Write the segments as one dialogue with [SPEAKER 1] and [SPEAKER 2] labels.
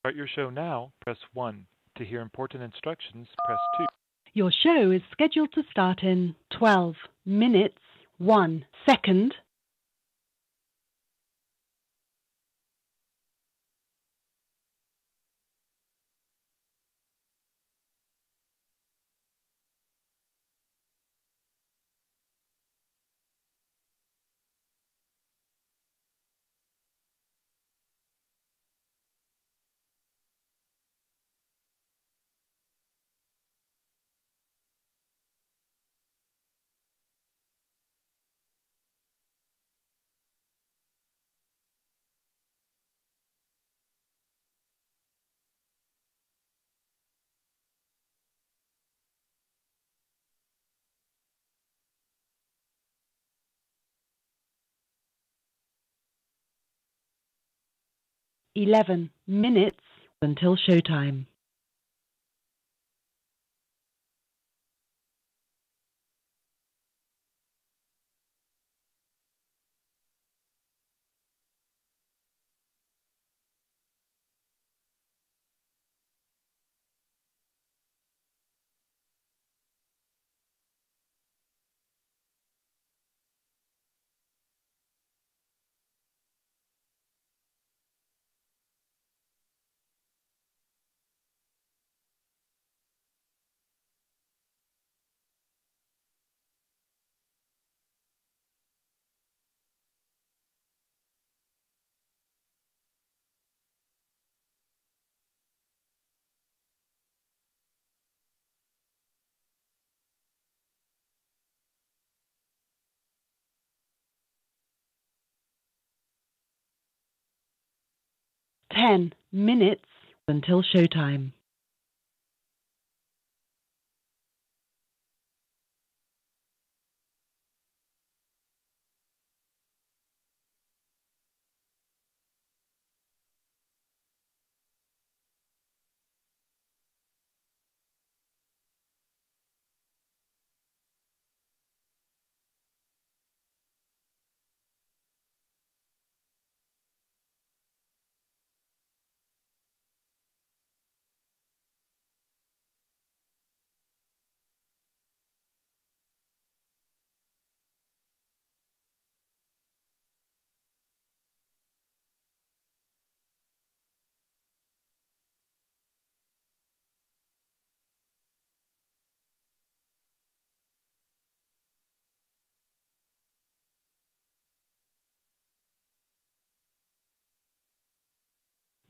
[SPEAKER 1] Start your show now, press 1. To hear important instructions, press 2.
[SPEAKER 2] Your show is scheduled to start in 12 minutes, 1 second. Eleven minutes until showtime. Ten minutes until showtime.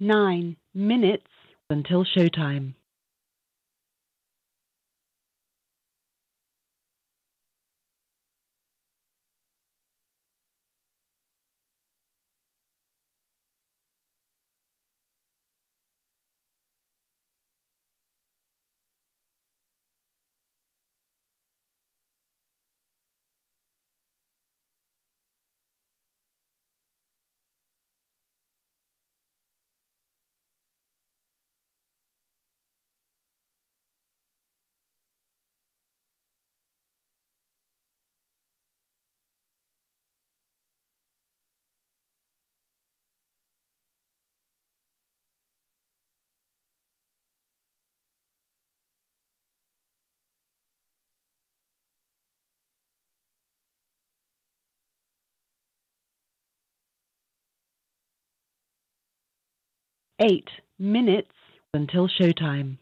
[SPEAKER 2] Nine minutes until showtime. Eight minutes until showtime.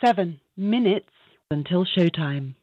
[SPEAKER 2] 7 minutes until showtime.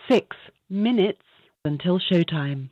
[SPEAKER 2] 6 minutes until showtime.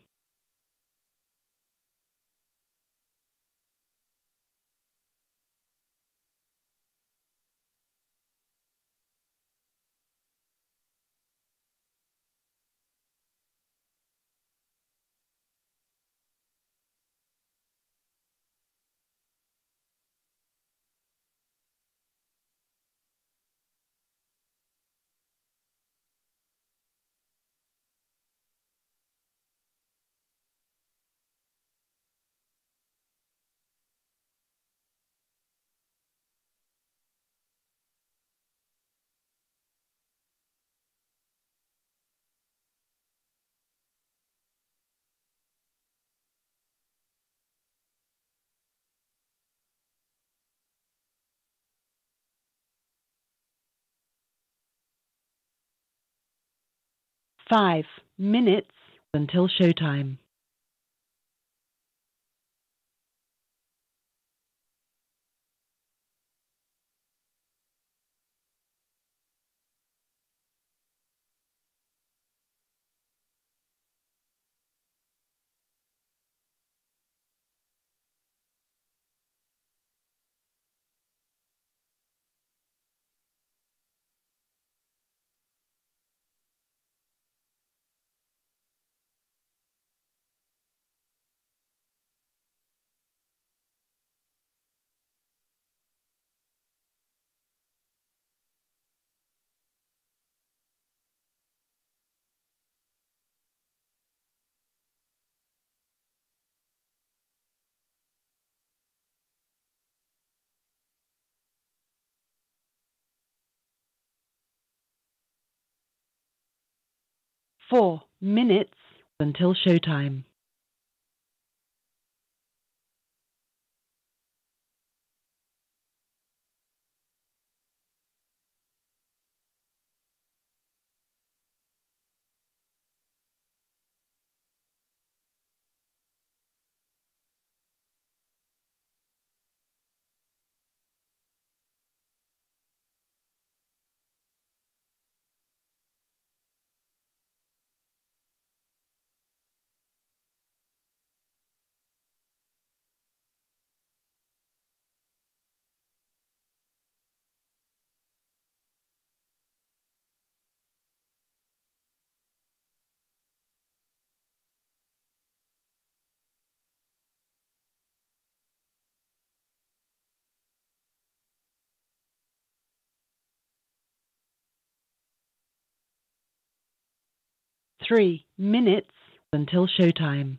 [SPEAKER 2] 5 minutes until showtime. 4 minutes until showtime. 3 minutes until showtime.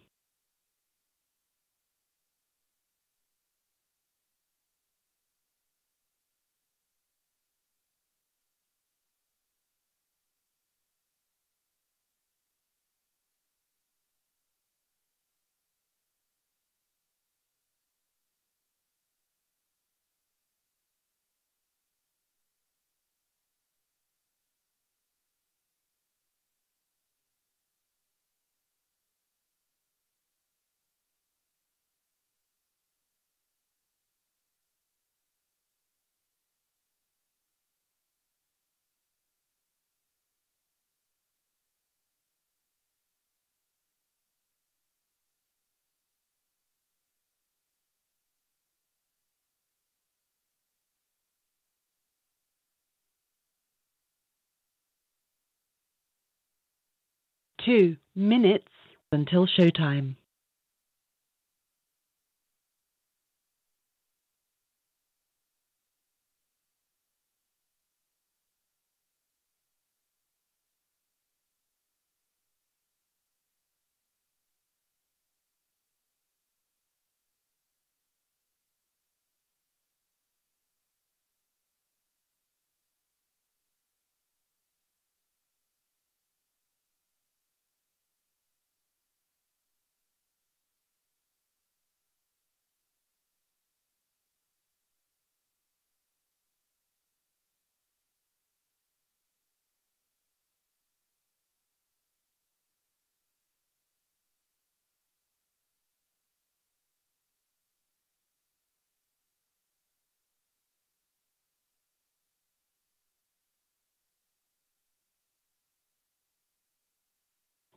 [SPEAKER 2] 2 minutes until showtime.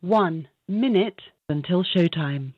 [SPEAKER 2] One minute until showtime.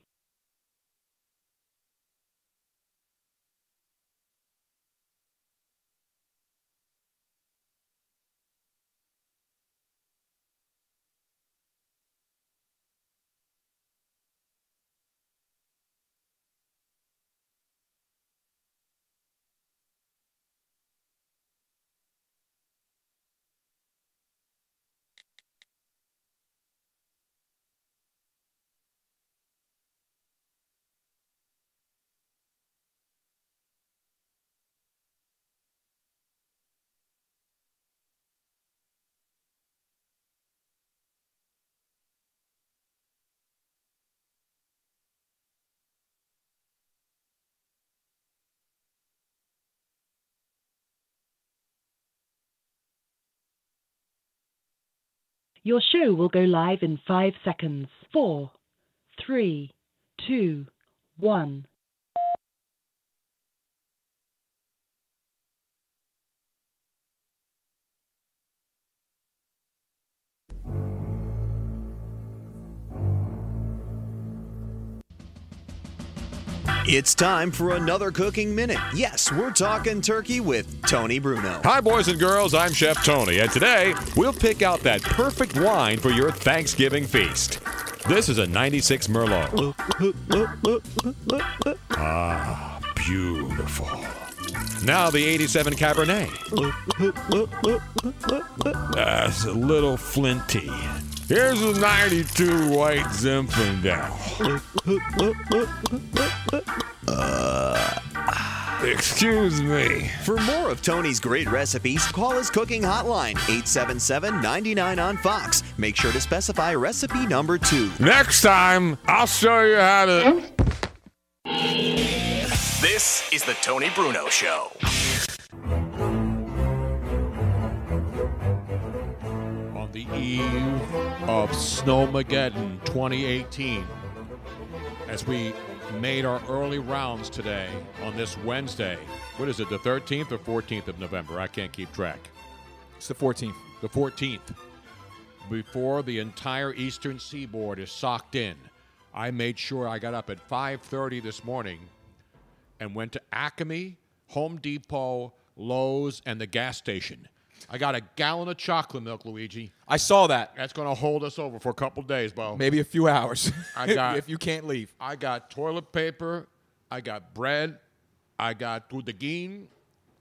[SPEAKER 2] Your show will go live in 5 seconds. 4, 3, 2, 1.
[SPEAKER 3] It's time for another Cooking Minute. Yes, we're talking turkey with Tony Bruno.
[SPEAKER 4] Hi, boys and girls. I'm Chef Tony, and today we'll pick out that perfect wine for your Thanksgiving feast. This is a 96 Merlot. Ah, beautiful. Now the 87 Cabernet. That's a little flinty. Here's a 92 White Zinfandel. Excuse me.
[SPEAKER 3] For more of Tony's great recipes, call his cooking hotline, 877-99 on Fox. Make sure to specify recipe number 2.
[SPEAKER 4] Next time, I'll show you how to...
[SPEAKER 5] This is the Tony Bruno Show.
[SPEAKER 4] On the eve of Snowmageddon 2018, as we made our early rounds today on this Wednesday. What is it, the 13th or 14th of November? I can't keep track.
[SPEAKER 6] It's the 14th.
[SPEAKER 4] The 14th. Before the entire eastern seaboard is socked in, I made sure I got up at 5:30 this morning and went to Acme, Home Depot, Lowe's, and the gas station. I got a gallon of chocolate milk, Luigi.
[SPEAKER 6] I saw that.
[SPEAKER 4] That's going to hold us over for a couple days, Bo.
[SPEAKER 6] Maybe a few hours.
[SPEAKER 4] I got
[SPEAKER 6] if you can't leave.
[SPEAKER 4] I got toilet paper. I got bread. I got tudegin.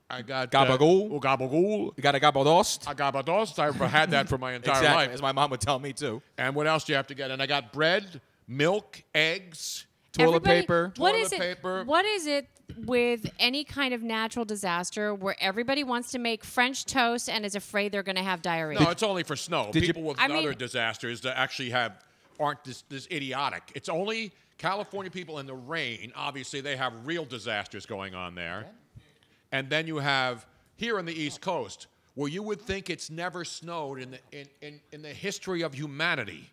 [SPEAKER 4] I got
[SPEAKER 6] Gabagool.
[SPEAKER 4] Gabagool.
[SPEAKER 6] You got a gabadost?
[SPEAKER 4] I got gabadost. I've had that for my entire
[SPEAKER 6] Exactly,
[SPEAKER 4] life.
[SPEAKER 6] as my mom would tell me too.
[SPEAKER 4] And what else do you have to get? And I got bread, milk, eggs,
[SPEAKER 6] Toilet paper.
[SPEAKER 7] What
[SPEAKER 4] toilet
[SPEAKER 7] is it?
[SPEAKER 4] paper.
[SPEAKER 7] What is it with any kind of natural disaster where everybody wants to make French toast and is afraid they're going to have diarrhea?
[SPEAKER 4] No, it's only for snow.
[SPEAKER 6] Did you-
[SPEAKER 4] People with
[SPEAKER 7] I mean-
[SPEAKER 4] other disasters that actually aren't this idiotic. It's only California people in the rain. Obviously, they have real disasters going on there. And then you have here on the East Coast, where you would think it's never snowed in the history of humanity.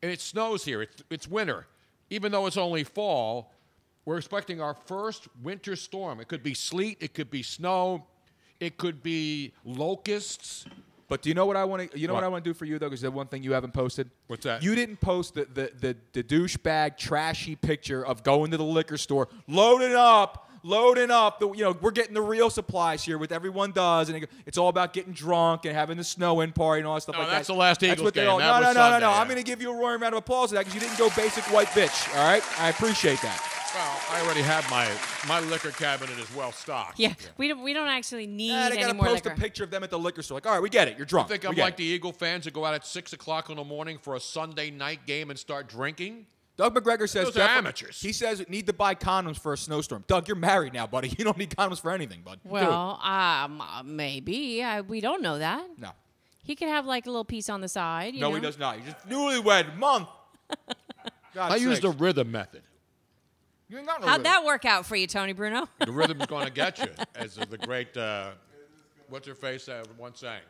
[SPEAKER 4] And it snows here. It's winter. Even though it's only fall, we're expecting our first winter storm. It could be sleet. It could be snow. It could be locusts.
[SPEAKER 6] But do you know what I want to? You know
[SPEAKER 4] What?
[SPEAKER 6] what I want to do for you though? Because the one thing you haven't posted.
[SPEAKER 4] What's that?
[SPEAKER 6] You didn't post the douchebag trashy picture of going to the liquor store, loading up loading up. We're getting the real supplies here, with everyone does, and it's all about getting drunk and having the snow-in party and all that stuff like that.
[SPEAKER 4] That's the last Eagles
[SPEAKER 6] what
[SPEAKER 4] game.
[SPEAKER 6] No.
[SPEAKER 4] Sunday, yeah.
[SPEAKER 6] I'm going to give you a roaring round of applause for that because you didn't go basic white bitch. All right, I appreciate that.
[SPEAKER 4] Well, I already have my liquor cabinet is well stocked.
[SPEAKER 7] Yeah, we don't actually need
[SPEAKER 6] They
[SPEAKER 7] any
[SPEAKER 6] got to
[SPEAKER 7] more
[SPEAKER 6] post
[SPEAKER 7] liquor.
[SPEAKER 6] a picture of them at the liquor store. Like, all right, we get it. You're drunk.
[SPEAKER 4] You think I'm like the Eagle fans that go out at 6 o'clock in the morning for a Sunday night game and start drinking?
[SPEAKER 6] Doug McGregor says
[SPEAKER 4] Those are amateurs.
[SPEAKER 6] He says need to buy condoms for a snowstorm. Doug, you're married now, buddy. You don't need condoms for anything, bud.
[SPEAKER 7] Well, maybe. We don't know that.
[SPEAKER 6] No.
[SPEAKER 7] He could have like a little piece on the side. You know?
[SPEAKER 6] He does not. He's just newlywed month.
[SPEAKER 4] I use the rhythm method.
[SPEAKER 6] You ain't got no
[SPEAKER 7] How'd
[SPEAKER 6] rhythm.
[SPEAKER 7] that work out for you, Tony Bruno?
[SPEAKER 4] The rhythm's going to get you, as the great, what's her face once sang?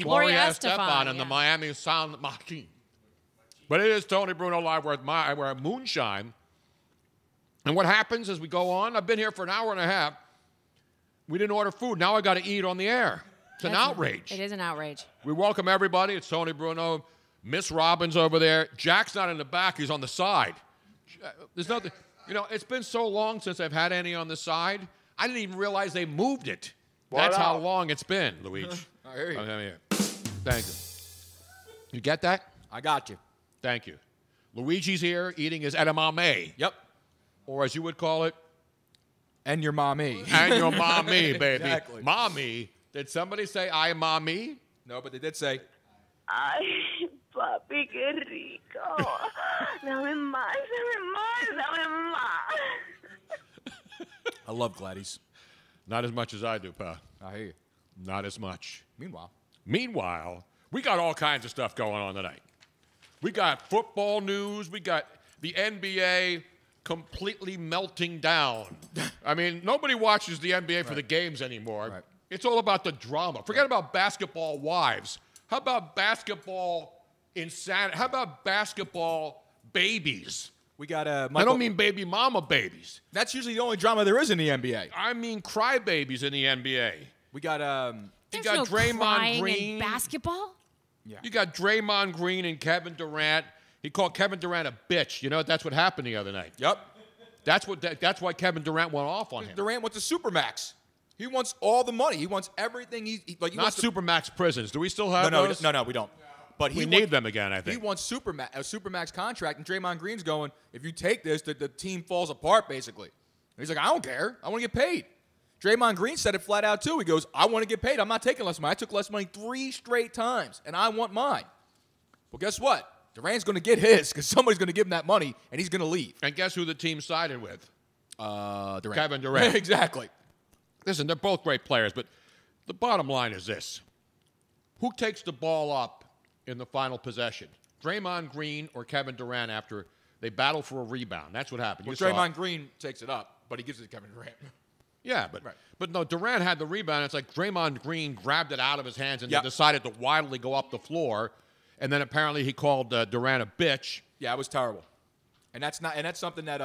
[SPEAKER 7] Gloria Estefan
[SPEAKER 4] and the Miami Sound Machine. But it is Tony Bruno Live. We're at Moonshine. And what happens as we go on, I've been here for an hour and a half. We didn't order food. Now I got to eat on the air. It's an outrage.
[SPEAKER 7] It is an outrage.
[SPEAKER 4] We welcome everybody. It's Tony Bruno. Miss Robbins over there. Jack's not in the back. He's on the side. There's nothing. It's been so long since I've had any on the side. I didn't even realize they moved it. That's how long it's been, Luigi.
[SPEAKER 6] I hear you.
[SPEAKER 4] Here. Thank you. You get that?
[SPEAKER 6] I got you.
[SPEAKER 4] Thank you. Luigi's here eating his edamame.
[SPEAKER 6] Yep.
[SPEAKER 4] Or as you would call it.
[SPEAKER 6] And your mommy.
[SPEAKER 4] And your mommy, baby.
[SPEAKER 6] Exactly.
[SPEAKER 4] Mommy. Did somebody say I mommy?
[SPEAKER 6] No, but they did say.
[SPEAKER 8] Ay, papi, qué rico. Dame más, dame más.
[SPEAKER 6] I love Gladys.
[SPEAKER 4] Not as much as I do, Pa.
[SPEAKER 6] I hear you.
[SPEAKER 4] Not as much.
[SPEAKER 6] Meanwhile,
[SPEAKER 4] we got all kinds of stuff going on tonight. We got football news. We got the NBA completely melting down. I mean, nobody watches the NBA for the games anymore.
[SPEAKER 6] Right.
[SPEAKER 4] It's all about the drama. Forget about basketball wives. How about basketball insanity? How about basketball babies?
[SPEAKER 6] we got
[SPEAKER 4] I don't mean baby mama babies.
[SPEAKER 6] That's usually the only drama there is in the NBA.
[SPEAKER 4] I mean crybabies in the NBA.
[SPEAKER 6] We got
[SPEAKER 4] You
[SPEAKER 7] There's
[SPEAKER 4] got
[SPEAKER 7] no
[SPEAKER 4] Draymond
[SPEAKER 7] crying
[SPEAKER 4] Green.
[SPEAKER 7] in basketball.
[SPEAKER 4] You got Draymond Green and Kevin Durant. He called Kevin Durant a bitch. You know, that's what happened the other night.
[SPEAKER 6] Yep.
[SPEAKER 4] That's why Kevin Durant went off on him.
[SPEAKER 6] Durant wants a supermax. He wants all the money. He wants everything. He
[SPEAKER 4] Not
[SPEAKER 6] wants
[SPEAKER 4] Supermax prisons. Do we still have
[SPEAKER 6] no,
[SPEAKER 4] those?
[SPEAKER 6] no, we don't. But
[SPEAKER 4] We need them again, I
[SPEAKER 6] He
[SPEAKER 4] think.
[SPEAKER 6] wants a supermax contract, and Draymond Green's going, if you take this, the team falls apart, basically. And he's like, I don't care. I want to get paid. Draymond Green said it flat out, too. He goes, I want to get paid. I'm not taking less money. I took less money 3 straight times, and I want mine. Well, guess what? Durant's going to get his because somebody's going to give him that money, and he's going to leave.
[SPEAKER 4] And guess who the team sided with?
[SPEAKER 6] Durant.
[SPEAKER 4] Kevin Durant.
[SPEAKER 6] Exactly.
[SPEAKER 4] Listen, they're both great players, but the bottom line is this. Who takes the ball up in the final possession? Draymond Green or Kevin Durant after they battle for a rebound? That's what happened.
[SPEAKER 6] Well,
[SPEAKER 4] You saw
[SPEAKER 6] Draymond
[SPEAKER 4] it.
[SPEAKER 6] Green takes it up, but he gives it to Kevin Durant.
[SPEAKER 4] Yeah, but no, Durant had the rebound. It's like Draymond Green grabbed it out of his hands and
[SPEAKER 6] Yep.
[SPEAKER 4] then decided to wildly go up the floor. And then apparently he called Durant a bitch.
[SPEAKER 6] Yeah, it was terrible. And that's something that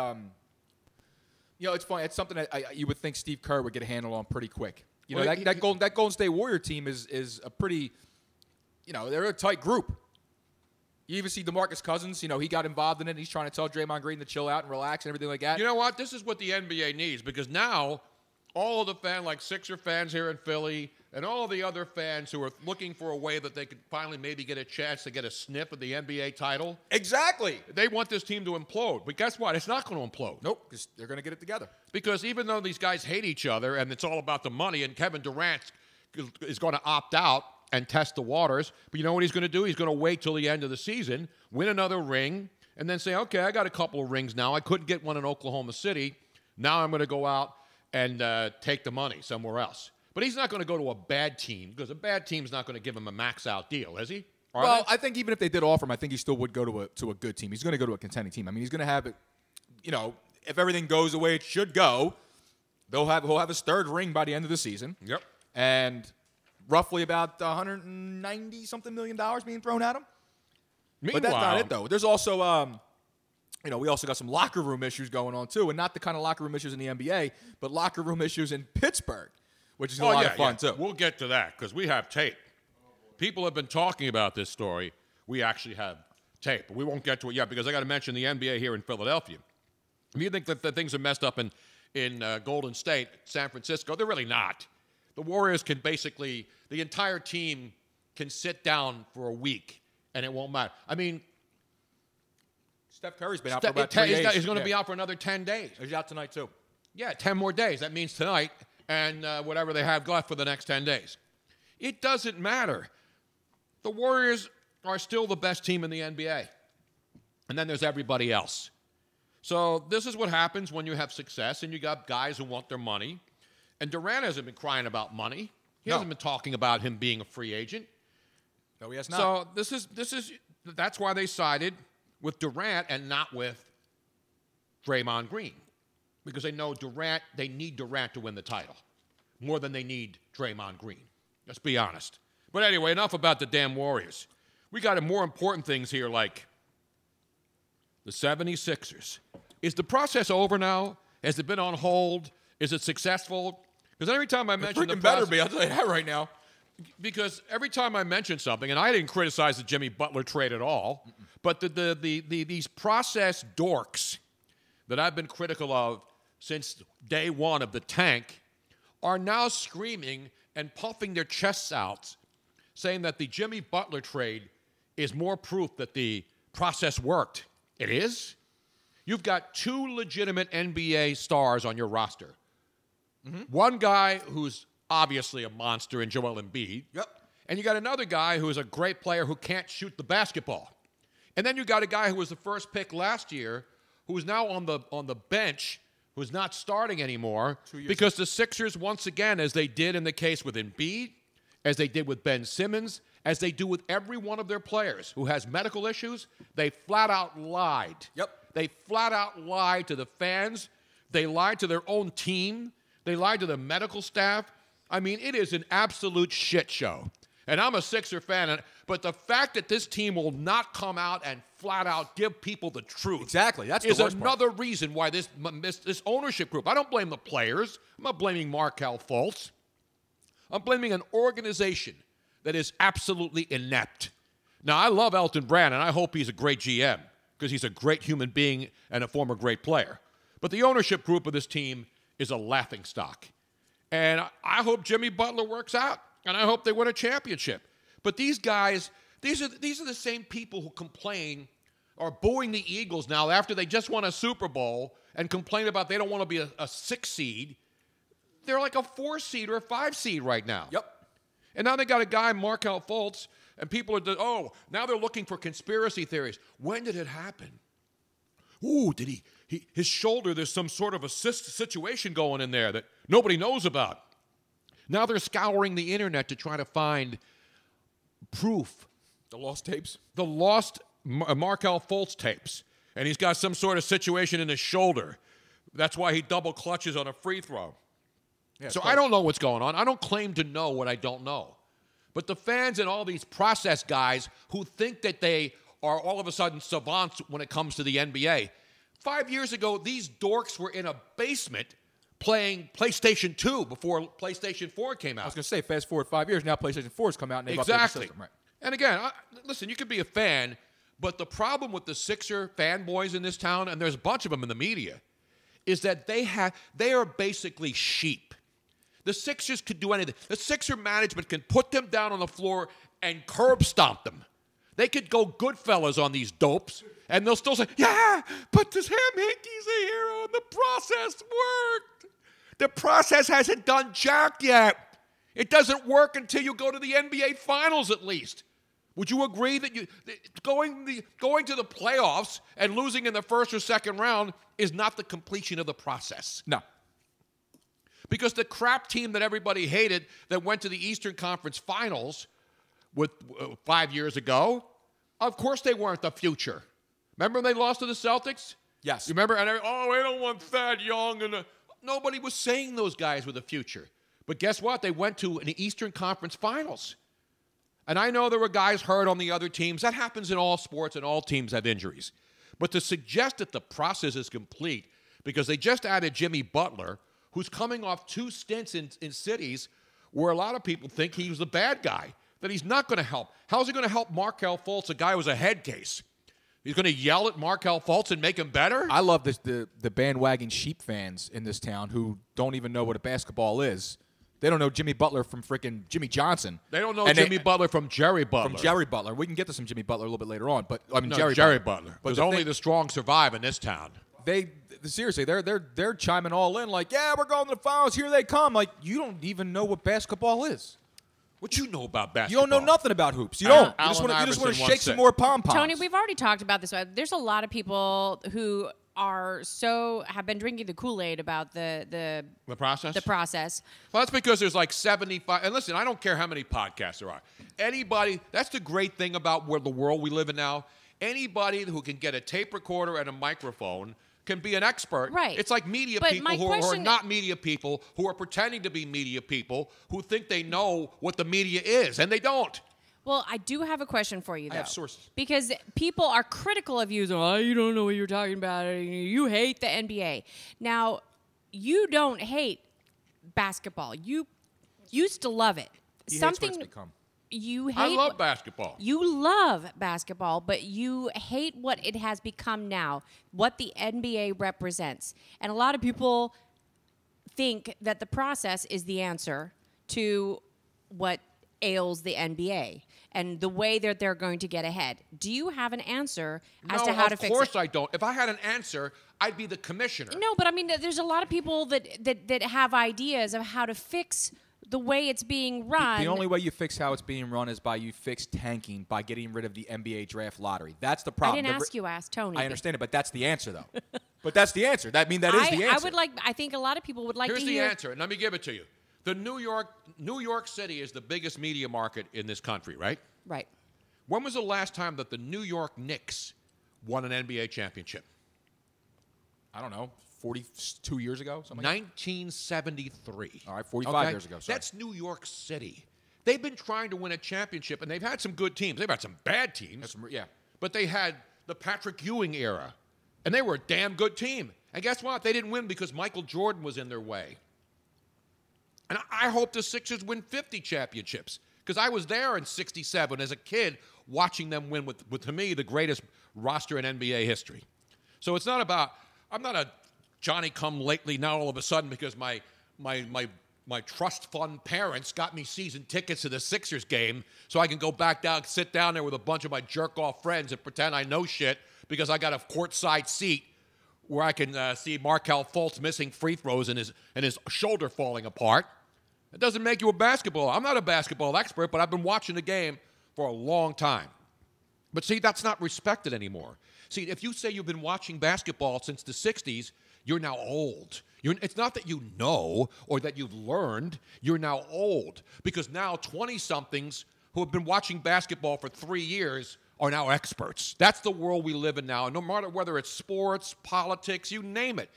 [SPEAKER 6] it's funny. It's something that you would think Steve Kerr would get a handle on pretty quick. You know,
[SPEAKER 4] Well,
[SPEAKER 6] that Golden State Warrior team is a pretty, they're a tight group. You even see DeMarcus Cousins, he got involved in it. And he's trying to tell Draymond Green to chill out and relax and everything like that.
[SPEAKER 4] You know what? This is what the NBA needs because now all of the fans, like Sixer fans here in Philly, and all of the other fans who are looking for a way that they could finally maybe get a chance to get a sniff of the NBA title.
[SPEAKER 6] Exactly.
[SPEAKER 4] They want this team to implode. But guess what? It's not going to implode.
[SPEAKER 6] Nope, because they're going to get it together.
[SPEAKER 4] Because even though these guys hate each other and it's all about the money, and Kevin Durant is going to opt out and test the waters, but you know what he's going to do? He's going to wait till the end of the season, win another ring, and then say, okay, I got a couple of rings now. I couldn't get one in Oklahoma City. Now I'm going to go out and take the money somewhere else. But he's not going to go to a bad team because a bad team's not going to give him a max-out deal, is he?
[SPEAKER 6] Well, I think even if they did offer him, I think he still would go to a good team. He's going to go to a contending team. I mean, he's going to have it, if everything goes the way it should go, he'll have his 3rd ring by the end of the season.
[SPEAKER 4] Yep.
[SPEAKER 6] And roughly about $190-something million being thrown at him.
[SPEAKER 4] Meanwhile,
[SPEAKER 6] But that's not it, though. There's also, we also got some locker room issues going on, too. And not the kind of locker room issues in the NBA, but locker room issues in Pittsburgh, which is a lot of fun, too.
[SPEAKER 4] We'll get to that because we have tape. People have been talking about this story. We actually have tape. But we won't get to it yet because I got to mention the NBA here in Philadelphia. If you think that things are messed up in Golden State, San Francisco, they're really not. The Warriors can basically, the entire team can sit down for a week, and it won't matter. I mean,
[SPEAKER 6] Steph Curry's been out for about 3 days.
[SPEAKER 4] He's going to be out for another 10 days.
[SPEAKER 6] He's out tonight, too.
[SPEAKER 4] Yeah, 10 more days. That means tonight and whatever they have left for the next 10 days. It doesn't matter. The Warriors are still the best team in the NBA. And then there's everybody else. So this is what happens when you have success and you got guys who want their money. And Durant hasn't been crying about money. He hasn't been talking about him being a free agent.
[SPEAKER 6] No, he has not.
[SPEAKER 4] So that's why they sided with Durant and not with Draymond Green. Because they know they need Durant to win the title more than they need Draymond Green. Let's be honest. But anyway, enough about the damn Warriors. We got more important things here, like the 76ers. Is the process over now? Has it been on hold? Is it successful? Because every time I mention the process,
[SPEAKER 6] better be, I'll tell you that right now.
[SPEAKER 4] Because every time I mention something, and I didn't criticize the Jimmy Butler trade at all, but these process dorks that I've been critical of since day one of the tank are now screaming and puffing their chests out, saying that the Jimmy Butler trade is more proof that the process worked. It is? You've got two legitimate NBA stars on your roster. Mm-hmm. One guy who's obviously a monster in Joel Embiid.
[SPEAKER 6] Yep.
[SPEAKER 4] And you got another guy who is a great player who can't shoot the basketball. And then you got a guy who was the first pick last year who's now on the bench, who's not starting anymore because the Sixers, once again, as they did in the case with Embiid, as they did with Ben Simmons, as they do with every one of their players who has medical issues, they flat out lied.
[SPEAKER 6] Yep.
[SPEAKER 4] They flat out lied to the fans. They lied to their own team. They lied to the medical staff. I mean, it is an absolute shit show. And I'm a Sixer fan, but the fact that this team will not come out and flat out give people the truth
[SPEAKER 6] exactly, that's
[SPEAKER 4] is
[SPEAKER 6] the worst
[SPEAKER 4] another
[SPEAKER 6] part.
[SPEAKER 4] reason why this ownership group, I don't blame the players. I'm not blaming Markelle Fultz. I'm blaming an organization that is absolutely inept. Now, I love Elton Brand, and I hope he's a great GM because he's a great human being and a former great player. But the ownership group of this team is a laughingstock. And I hope Jimmy Butler works out, and I hope they win a championship. But these guys, these are the same people who complain or booing the Eagles now after they just won a Super Bowl and complain about they don't want to be a 6 seed. They're like a 4 seed or a 5 seed right now.
[SPEAKER 6] Yep.
[SPEAKER 4] And now they got a guy, Markelle Fultz, and people are, now they're looking for conspiracy theories. When did it happen? Ooh, did his shoulder, there's some sort of a situation going in there that nobody knows about. Now they're scouring the internet to try to find proof.
[SPEAKER 6] The lost tapes?
[SPEAKER 4] The lost Markelle Fultz tapes. And he's got some sort of situation in his shoulder. That's why he double clutches on a free throw. Yeah, so I don't know what's going on. I don't claim to know what I don't know. But the fans and all these process guys who think that they are all of a sudden savants when it comes to the NBA. 5 years ago, these dorks were in a basement playing PlayStation 2 before PlayStation 4 came out.
[SPEAKER 6] I was going to say, fast forward 5 years, now PlayStation 4 has come out and they've updated the system. Right.
[SPEAKER 4] And again, listen, you could be a fan, but the problem with the Sixer fanboys in this town, and there's a bunch of them in the media, is that they are basically sheep. The Sixers could do anything. The Sixer management can put them down on the floor and curb stomp them. They could go Goodfellas on these dopes, and they'll still say, yeah, but this Ham Hinkie's a hero, and the process worked. The process hasn't done jack yet. It doesn't work until you go to the NBA Finals at least. Would you agree that going to the playoffs and losing in the first or second round is not the completion of the process?
[SPEAKER 6] No.
[SPEAKER 4] Because the crap team that everybody hated that went to the Eastern Conference Finals 5 years ago, of course they weren't the future. Remember when they lost to the Celtics?
[SPEAKER 6] Yes.
[SPEAKER 4] You remember? And we don't want Thad Young. Nobody was saying those guys were the future. But guess what? They went to an Eastern Conference Finals. And I know there were guys hurt on the other teams. That happens in all sports, and all teams have injuries. But to suggest that the process is complete because they just added Jimmy Butler, who's coming off 2 stints in cities where a lot of people think he was the bad guy, that he's not going to help. How's he going to help Markelle Fultz, a guy who was a head case? He's going to yell at Markel Fultz and make him better?
[SPEAKER 6] I love the bandwagon sheep fans in this town who don't even know what a basketball is. They don't know Jimmy Butler from freaking Jimmy Johnson.
[SPEAKER 4] They don't know Jimmy Butler from Jerry Butler.
[SPEAKER 6] From Jerry Butler. We can get to some Jimmy Butler a little bit later on, but I mean
[SPEAKER 4] no,
[SPEAKER 6] Jerry
[SPEAKER 4] Butler.
[SPEAKER 6] But
[SPEAKER 4] Because only the strong survive in this town.
[SPEAKER 6] Seriously, they're chiming all in like, yeah, we're going to the finals. Here they come. Like, you don't even know what basketball is.
[SPEAKER 4] What you know about basketball?
[SPEAKER 6] You don't know nothing about hoops. You don't. You just
[SPEAKER 4] Allen
[SPEAKER 6] want to
[SPEAKER 4] Iverson
[SPEAKER 6] shake some more pom-poms.
[SPEAKER 7] Tony, we've already talked about this. There's a lot of people who have been drinking the Kool-Aid about the
[SPEAKER 4] process?
[SPEAKER 7] The process.
[SPEAKER 4] Well, that's because there's like 75. And listen, I don't care how many podcasts there are. Anybody, that's the great thing about where the world we live in now. Anybody who can get a tape recorder and a microphone can be an expert.
[SPEAKER 7] Right.
[SPEAKER 4] It's like media people who are not media people, who are pretending to be media people, who think they know what the media is, and they don't.
[SPEAKER 7] Well, I do have a question for you, though.
[SPEAKER 6] I have sources.
[SPEAKER 7] Because people are critical of you. So, oh, you don't know what you're talking about. You hate the NBA. Now, you don't hate basketball. You used to love it.
[SPEAKER 6] He hates what it's become.
[SPEAKER 7] You hate.
[SPEAKER 4] I love basketball.
[SPEAKER 7] You love basketball, but you hate what it has become now, what the NBA represents. And a lot of people think that the process is the answer to what ails the NBA and the way that they're going to get ahead. Do you have an answer as to how to fix it?
[SPEAKER 4] Of course I don't. If I had an answer, I'd be the commissioner.
[SPEAKER 7] No, but I mean, there's a lot of people that have ideas of how to fix the way it's being run.
[SPEAKER 6] The only way you fix how it's being run is by you fix tanking by getting rid of the NBA draft lottery. That's the problem.
[SPEAKER 7] I didn't ask you, ask Tony.
[SPEAKER 6] I understand it, but that's the answer, though. But that's the answer. That is the answer.
[SPEAKER 7] I think a lot of people would like
[SPEAKER 4] Here's
[SPEAKER 7] to
[SPEAKER 4] the
[SPEAKER 7] hear.
[SPEAKER 4] answer, and let me give it to you. The New York City is the biggest media market in this country, right?
[SPEAKER 7] Right.
[SPEAKER 4] When was the last time that the New York Knicks won an NBA championship?
[SPEAKER 6] I don't know, 42 years ago? Something like
[SPEAKER 4] 1973.
[SPEAKER 6] All right, 45 years ago. Sorry.
[SPEAKER 4] That's New York City. They've been trying to win a championship, and they've had some good teams. They've had some bad teams.
[SPEAKER 6] Yeah.
[SPEAKER 4] But they had the Patrick Ewing era, and they were a damn good team. And guess what? They didn't win because Michael Jordan was in their way. And I hope the Sixers win 50 championships because I was there in 67 as a kid watching them win with, to me, the greatest roster in NBA history. So it's not about, I'm not a Johnny-come-lately now all of a sudden because my trust fund parents got me season tickets to the Sixers game so I can go back down, sit down there with a bunch of my jerk-off friends and pretend I know shit because I got a courtside seat where I can see Markel Fultz missing free throws and his shoulder falling apart. It doesn't make you a basketball. I'm not a basketball expert, but I've been watching the game for a long time. But see, that's not respected anymore. See, if you say you've been watching basketball since the 60s, you're now old. It's not that you know or that you've learned. You're now old because now 20-somethings who have been watching basketball for 3 years are now experts. That's the world we live in now. And no matter whether it's sports, politics, you name it.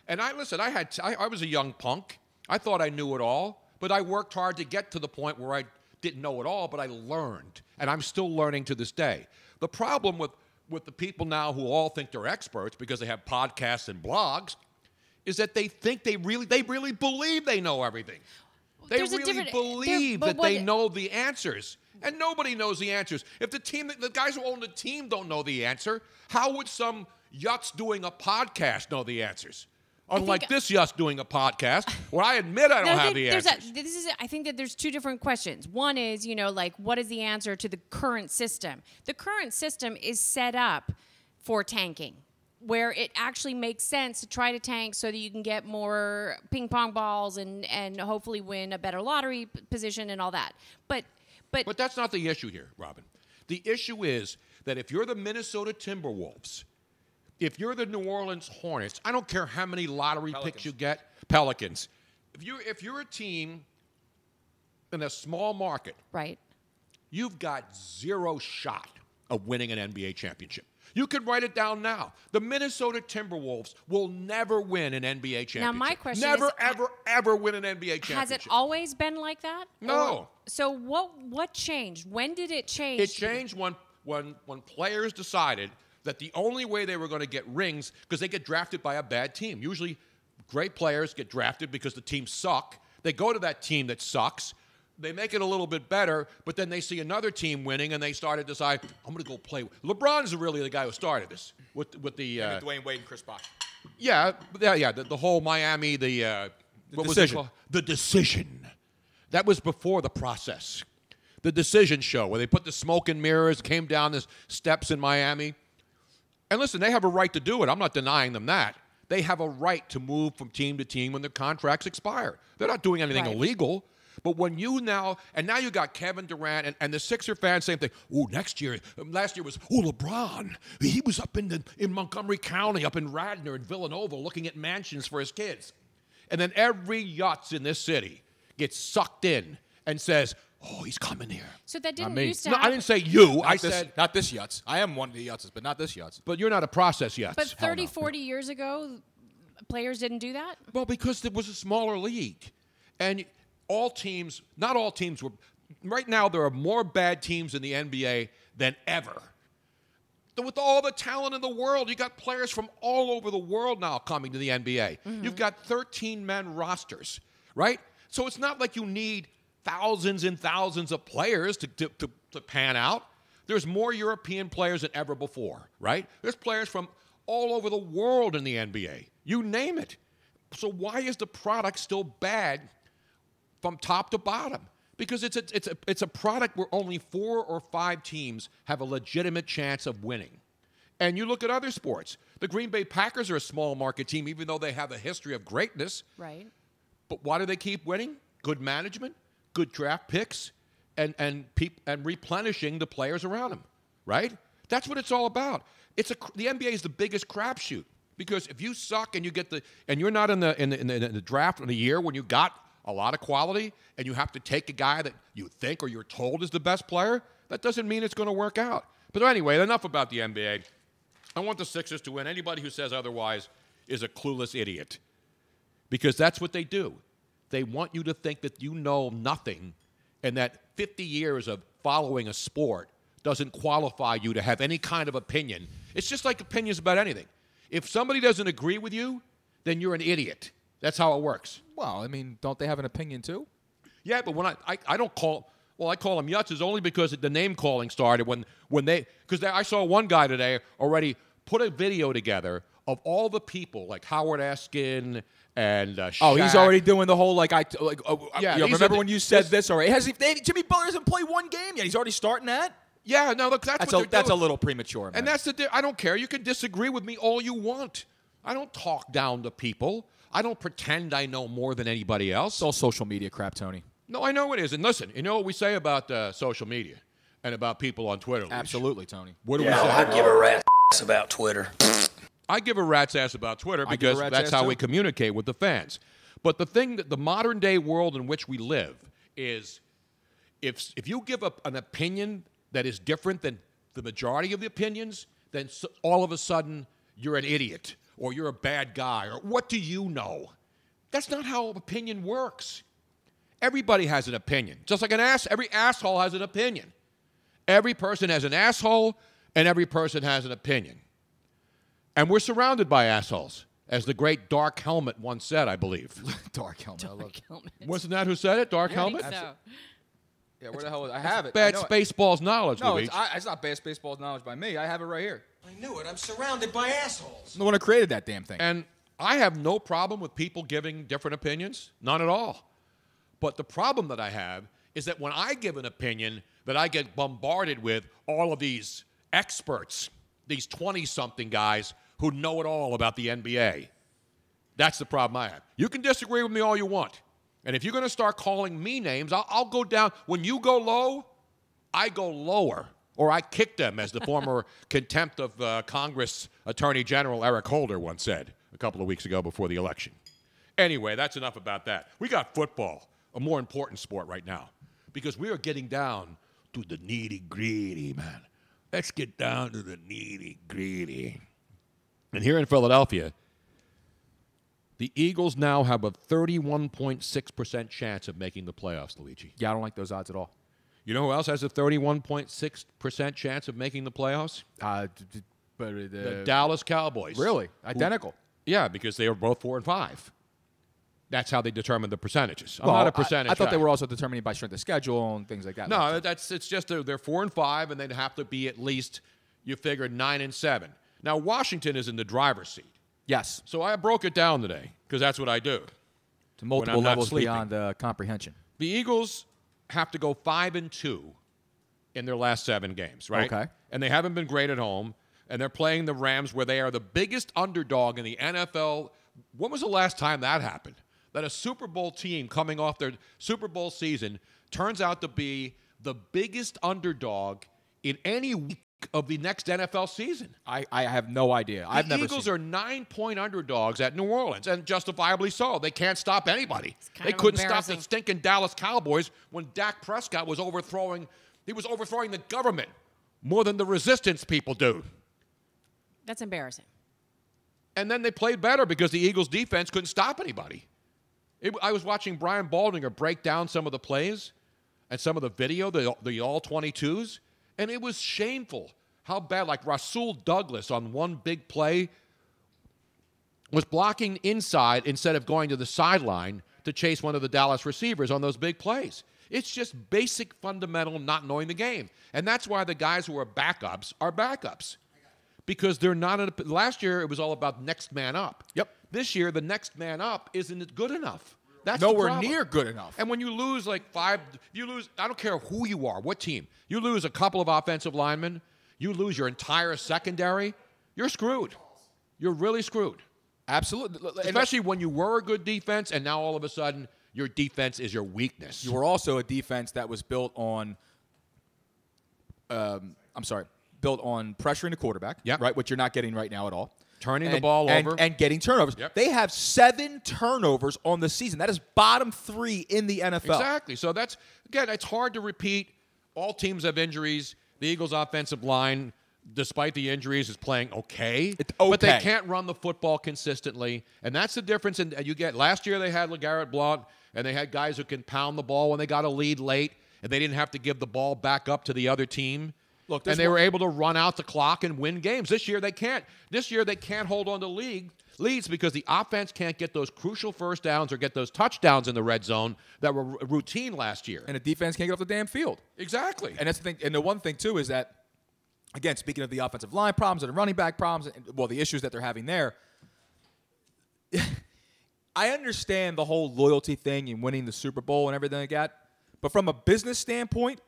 [SPEAKER 4] And I was a young punk. I thought I knew it all, but I worked hard to get to the point where I didn't know it all, but I learned. And I'm still learning to this day. The problem with the people now who all think they're experts because they have podcasts and blogs is that they think they really believe they know everything. They really believe that they know the answers. And nobody knows the answers. If the guys who own the team don't know the answer, how would some yuts doing a podcast know the answers? Unlike this yuts doing a podcast, where I admit I don't have the answers.
[SPEAKER 7] I think that there's two different questions. One is, what is the answer to the current system? The current system is set up for tanking, where it actually makes sense to try to tank so that you can get more ping pong balls and hopefully win a better lottery position and all that. But
[SPEAKER 4] that's not the issue here, Robin. The issue is that if you're the Minnesota Timberwolves, if you're the New Orleans Hornets, I don't care how many lottery picks you get, Pelicans. If you're a team in a small market,
[SPEAKER 7] right,
[SPEAKER 4] you've got zero shot of winning an NBA championship. You could write it down now. The Minnesota Timberwolves will never win an NBA championship.
[SPEAKER 7] Now, my question
[SPEAKER 4] never,
[SPEAKER 7] is...
[SPEAKER 4] ever win an NBA championship.
[SPEAKER 7] Has it always been like that?
[SPEAKER 4] No.
[SPEAKER 7] So what changed? When did it change?
[SPEAKER 4] It changed when players decided that the only way they were going to get rings, because they get drafted by a bad team. Usually great players get drafted because the teams suck. They go to that team that sucks. they make it a little bit better, but then they see another team winning, and they start to decide, I'm going to go play. LeBron's really the guy who started this with the
[SPEAKER 6] Dwayne Wade and Chris Bosh.
[SPEAKER 4] Yeah. The whole Miami, what was it called? The Decision. That was before the process. The Decision show, where they put the smoke and mirrors, came down the steps in Miami. And listen, they have a right to do it. I'm not denying them that. They have a right to move from team to team when their contracts expire. They're not doing anything illegal. But when you now you got Kevin Durant and the Sixer fans, same thing. Oh, last year was, LeBron. He was up in Montgomery County, up in Radnor and Villanova, looking at mansions for his kids. And then every yachts in this city gets sucked in and says, oh, he's coming here.
[SPEAKER 7] So that didn't used to
[SPEAKER 4] No,
[SPEAKER 7] happen.
[SPEAKER 4] I didn't say you.
[SPEAKER 6] I said not this Yutz. I am one of the Yutzes, but not this Yutz.
[SPEAKER 4] But you're not a process Yutz.
[SPEAKER 7] But 30, 40 years ago, players didn't do that?
[SPEAKER 4] Well, because it was a smaller league. And not all teams were. Right now, there are more bad teams in the NBA than ever. With all the talent in the world, you got players from all over the world now coming to the NBA.
[SPEAKER 7] Mm-hmm.
[SPEAKER 4] You've got 13-man rosters, right? So it's not like you need thousands and thousands of players to pan out. There's more European players than ever before, right? There's players from all over the world in the NBA. You name it. So why is the product still bad from top to bottom? Because it's a product where only 4 or 5 teams have a legitimate chance of winning. And you look at other sports. The Green Bay Packers are a small market team, even though they have a history of greatness.
[SPEAKER 7] Right.
[SPEAKER 4] But why do they keep winning? Good management, good draft picks, and replenishing the players around them, right? That's what it's all about. The NBA is the biggest crapshoot, because if you suck and you're not in the draft in a year when you got a lot of quality and you have to take a guy that you think or you're told is the best player, that doesn't mean it's going to work out. But anyway, enough about the NBA. I want the Sixers to win. Anybody who says otherwise is a clueless idiot, because that's what they do. They want you to think that you know nothing and that 50 years of following a sport doesn't qualify you to have any kind of opinion. It's just like opinions about anything. If somebody doesn't agree with you, then you're an idiot. That's how it works.
[SPEAKER 6] Well, I mean, don't they have an opinion too?
[SPEAKER 4] Yeah, but when I don't call, well, I call them yutzes only because the name calling started because I saw one guy today already put a video together of all the people like Howard Eskin and Shaq.
[SPEAKER 6] Oh, he's already doing the whole remember when you said this already? Jimmy Butler hasn't played one game yet. He's already starting that?
[SPEAKER 4] Yeah, no, look, that's
[SPEAKER 6] a little premature, man.
[SPEAKER 4] And I don't care. You can disagree with me all you want. I don't talk down to people. I don't pretend I know more than anybody else.
[SPEAKER 6] It's all social media crap, Tony.
[SPEAKER 4] No, I know it is. And listen, you know what we say about social media and about people on Twitter?
[SPEAKER 6] Absolutely, Tony.
[SPEAKER 4] What do we say?
[SPEAKER 9] I give a rat's ass about Twitter.
[SPEAKER 4] I give a rat's ass about Twitter because that's how we communicate with the fans. But the thing that the modern day world in which we live is if you give an opinion that is different than the majority of the opinions, then all of a sudden you're an idiot or you're a bad guy or what do you know? That's not how opinion works. Everybody has an opinion. Just like every asshole has an opinion. Every person has an asshole and every person has an opinion. And we're surrounded by assholes, as the great Dark Helmet once said, I believe.
[SPEAKER 6] Dark Helmet. I love it.
[SPEAKER 4] Wasn't that who said it? Dark Helmet?
[SPEAKER 7] I think so.
[SPEAKER 6] Yeah, where the hell is it? I have it.
[SPEAKER 4] Bad Spaceballs knowledge,
[SPEAKER 6] No,
[SPEAKER 4] Luigi.
[SPEAKER 6] it's not bad Spaceballs knowledge by me. I have it right here.
[SPEAKER 9] I knew it. I'm surrounded by assholes.
[SPEAKER 6] I'm the one who created that damn thing.
[SPEAKER 4] And I have no problem with people giving different opinions. None at all. But the problem that I have is that when I give an opinion that I get bombarded with all of these experts, these 20-something guys who know it all about the NBA. That's the problem I have. You can disagree with me all you want. And if you're going to start calling me names, I'll go down. When you go low, I go lower. Or I kick them, as the former contempt of Congress Attorney General Eric Holder once said a couple of weeks ago before the election. Anyway, that's enough about that. We got football, a more important sport right now, because we are getting down to the nitty-gritty, man. Let's get down to the nitty-gritty. And here in Philadelphia, the Eagles now have a 31.6% chance of making the playoffs, Luigi.
[SPEAKER 6] Yeah, I don't like those odds at all.
[SPEAKER 4] You know who else has a 31.6% chance of making the playoffs?
[SPEAKER 6] The
[SPEAKER 4] Dallas Cowboys.
[SPEAKER 6] Really? Identical.
[SPEAKER 4] Yeah, because they were both 4 and 5. That's how they determine the percentages. I'm
[SPEAKER 6] Well,
[SPEAKER 4] not a percentage
[SPEAKER 6] I thought
[SPEAKER 4] guy.
[SPEAKER 6] they were also determining by strength of schedule and things like that.
[SPEAKER 4] No, it's just they're 4 and 5, and they'd have to be at least, you figure, 9 and 7. Now, Washington is in the driver's seat.
[SPEAKER 6] Yes.
[SPEAKER 4] So I broke it down today because that's what I do.
[SPEAKER 6] To multiple
[SPEAKER 4] when I'm not
[SPEAKER 6] levels
[SPEAKER 4] sleeping.
[SPEAKER 6] beyond comprehension.
[SPEAKER 4] The Eagles have to go 5 and 2 in their last 7 games, right?
[SPEAKER 6] Okay.
[SPEAKER 4] And they haven't been great at home, and they're playing the Rams, where they are the biggest underdog in the NFL. When was the last time that happened? That a Super Bowl team coming off their Super Bowl season turns out to be the biggest underdog in any week of the next NFL season.
[SPEAKER 6] I have no idea. I've never
[SPEAKER 4] Eagles
[SPEAKER 6] seen
[SPEAKER 4] are 9-point underdogs at New Orleans, and justifiably so. They can't stop anybody.
[SPEAKER 7] kind
[SPEAKER 4] They
[SPEAKER 7] of
[SPEAKER 4] couldn't stop the
[SPEAKER 7] embarrassing.
[SPEAKER 4] stinking Dallas Cowboys when Dak Prescott was overthrowing. He was overthrowing the government more than the resistance people do.
[SPEAKER 7] That's embarrassing.
[SPEAKER 4] And then they played better because the Eagles' defense couldn't stop anybody. I was watching Brian Baldinger break down some of the plays and some of the video, the all-22s, and it was shameful how bad. Like Rasul Douglas on one big play was blocking inside instead of going to the sideline to chase one of the Dallas receivers on those big plays. It's just basic fundamental not knowing the game. And that's why the guys who are backups are backups. Because they're not in a, last year it was all about next man up.
[SPEAKER 6] Yep.
[SPEAKER 4] This year the next man up isn't good enough. That's
[SPEAKER 6] Nowhere
[SPEAKER 4] the problem.
[SPEAKER 6] near good enough.
[SPEAKER 4] And when you lose like 5, you lose, I don't care who you are, what team. You lose a couple of offensive linemen, you lose your entire secondary, you're screwed. You're really screwed.
[SPEAKER 6] Absolutely.
[SPEAKER 4] Especially when you were a good defense and now all of a sudden your defense is your weakness.
[SPEAKER 6] You were also a defense that was built on built on pressuring the quarterback,
[SPEAKER 4] Yep.
[SPEAKER 6] right, which you're not getting right now at all.
[SPEAKER 4] Turning the ball over.
[SPEAKER 6] And getting turnovers.
[SPEAKER 4] Yep.
[SPEAKER 6] They have 7 turnovers on the season. That is bottom 3 in the NFL.
[SPEAKER 4] Exactly. So that's, again, it's hard to repeat. All teams have injuries. The Eagles' offensive line, despite the injuries, is playing okay.
[SPEAKER 6] It's okay.
[SPEAKER 4] But they can't run the football consistently. And that's the difference. You get last year they had LeGarrette Blount, and they had guys who can pound the ball when they got a lead late, and they didn't have to give the ball back up to the other team.
[SPEAKER 6] Look,
[SPEAKER 4] and they were able to run out the clock and win games. This year they can't. This year they can't hold on to leads because the offense can't get those crucial first downs or get those touchdowns in the red zone that were routine last year.
[SPEAKER 6] And the defense can't get off the damn field.
[SPEAKER 4] Exactly.
[SPEAKER 6] And that's the thing. And the one thing, too, is that, again, speaking of the offensive line problems and the running back problems, well, the issues that they're having there, I understand the whole loyalty thing and winning the Super Bowl and everything like that. But from a business standpoint,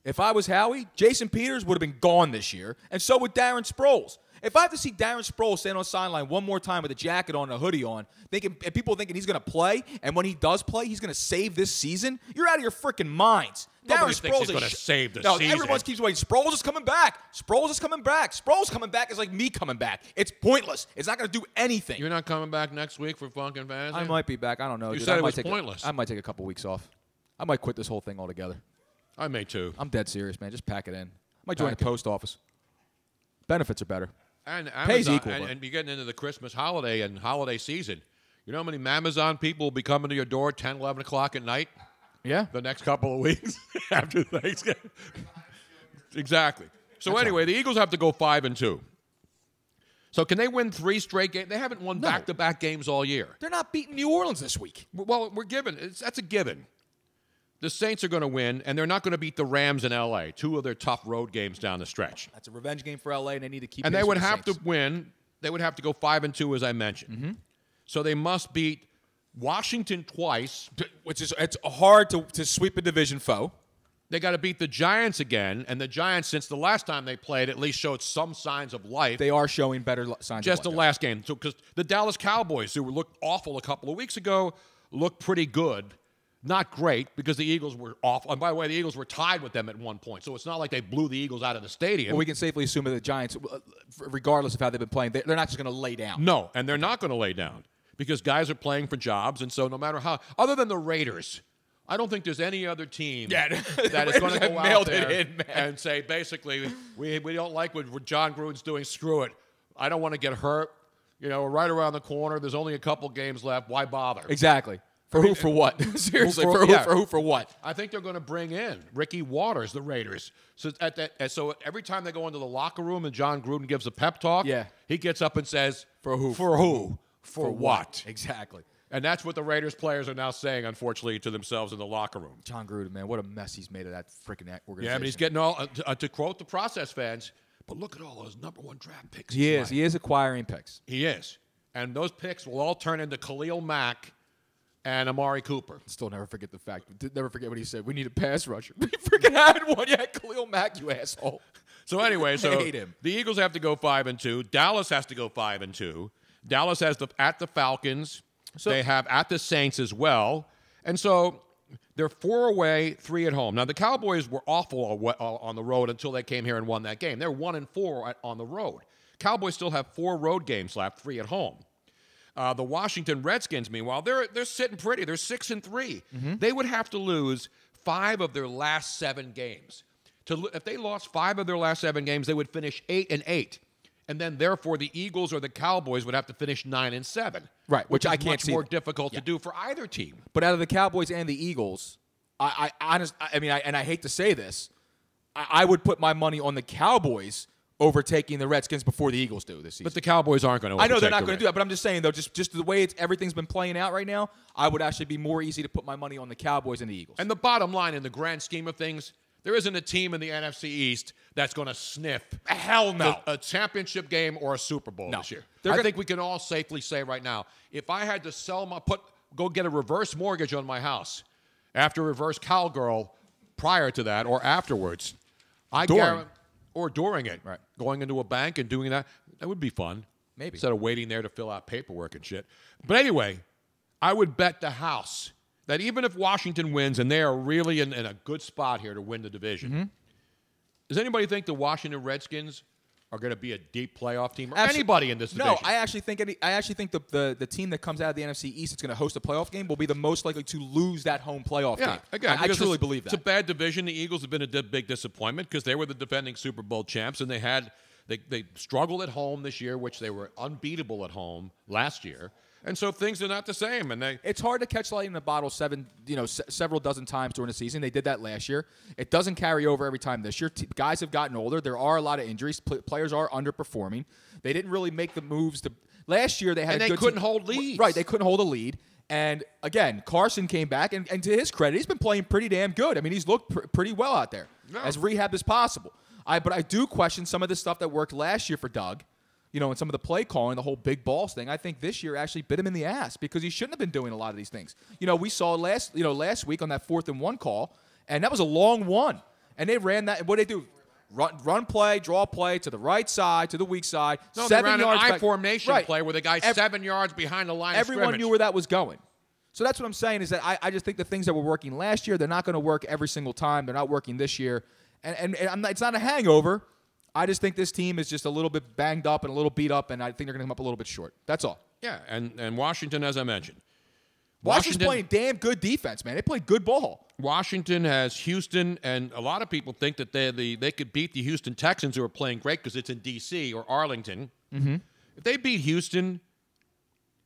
[SPEAKER 6] if I was Howie, Jason Peters would have been gone this year, and so would Darren Sproles. If I have to see Darren Sproles stand on the sideline one more time with a jacket on and a hoodie on, and people thinking he's going to play, and when he does play, he's going to save this season, you're out of your freaking minds.
[SPEAKER 4] Nobody
[SPEAKER 6] Darren
[SPEAKER 4] thinks
[SPEAKER 6] Sproles
[SPEAKER 4] he's going to save the
[SPEAKER 6] no,
[SPEAKER 4] season.
[SPEAKER 6] everyone keeps waiting. Sproles is coming back. Sproles is coming back. Sproles coming back is like me coming back. It's pointless. It's not going to do anything.
[SPEAKER 4] You're not coming back next week for Funkin' Fantasy?
[SPEAKER 6] I might be back. I don't know.
[SPEAKER 4] You
[SPEAKER 6] dude.
[SPEAKER 4] said
[SPEAKER 6] I
[SPEAKER 4] it
[SPEAKER 6] might
[SPEAKER 4] was pointless.
[SPEAKER 6] I might take a couple weeks off. I might quit this whole thing altogether.
[SPEAKER 4] I may too.
[SPEAKER 6] I'm dead serious, man. Just pack it in. I might join the
[SPEAKER 4] Pack it.
[SPEAKER 6] post office. Benefits are better.
[SPEAKER 4] And
[SPEAKER 6] Pays
[SPEAKER 4] Amazon,
[SPEAKER 6] equal, but-
[SPEAKER 4] and you're getting into the Christmas holiday and holiday season. You know how many Amazon people will be coming to your door 10, 11 o'clock at night
[SPEAKER 6] Yeah.
[SPEAKER 4] the next couple of weeks after Thanksgiving? Exactly. So anyway, the Eagles have to go 5 and 2. So can they win 3 straight games? They haven't won back-to-back games all year.
[SPEAKER 6] They're not beating New Orleans this week.
[SPEAKER 4] Well, that's a given. The Saints are going to win, and they're not going to beat the Rams in L.A., 2 of their tough road games down the stretch.
[SPEAKER 6] That's a revenge game for LA, and they need to keep.
[SPEAKER 4] And
[SPEAKER 6] pace
[SPEAKER 4] they would
[SPEAKER 6] with the
[SPEAKER 4] have to
[SPEAKER 6] Saints.
[SPEAKER 4] win. They would have to go 5 and 2, as I mentioned.
[SPEAKER 6] Mm-hmm.
[SPEAKER 4] So they must beat Washington twice.
[SPEAKER 6] Which is it's hard to sweep a division foe.
[SPEAKER 4] They got to beat the Giants again, and the Giants, since the last time they played, at least showed some signs of life.
[SPEAKER 6] They are showing better signs.
[SPEAKER 4] Just
[SPEAKER 6] of
[SPEAKER 4] the
[SPEAKER 6] life.
[SPEAKER 4] last game, so because the Dallas Cowboys, who looked awful a couple of weeks ago, looked pretty good. Not great, because the Eagles were awful. And by the way, the Eagles were tied with them at one point, so it's not like they blew the Eagles out of the stadium.
[SPEAKER 6] Well, we can safely assume that the Giants, regardless of how they've been playing, they're not just going to lay down.
[SPEAKER 4] No, and they're not going to lay down because guys are playing for jobs, and so no matter how, other than the Raiders, I don't think there's any other team that is going to go out there and say, basically, we don't like what John Gruden's doing. Screw it. I don't want to get hurt. You know, we're right around the corner. There's only a couple games left. Why bother?
[SPEAKER 6] Exactly. For who? For what? Seriously, for who? For what?
[SPEAKER 4] I think they're going to bring in Ricky Waters, the Raiders. So so every time they go into the locker room and John Gruden gives a pep talk,
[SPEAKER 6] Yeah.
[SPEAKER 4] he gets up and says,
[SPEAKER 6] For who?
[SPEAKER 4] For who? For what?
[SPEAKER 6] Exactly.
[SPEAKER 4] And that's what the Raiders players are now saying, unfortunately, to themselves in the locker room.
[SPEAKER 6] John Gruden, man, what a mess he's made of that freaking organization.
[SPEAKER 4] Yeah, but he's getting all, to quote the process fans, but look at all those #1 draft picks.
[SPEAKER 6] He is acquiring picks.
[SPEAKER 4] He is. And those picks will all turn into Khalil Mack and Amari Cooper.
[SPEAKER 6] Still never forget the fact. Never forget what he said. We need a pass rusher. We freaking had one. You had Khalil Mack, you asshole.
[SPEAKER 4] So anyway,
[SPEAKER 6] I hate him.
[SPEAKER 4] The Eagles have to go 5-2. Dallas has to go 5-2. Dallas has at the Falcons. So they have at the Saints as well. And so they're 4 away, 3 at home. Now, the Cowboys were awful on the road until they came here and won that game. They're 1-4 on the road. Cowboys still have 4 road games left, 3 at home. The Washington Redskins, meanwhile, they're sitting pretty. They're 6-3.
[SPEAKER 6] Mm-hmm.
[SPEAKER 4] They would have to lose 5 of their last 7 games. If they lost 5 of their last 7 games, they would finish 8-8. And then, therefore, the Eagles or the Cowboys would have to finish 9-7.
[SPEAKER 6] Right, which I can't
[SPEAKER 4] much
[SPEAKER 6] see.
[SPEAKER 4] More difficult to do for either team.
[SPEAKER 6] But out of the Cowboys and the Eagles, I hate to say this, I would put my money on the Cowboys overtaking the Redskins before the Eagles do this season.
[SPEAKER 4] But the Cowboys aren't going to.
[SPEAKER 6] I know they're not going to do that, but I'm just saying though, just the way everything's been playing out right now, I would actually be more easy to put my money on the Cowboys and the Eagles.
[SPEAKER 4] And the bottom line, in the grand scheme of things, there isn't a team in the NFC East that's going to sniff
[SPEAKER 6] hell no
[SPEAKER 4] a championship game or a Super Bowl this year. I think we can all safely say right now, if I had to go get a reverse mortgage on my house after reverse cowgirl prior to that or afterwards, or during it,
[SPEAKER 6] right?
[SPEAKER 4] Going into a bank and doing that would be fun.
[SPEAKER 6] Maybe
[SPEAKER 4] instead of waiting there to fill out paperwork and shit. But anyway, I would bet the house that even if Washington wins, and they are really in a good spot here to win the division, does anybody think the Washington Redskins are going to be a deep playoff team? Or anybody in this division?
[SPEAKER 6] No, I actually think the team that comes out of the NFC East that's going to host a playoff game will be the most likely to lose that home playoff game.
[SPEAKER 4] Again,
[SPEAKER 6] I truly believe that.
[SPEAKER 4] It's a bad division. The Eagles have been a big disappointment because they were the defending Super Bowl champs, and they struggled at home this year, which they were unbeatable at home last year. And so things are not the same. And
[SPEAKER 6] it's hard to catch lightning in a bottle several dozen times during the season. They did that last year. It doesn't carry over every time this year. Guys have gotten older. There are a lot of injuries. Players are underperforming. They didn't really make the moves last year. They had
[SPEAKER 4] and they couldn't hold leads.
[SPEAKER 6] Right, they couldn't hold a lead. And again, Carson came back, and to his credit, he's been playing pretty damn good. I mean, he's looked pretty well out there, as rehab as possible. But I do question some of the stuff that worked last year for Doug. And some of the play calling, the whole big balls thing, I think this year actually bit him in the ass because he shouldn't have been doing a lot of these things. We saw last week on that 4th and 1 call, and that was a long one. And they ran that. And what did they do? Run play, draw play to the right side, to the weak side.
[SPEAKER 4] No,
[SPEAKER 6] 7
[SPEAKER 4] they ran
[SPEAKER 6] yards
[SPEAKER 4] an
[SPEAKER 6] back.
[SPEAKER 4] I-formation
[SPEAKER 6] Right.
[SPEAKER 4] play where the guy's 7 yards behind the line of scrimmage.
[SPEAKER 6] Everyone knew where that was going. So that's what I'm saying is that I just think the things that were working last year, they're not going to work every single time. They're not working this year. And it's not a hangover. I just think this team is just a little bit banged up and a little beat up, and I think they're going to come up a little bit short. That's all.
[SPEAKER 4] Yeah, and Washington, as I mentioned.
[SPEAKER 6] Washington's playing damn good defense, man. They play good ball.
[SPEAKER 4] Washington has Houston, and a lot of people think that they could beat the Houston Texans, who are playing great because it's in D.C. or Arlington.
[SPEAKER 6] Mm-hmm.
[SPEAKER 4] If they beat Houston,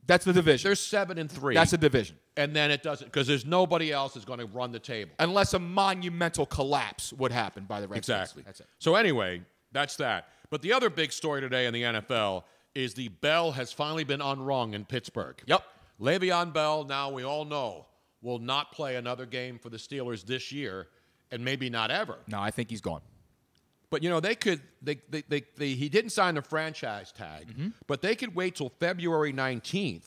[SPEAKER 6] that's the division.
[SPEAKER 4] They're 7-3.
[SPEAKER 6] That's the division.
[SPEAKER 4] And then it doesn't, because there's nobody else is going to run the table.
[SPEAKER 6] Unless a monumental collapse would happen by the Redskins.
[SPEAKER 4] Exactly.
[SPEAKER 6] That's it.
[SPEAKER 4] So anyway, that's that. But the other big story today in the NFL is the bell has finally been unrung in Pittsburgh.
[SPEAKER 6] Yep.
[SPEAKER 4] Le'Veon Bell, now we all know, will not play another game for the Steelers this year, and maybe not ever.
[SPEAKER 6] No, I think he's gone.
[SPEAKER 4] But, he didn't sign the franchise tag, but they could wait till February 19th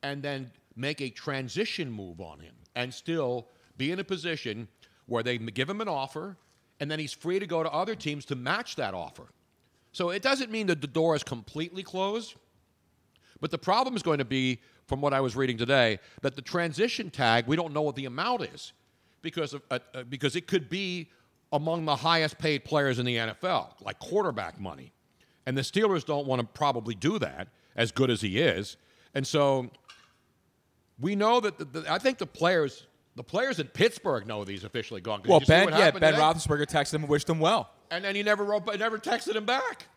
[SPEAKER 4] and then make a transition move on him and still be in a position where they give him an offer, and then he's free to go to other teams to match that offer. So it doesn't mean that the door is completely closed, but the problem is going to be, from what I was reading today, that the transition tag, we don't know what the amount is because it could be among the highest paid players in the NFL, like quarterback money. And the Steelers don't want to probably do that, as good as he is. And so we know that I think the players in Pittsburgh know he's officially gone.
[SPEAKER 6] Well, Ben Roethlisberger texted him and wished him well.
[SPEAKER 4] And then he never texted him back.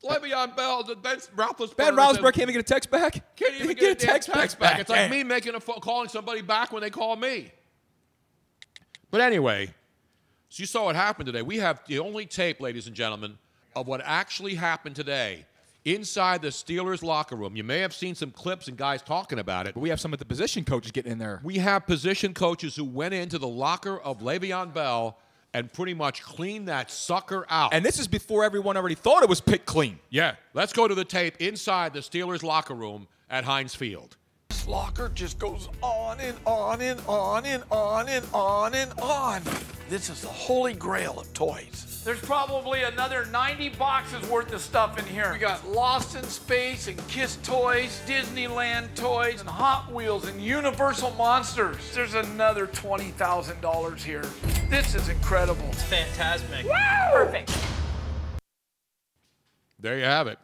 [SPEAKER 4] Le'Veon Bell, Ben Roethlisberger.
[SPEAKER 6] Ben Roethlisberger can't even get a text back?
[SPEAKER 4] Can't even get a text back. It's like me calling somebody back when they call me. But anyway, so you saw what happened today. We have the only tape, ladies and gentlemen, of what actually happened today inside the Steelers locker room. You may have seen some clips and guys talking about it.
[SPEAKER 6] But we have some of the position coaches getting in there.
[SPEAKER 4] We have position coaches who went into the locker of Le'Veon Bell and pretty much cleaned that sucker out.
[SPEAKER 6] And this is before everyone already thought it was picked clean.
[SPEAKER 4] Yeah. Let's go to the tape inside the Steelers locker room at Heinz Field.
[SPEAKER 10] This locker just goes on and on and on and on and on and on. This is the holy grail of toys. There's probably another 90 boxes worth of stuff in here. We got Lost in Space and Kiss toys, Disneyland toys, and Hot Wheels and Universal Monsters. There's another $20,000 here. This is incredible.
[SPEAKER 9] It's fantastic.
[SPEAKER 8] Perfect.
[SPEAKER 4] There you have it.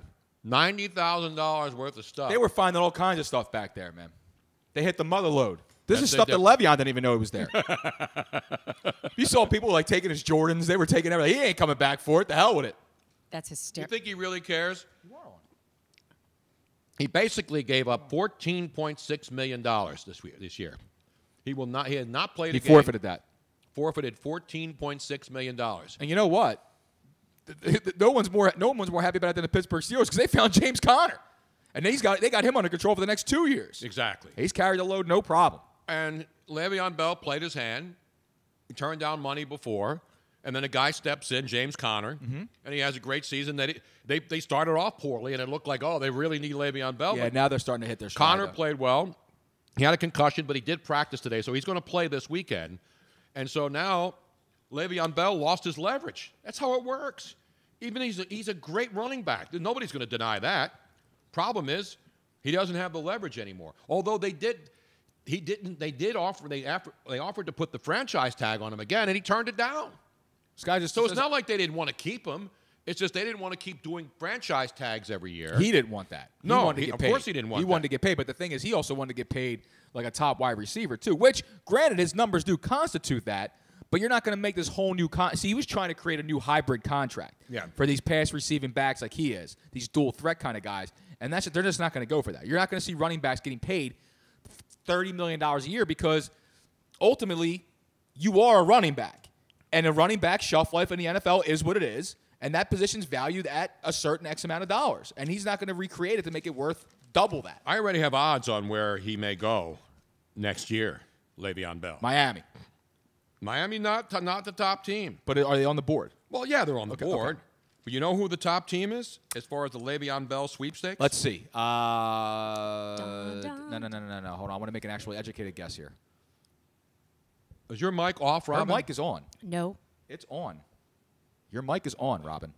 [SPEAKER 4] $90,000 worth of stuff.
[SPEAKER 6] They were finding all kinds of stuff back there, man. They hit the mother load. This
[SPEAKER 4] That's
[SPEAKER 6] is stuff
[SPEAKER 4] it.
[SPEAKER 6] that Le'Veon didn't even know it was there. You saw people like taking his Jordans. They were taking everything. He ain't coming back for it. The hell with it.
[SPEAKER 7] That's
[SPEAKER 4] You
[SPEAKER 7] hysterical.
[SPEAKER 4] think he really cares? He basically gave up $14.6 million this year. He will not. He has not played.
[SPEAKER 6] He
[SPEAKER 4] a game.
[SPEAKER 6] forfeited that.
[SPEAKER 4] Forfeited $14.6 million.
[SPEAKER 6] And you know what? No one's more happy about it than the Pittsburgh Steelers because they found James Conner, and they got him under control for the next 2 years.
[SPEAKER 4] Exactly.
[SPEAKER 6] He's carried the load, no problem.
[SPEAKER 4] And Le'Veon Bell played his hand. He turned down money before, and then a guy steps in, James Conner, and he has a great season. They started off poorly, and it looked like, oh, they really need Le'Veon Bell.
[SPEAKER 6] Yeah,
[SPEAKER 4] But
[SPEAKER 6] now they're starting to hit their stride.
[SPEAKER 4] Conner played well. He had a concussion, but he did practice today, so he's going to play this weekend. And so now Le'Veon Bell lost his leverage. That's how it works. Even he's a great running back. Nobody's going to deny that. Problem is, he doesn't have the leverage anymore. Although they offered to put the franchise tag on him again, and he turned it down.
[SPEAKER 6] So
[SPEAKER 4] it's not like they didn't want to keep him. It's just they didn't want to keep doing franchise tags every year.
[SPEAKER 6] He didn't want that.
[SPEAKER 4] No,
[SPEAKER 6] he wanted to get paid.
[SPEAKER 4] Of course he didn't want that.
[SPEAKER 6] He wanted to get paid, but the thing is, he also wanted to get paid like a top wide receiver too, which, granted, his numbers do constitute that, but you're not going to make this whole new See, he was trying to create a new hybrid contract for these pass receiving backs like he is, these dual threat kind of guys, and they're just not going to go for that. You're not going to see running backs getting paid $30 million a year because ultimately you are a running back, and a running back shelf life in the NFL is what it is, and that position's valued at a certain X amount of dollars, and he's not going to recreate it to make it worth double that.
[SPEAKER 4] I already have odds on where he may go next year, Le'Veon Bell.
[SPEAKER 6] Miami,
[SPEAKER 4] not the top team.
[SPEAKER 6] but are they on the board?
[SPEAKER 4] Well, yeah, they're on the board.
[SPEAKER 6] Okay.
[SPEAKER 4] But you know who the top team is as far as the Le'Veon Bell sweepstakes?
[SPEAKER 6] Let's see. No. Hold on. I want to make an actually educated guess here.
[SPEAKER 4] Is your mic off, Robin?
[SPEAKER 6] Your mic is on.
[SPEAKER 7] No.
[SPEAKER 6] It's on. Your mic is on, Robin.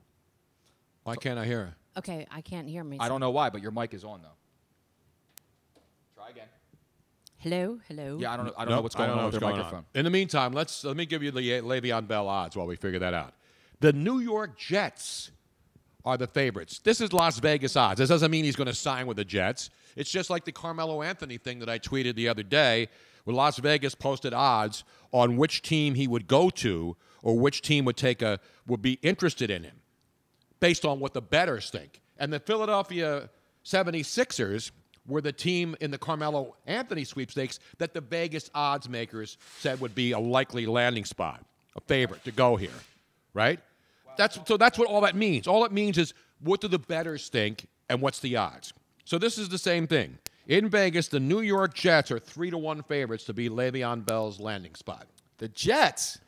[SPEAKER 4] Why can't I hear?
[SPEAKER 7] Okay, I can't hear me.
[SPEAKER 6] I don't know why, but your mic is on, though. Try again.
[SPEAKER 7] Hello? Hello?
[SPEAKER 6] Yeah, I don't know what's going on with their microphone.
[SPEAKER 4] In the meantime, let me give you the Le'Veon Bell odds while we figure that out. The New York Jets are the favorites. This is Las Vegas odds. This doesn't mean he's going to sign with the Jets. It's just like the Carmelo Anthony thing that I tweeted the other day, where Las Vegas posted odds on which team he would go to or which team would be interested in him based on what the bettors think. And the Philadelphia 76ers were the team in the Carmelo Anthony sweepstakes that the Vegas odds makers said would be a likely landing spot, a favorite to go here, right? That's what all that means. All it means is what do the bettors think and what's the odds. So this is the same thing. In Vegas, the New York Jets are 3-1 favorites to be Le'Veon Bell's landing spot.
[SPEAKER 6] The Jets.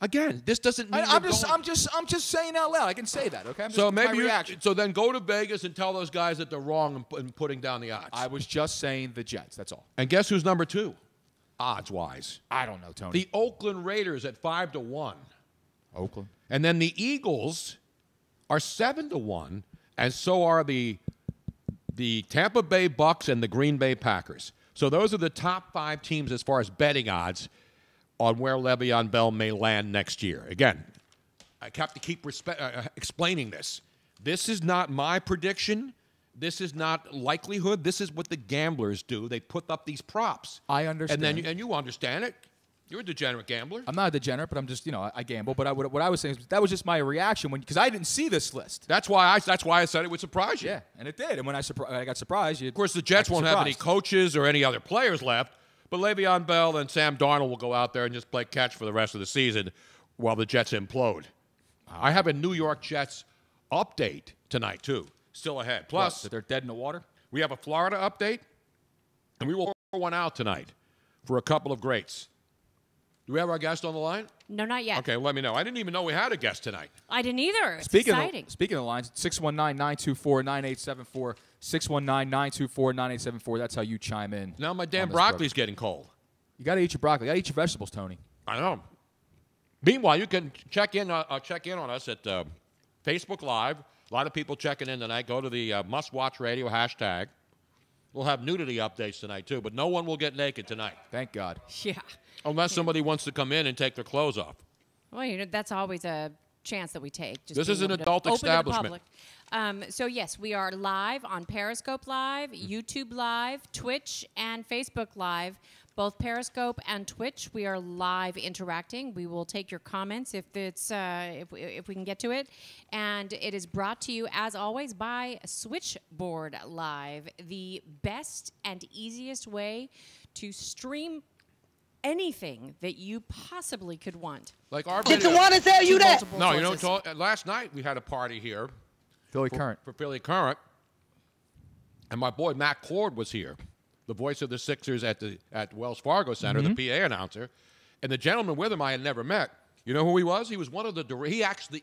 [SPEAKER 4] Again, this doesn't mean
[SPEAKER 6] I'm just saying out loud. I can say that, okay?
[SPEAKER 4] So maybe
[SPEAKER 6] my reaction.
[SPEAKER 4] So then go to Vegas and tell those guys that they're wrong in putting down the odds.
[SPEAKER 6] I was just saying the Jets. That's all.
[SPEAKER 4] And guess who's number 2, odds-wise?
[SPEAKER 6] I don't know, Tony.
[SPEAKER 4] The Oakland Raiders at 5-1.
[SPEAKER 6] Oakland.
[SPEAKER 4] And then the Eagles are 7-1, and so are the Tampa Bay Bucks and the Green Bay Packers. So those are the top 5 teams as far as betting odds on where Le'Veon Bell may land next year. Again, I have to keep explaining this. This is not my prediction. This is not likelihood. This is what the gamblers do. They put up these props.
[SPEAKER 6] I understand.
[SPEAKER 4] And you understand it. You're a degenerate gambler.
[SPEAKER 6] I'm not a degenerate, but I'm just, I gamble. But what I was saying is that was just my reaction because I didn't see this list.
[SPEAKER 4] That's why I said it would surprise you.
[SPEAKER 6] Yeah, and it did. And when I got surprised,
[SPEAKER 4] of course, the Jets won't have any coaches or any other players left. But Le'Veon Bell and Sam Darnold will go out there and just play catch for the rest of the season while the Jets implode. I have a New York Jets update tonight, too. still ahead. Plus,
[SPEAKER 6] that they're dead in the water?
[SPEAKER 4] We have a Florida update, and we will pour one out tonight for a couple of greats. Do we have our guest on the line?
[SPEAKER 7] No, not yet.
[SPEAKER 4] Okay, let me know. I didn't even know we had a guest tonight.
[SPEAKER 7] I didn't either. It's exciting.
[SPEAKER 6] Speaking of the lines, 619-924-9874, 619-924-9874. That's how you chime in.
[SPEAKER 4] Now my damn broccoli's getting cold.
[SPEAKER 6] You got to eat your broccoli. You got to eat your vegetables, Tony.
[SPEAKER 4] I know. Meanwhile, you can check in on us at Facebook Live. A lot of people checking in tonight. Go to the Must Watch Radio hashtag. We'll have nudity updates tonight, too, but no one will get naked tonight.
[SPEAKER 6] Thank God.
[SPEAKER 7] Yeah.
[SPEAKER 4] Unless somebody wants to come in and take their clothes off.
[SPEAKER 7] Well, that's always a chance that we take. Just
[SPEAKER 4] this is an adult establishment.
[SPEAKER 7] So, yes, we are live on Periscope Live, YouTube Live, Twitch, and Facebook Live. Both Periscope and Twitch, we are live interacting. We will take your comments if we can get to it. And it is brought to you, as always, by Switchboard Live, the best and easiest way to stream anything that you possibly could want.
[SPEAKER 4] Like our
[SPEAKER 11] Did someone tell you that?
[SPEAKER 4] No, you know, last night we had a party here.
[SPEAKER 6] Philly Current.
[SPEAKER 4] For Philly Current. And my boy Matt Cord was here, the voice of the Sixers at Wells Fargo Center, the PA announcer. And the gentleman with him I had never met. You know who he was? He was one of the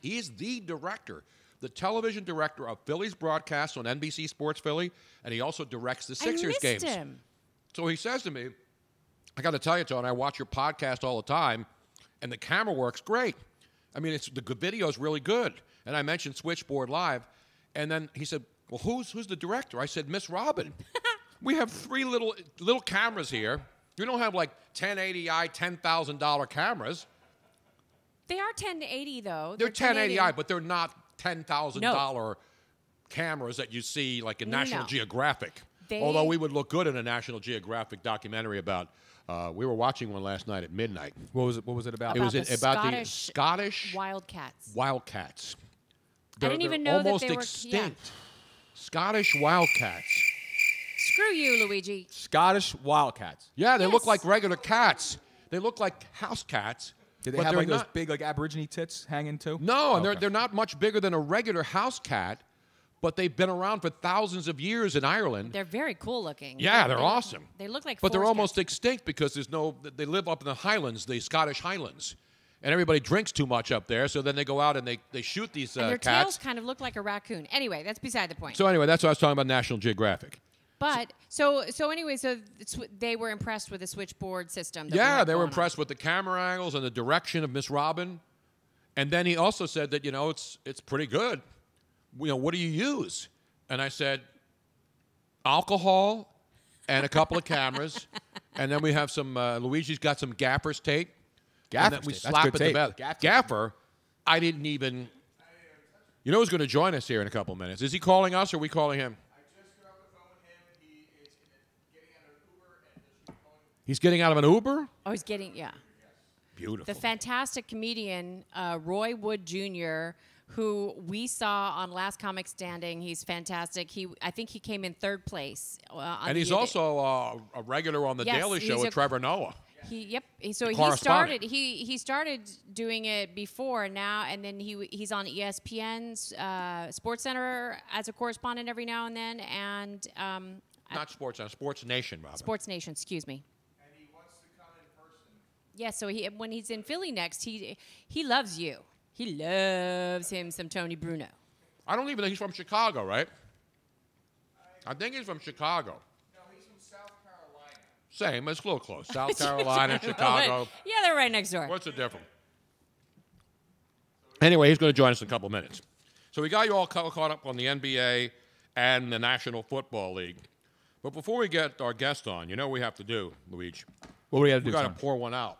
[SPEAKER 4] he's the director, the television director of Philly's broadcast on NBC Sports Philly, and he also directs the Sixers games.
[SPEAKER 7] Him.
[SPEAKER 4] So he says to me, I got to tell you, Tony, I watch your podcast all the time, and the camera works great. I mean, the video is really good. And I mentioned Switchboard Live, and then he said, well, who's the director? I said, Miss Robin. We have 3 little cameras here. We don't have like 1080i, $10,000 cameras.
[SPEAKER 7] They are 1080 though.
[SPEAKER 4] They're 1080i, but they're not $10,000 cameras that you see like in National Geographic. Although we would look good in a National Geographic documentary about. We were watching one last night at midnight.
[SPEAKER 6] What was it about?
[SPEAKER 4] It was about the Scottish
[SPEAKER 7] Wildcats.
[SPEAKER 4] Wildcats.
[SPEAKER 7] I didn't even know
[SPEAKER 4] almost
[SPEAKER 7] that they were
[SPEAKER 4] extinct.
[SPEAKER 7] Yeah.
[SPEAKER 4] Scottish Wildcats.
[SPEAKER 7] Screw you, Luigi.
[SPEAKER 6] Scottish Wildcats.
[SPEAKER 4] Yeah, they look like regular cats. They look like house cats.
[SPEAKER 6] Do they have like those big like Aborigine tits hanging too?
[SPEAKER 4] No, and they're not much bigger than a regular house cat, but they've been around for thousands of years in Ireland.
[SPEAKER 7] They're very cool looking.
[SPEAKER 4] Yeah, they're awesome.
[SPEAKER 7] They look like
[SPEAKER 4] But they're
[SPEAKER 7] forest
[SPEAKER 4] almost
[SPEAKER 7] cats.
[SPEAKER 4] extinct because they live up in the Highlands, the Scottish Highlands. And everybody drinks too much up there, so then they go out and they shoot these
[SPEAKER 7] and their
[SPEAKER 4] cats.
[SPEAKER 7] tails kind of look like a raccoon. Anyway, that's beside the point.
[SPEAKER 4] So anyway, that's what I was talking about National Geographic.
[SPEAKER 7] But anyway, they were impressed with the switchboard system.
[SPEAKER 4] Yeah, they were impressed with the camera angles and the direction of Miss Robin. And then he also said that, it's pretty good. What do you use? And I said, alcohol and a couple of cameras. And then we have some, Luigi's got some Gaffer's tape.
[SPEAKER 6] Gaffer's
[SPEAKER 4] and then we
[SPEAKER 6] tape.
[SPEAKER 4] slap
[SPEAKER 6] That's
[SPEAKER 4] it
[SPEAKER 6] good
[SPEAKER 4] together.
[SPEAKER 6] tape.
[SPEAKER 4] Gaffer, I didn't even, who's going to join us here in a couple of minutes? Is he calling us or are we calling him? He's getting out of an Uber?
[SPEAKER 7] Oh, he's getting, yeah.
[SPEAKER 4] Beautiful.
[SPEAKER 7] The fantastic comedian Roy Wood Jr., who we saw on Last Comic Standing. He's fantastic. I think he came in 3rd place.
[SPEAKER 4] And he's also a regular on The Daily Show with Trevor Noah.
[SPEAKER 7] So he started doing it before now, and then he's on ESPN's Sports Center as a correspondent every now and then, and
[SPEAKER 4] not Sports Center, Sports Nation, Robin.
[SPEAKER 7] Sports Nation, excuse me.
[SPEAKER 9] And he wants to come in person.
[SPEAKER 7] Yeah, so when he's in Philly next, he loves you. He loves him some Tony Bruno.
[SPEAKER 4] I don't even think he's from Chicago, right? I think he's from Chicago.
[SPEAKER 9] No, he's from South Carolina.
[SPEAKER 4] Same, it's a little close. South Carolina, Chicago.
[SPEAKER 7] Yeah, they're right next door.
[SPEAKER 4] What's the difference? Anyway, he's going to join us in a couple of minutes. So we got you all caught up on the NBA and the National Football League. But before we get our guest on, you know what we have to do, Luigi?
[SPEAKER 6] What do we have to do?
[SPEAKER 4] We got to pour one out.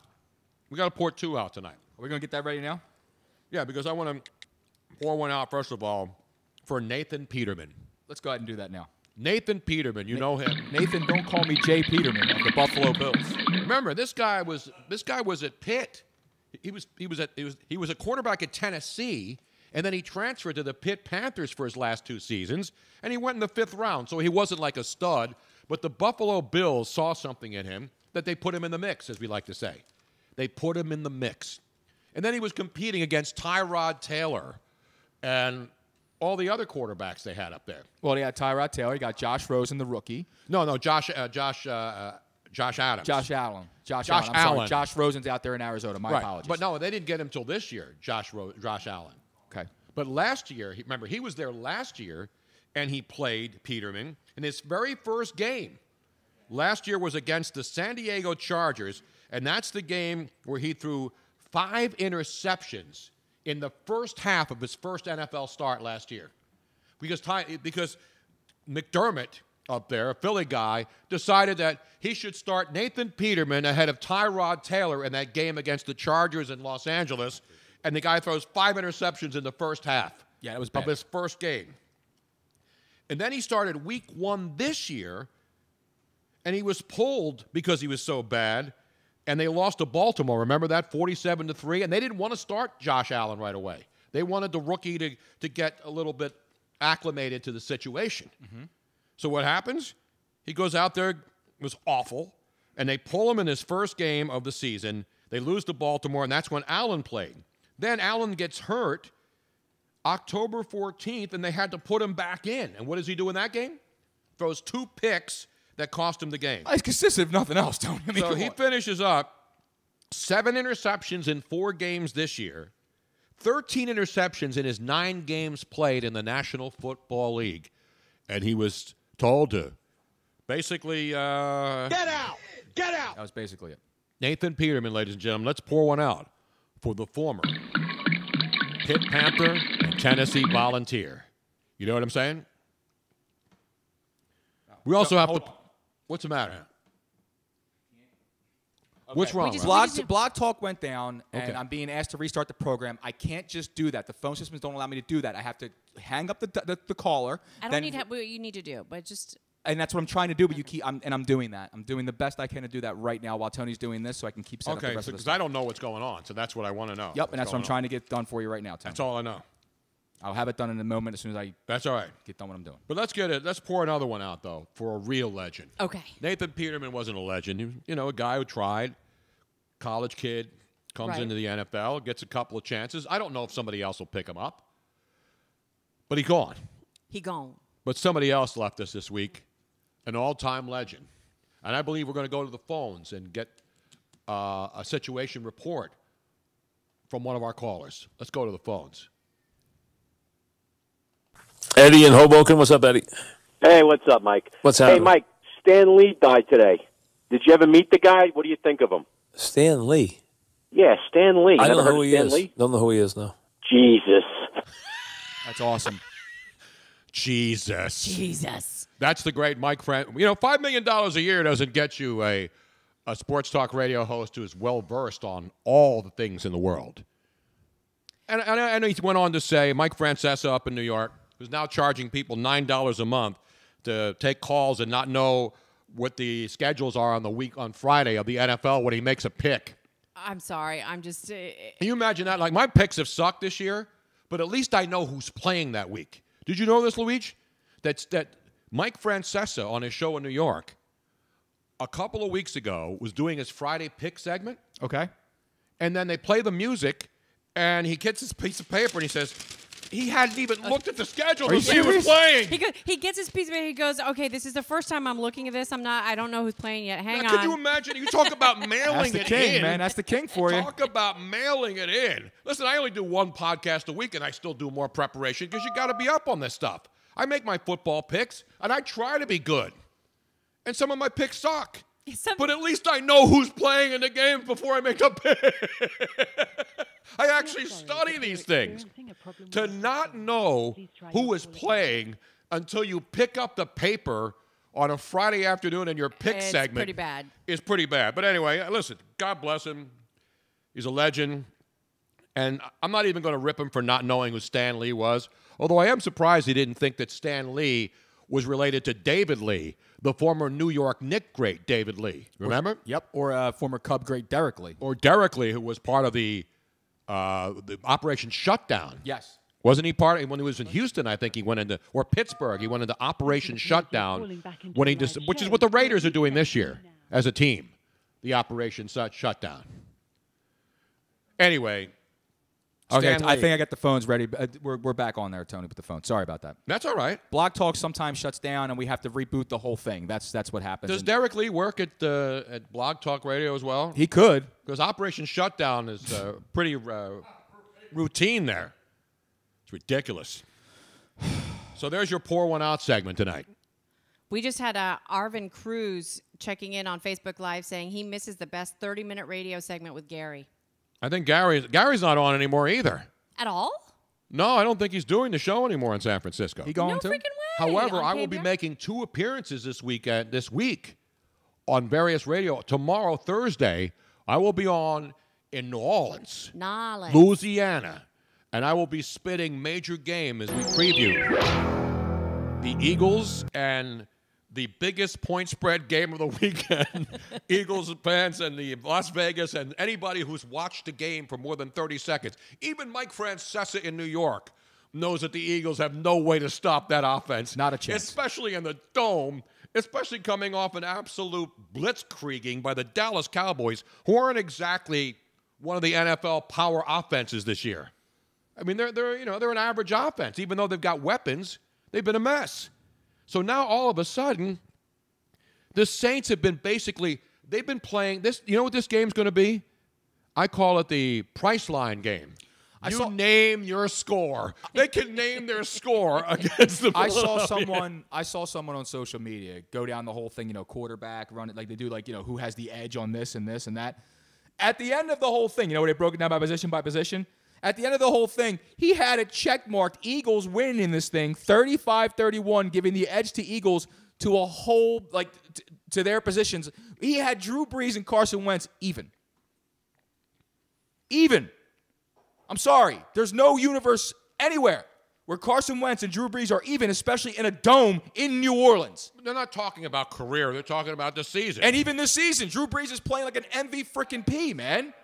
[SPEAKER 4] We got to pour 2 out tonight.
[SPEAKER 6] Are we going to get that ready now?
[SPEAKER 4] Yeah, because I want to pour one out, first of all, for Nathan Peterman.
[SPEAKER 6] Let's go ahead and do that now.
[SPEAKER 4] Nathan Peterman, you know him.
[SPEAKER 6] Nathan, don't call me Jay Peterman of the Buffalo Bills.
[SPEAKER 4] Remember, this guy was at Pitt. He was a quarterback at Tennessee, and then he transferred to the Pitt Panthers for his last 2 seasons, and he went in the 5th round. So he wasn't like a stud, but the Buffalo Bills saw something in him that they put him in the mix, as we like to say. They put him in the mix. And then he was competing against Tyrod Taylor. And all the other quarterbacks they had up there.
[SPEAKER 6] Well, they had Tyrod Taylor. You got Josh Rosen, the rookie.
[SPEAKER 4] No, Josh Adams.
[SPEAKER 6] Josh Allen.
[SPEAKER 4] Allen.
[SPEAKER 6] I'm sorry. Josh Rosen's out there in Arizona. My
[SPEAKER 4] right.
[SPEAKER 6] apologies.
[SPEAKER 4] But no, they didn't get him till this year, Josh Allen.
[SPEAKER 6] Okay.
[SPEAKER 4] But last year, remember, he was there last year, and he played Peterman in his very first game. Last year was against the San Diego Chargers, and that's the game where he threw 5 interceptions in the first half of his first NFL start last year. Because McDermott up there, a Philly guy, decided that he should start Nathan Peterman ahead of Tyrod Taylor in that game against the Chargers in Los Angeles, and the guy throws 5 interceptions in the first half of his first game. And then he started week 1 this year, and he was pulled because he was so bad, and they lost to Baltimore. Remember that, 47-3? And they didn't want to start Josh Allen right away. They wanted the rookie to get a little bit acclimated to the situation. Mm-hmm. So what happens? He goes out there, was awful, and they pull him in his first game of the season. They lose to Baltimore, and that's when Allen played. Then Allen gets hurt October 14th, and they had to put him back in. And what does he do in that game? Throws 2 picks that cost him the game.
[SPEAKER 6] He's consistent, if nothing else, Tony. I mean,
[SPEAKER 4] so he finishes up 7 interceptions in 4 games this year, 13 interceptions in his 9 games played in the National Football League. And he was told to basically
[SPEAKER 10] Get out! Get out!
[SPEAKER 6] That was basically it.
[SPEAKER 4] Nathan Peterman, ladies and gentlemen, let's pour one out for the former Pitt Panther and Tennessee Volunteer. You know what I'm saying? We also have to... What's the matter?
[SPEAKER 6] Okay.
[SPEAKER 4] What's wrong?
[SPEAKER 6] Blog Talk went down, and
[SPEAKER 4] Okay.
[SPEAKER 6] I'm being asked to restart the program. I can't just do that. The phone systems don't allow me to do that. I have to hang up the caller.
[SPEAKER 7] I don't need what you need to do, but just...
[SPEAKER 6] And that's what I'm trying to do, but I'm doing that. I'm doing the best I can to do that right now while Tony's doing this, so I can keep setting up the rest of the
[SPEAKER 4] because
[SPEAKER 6] stuff.
[SPEAKER 4] I don't know what's going on, so that's what I want to know.
[SPEAKER 6] Yep, and that's what I'm trying to get done for you right now, Tony.
[SPEAKER 4] That's all I know.
[SPEAKER 6] I'll have it done in a moment as soon as I
[SPEAKER 4] That's all right.
[SPEAKER 6] get done what I'm doing.
[SPEAKER 4] But let's pour another one out, though, for a real legend.
[SPEAKER 7] Okay.
[SPEAKER 4] Nathan Peterman wasn't a legend. He was, a guy who tried. College kid, comes into the NFL, gets a couple of chances. I don't know if somebody else will pick him up. But he's gone.
[SPEAKER 7] He gone.
[SPEAKER 4] But somebody else left us this week, an all-time legend. And I believe we're going to go to the phones and get a situation report from one of our callers. Let's go to the phones.
[SPEAKER 11] Eddie in Hoboken. What's up, Eddie?
[SPEAKER 12] Hey, what's up, Mike?
[SPEAKER 11] What's happening?
[SPEAKER 12] Hey, Mike, Stan Lee died today. Did you ever meet the guy? What do you think of him?
[SPEAKER 11] Stan Lee.
[SPEAKER 12] Yeah, Stan Lee.
[SPEAKER 11] I don't
[SPEAKER 12] Never
[SPEAKER 11] know
[SPEAKER 12] heard
[SPEAKER 11] who
[SPEAKER 12] of
[SPEAKER 11] he
[SPEAKER 12] Stan
[SPEAKER 11] is.
[SPEAKER 12] Lee?
[SPEAKER 11] Don't know who he is, no.
[SPEAKER 12] Jesus.
[SPEAKER 6] That's awesome.
[SPEAKER 4] Jesus. That's the great Mike Fran. $5 million a year doesn't get you a sports talk radio host who is well-versed on all the things in the world. And I know he went on to say, Mike Francesa up in New York, who's now charging people $9 a month to take calls and not know what the schedules are on Friday of the NFL when he makes a pick.
[SPEAKER 7] I'm sorry. I'm just...
[SPEAKER 4] Can you imagine that? Like, my picks have sucked this year, but at least I know who's playing that week. Did you know this, Luigi? That Mike Francesa on his show in New York a couple of weeks ago was doing his Friday pick segment.
[SPEAKER 6] Okay.
[SPEAKER 4] And then they play the music, and he gets his piece of paper, and he says... He hadn't even looked at the schedule to see who was playing.
[SPEAKER 7] He gets his piece of it. He goes, okay, this is the first time I'm looking at this. I don't know who's playing yet. Hang on.
[SPEAKER 4] Can you imagine? You talk about mailing
[SPEAKER 6] That's the king, man. That's the king for you.
[SPEAKER 4] Talk about mailing it in. Listen, I only do one podcast a week, and I still do more preparation because you got to be up on this stuff. I make my football picks, and I try to be good. And some of my picks suck. But at least I know who's playing in the game before I make a pick. I actually study these things. To not know who is playing until you pick up the paper on a Friday afternoon in your pick segment
[SPEAKER 7] pretty bad.
[SPEAKER 4] Is pretty bad. But anyway, listen, God bless him. He's a legend. And I'm not even going to rip him for not knowing who Stan Lee was, although I am surprised he didn't think that Stan Lee was related to David Lee, the former New York Knicks great David Lee. Remember?
[SPEAKER 6] Yep. Or former Cub great Derek Lee.
[SPEAKER 4] Or Derek Lee, who was part of the Operation Shutdown.
[SPEAKER 6] Yes.
[SPEAKER 4] Wasn't he part of, when he was in Houston, I think he went into, or Pittsburgh, he went into Operation Shutdown, when he just, which is what the Raiders are doing this year as a team, the Operation Shutdown. Anyway,
[SPEAKER 6] Okay,
[SPEAKER 4] Stan
[SPEAKER 6] I
[SPEAKER 4] Lee.
[SPEAKER 6] think I got the phones ready. We're back on there, Tony, with the phone. Sorry about that.
[SPEAKER 4] That's all right.
[SPEAKER 6] Blog Talk sometimes shuts down, and we have to reboot the whole thing. That's what happens.
[SPEAKER 4] Does Derek Lee work at Blog Talk Radio as well?
[SPEAKER 6] He could.
[SPEAKER 4] Because Operation Shutdown is pretty routine there. It's ridiculous. So there's your pour one out segment tonight.
[SPEAKER 7] We just had Arvin Cruz checking in on Facebook Live saying he misses the best 30-minute radio segment with Gary.
[SPEAKER 4] I think Gary's not on anymore either.
[SPEAKER 7] At all?
[SPEAKER 4] No, I don't think he's doing the show anymore in San Francisco.
[SPEAKER 6] He going
[SPEAKER 7] No
[SPEAKER 6] to?
[SPEAKER 7] freaking way.
[SPEAKER 4] However,
[SPEAKER 7] On
[SPEAKER 4] I will be
[SPEAKER 7] KBR?
[SPEAKER 4] making 2 appearances this week on various radio. Tomorrow, Thursday, I will be on in New Orleans,
[SPEAKER 7] Knowledge.
[SPEAKER 4] Louisiana, and I will be spitting major game as we preview the Eagles and the biggest point spread game of the weekend. Eagles fans and the Las Vegas and anybody who's watched the game for more than 30 seconds. Even Mike Francesa in New York knows that the Eagles have no way to stop that offense.
[SPEAKER 6] Not a chance.
[SPEAKER 4] Especially in the Dome, especially coming off an absolute blitzkrieging by the Dallas Cowboys, who aren't exactly one of the NFL power offenses this year. I mean, they're an average offense. Even though they've got weapons, they've been a mess. So now all of a sudden, the Saints have been they've been playing this. You know what this game's going to be? I call it the Priceline game. Name your score. They can name their score against the
[SPEAKER 6] I
[SPEAKER 4] Philadelphia.
[SPEAKER 6] saw someone on social media go down the whole thing, quarterback, run it like they do, who has the edge on this and this and that. At the end of the whole thing, where they broke it down by position? At the end of the whole thing, he had it checkmarked. Eagles win in this thing, 35-31, giving the edge to Eagles to a whole, to their positions. He had Drew Brees and Carson Wentz even. I'm sorry. There's no universe anywhere where Carson Wentz and Drew Brees are even, especially in a dome in New Orleans.
[SPEAKER 4] They're not talking about career. They're talking about the season.
[SPEAKER 6] And even this season, Drew Brees is playing like an MVP, man.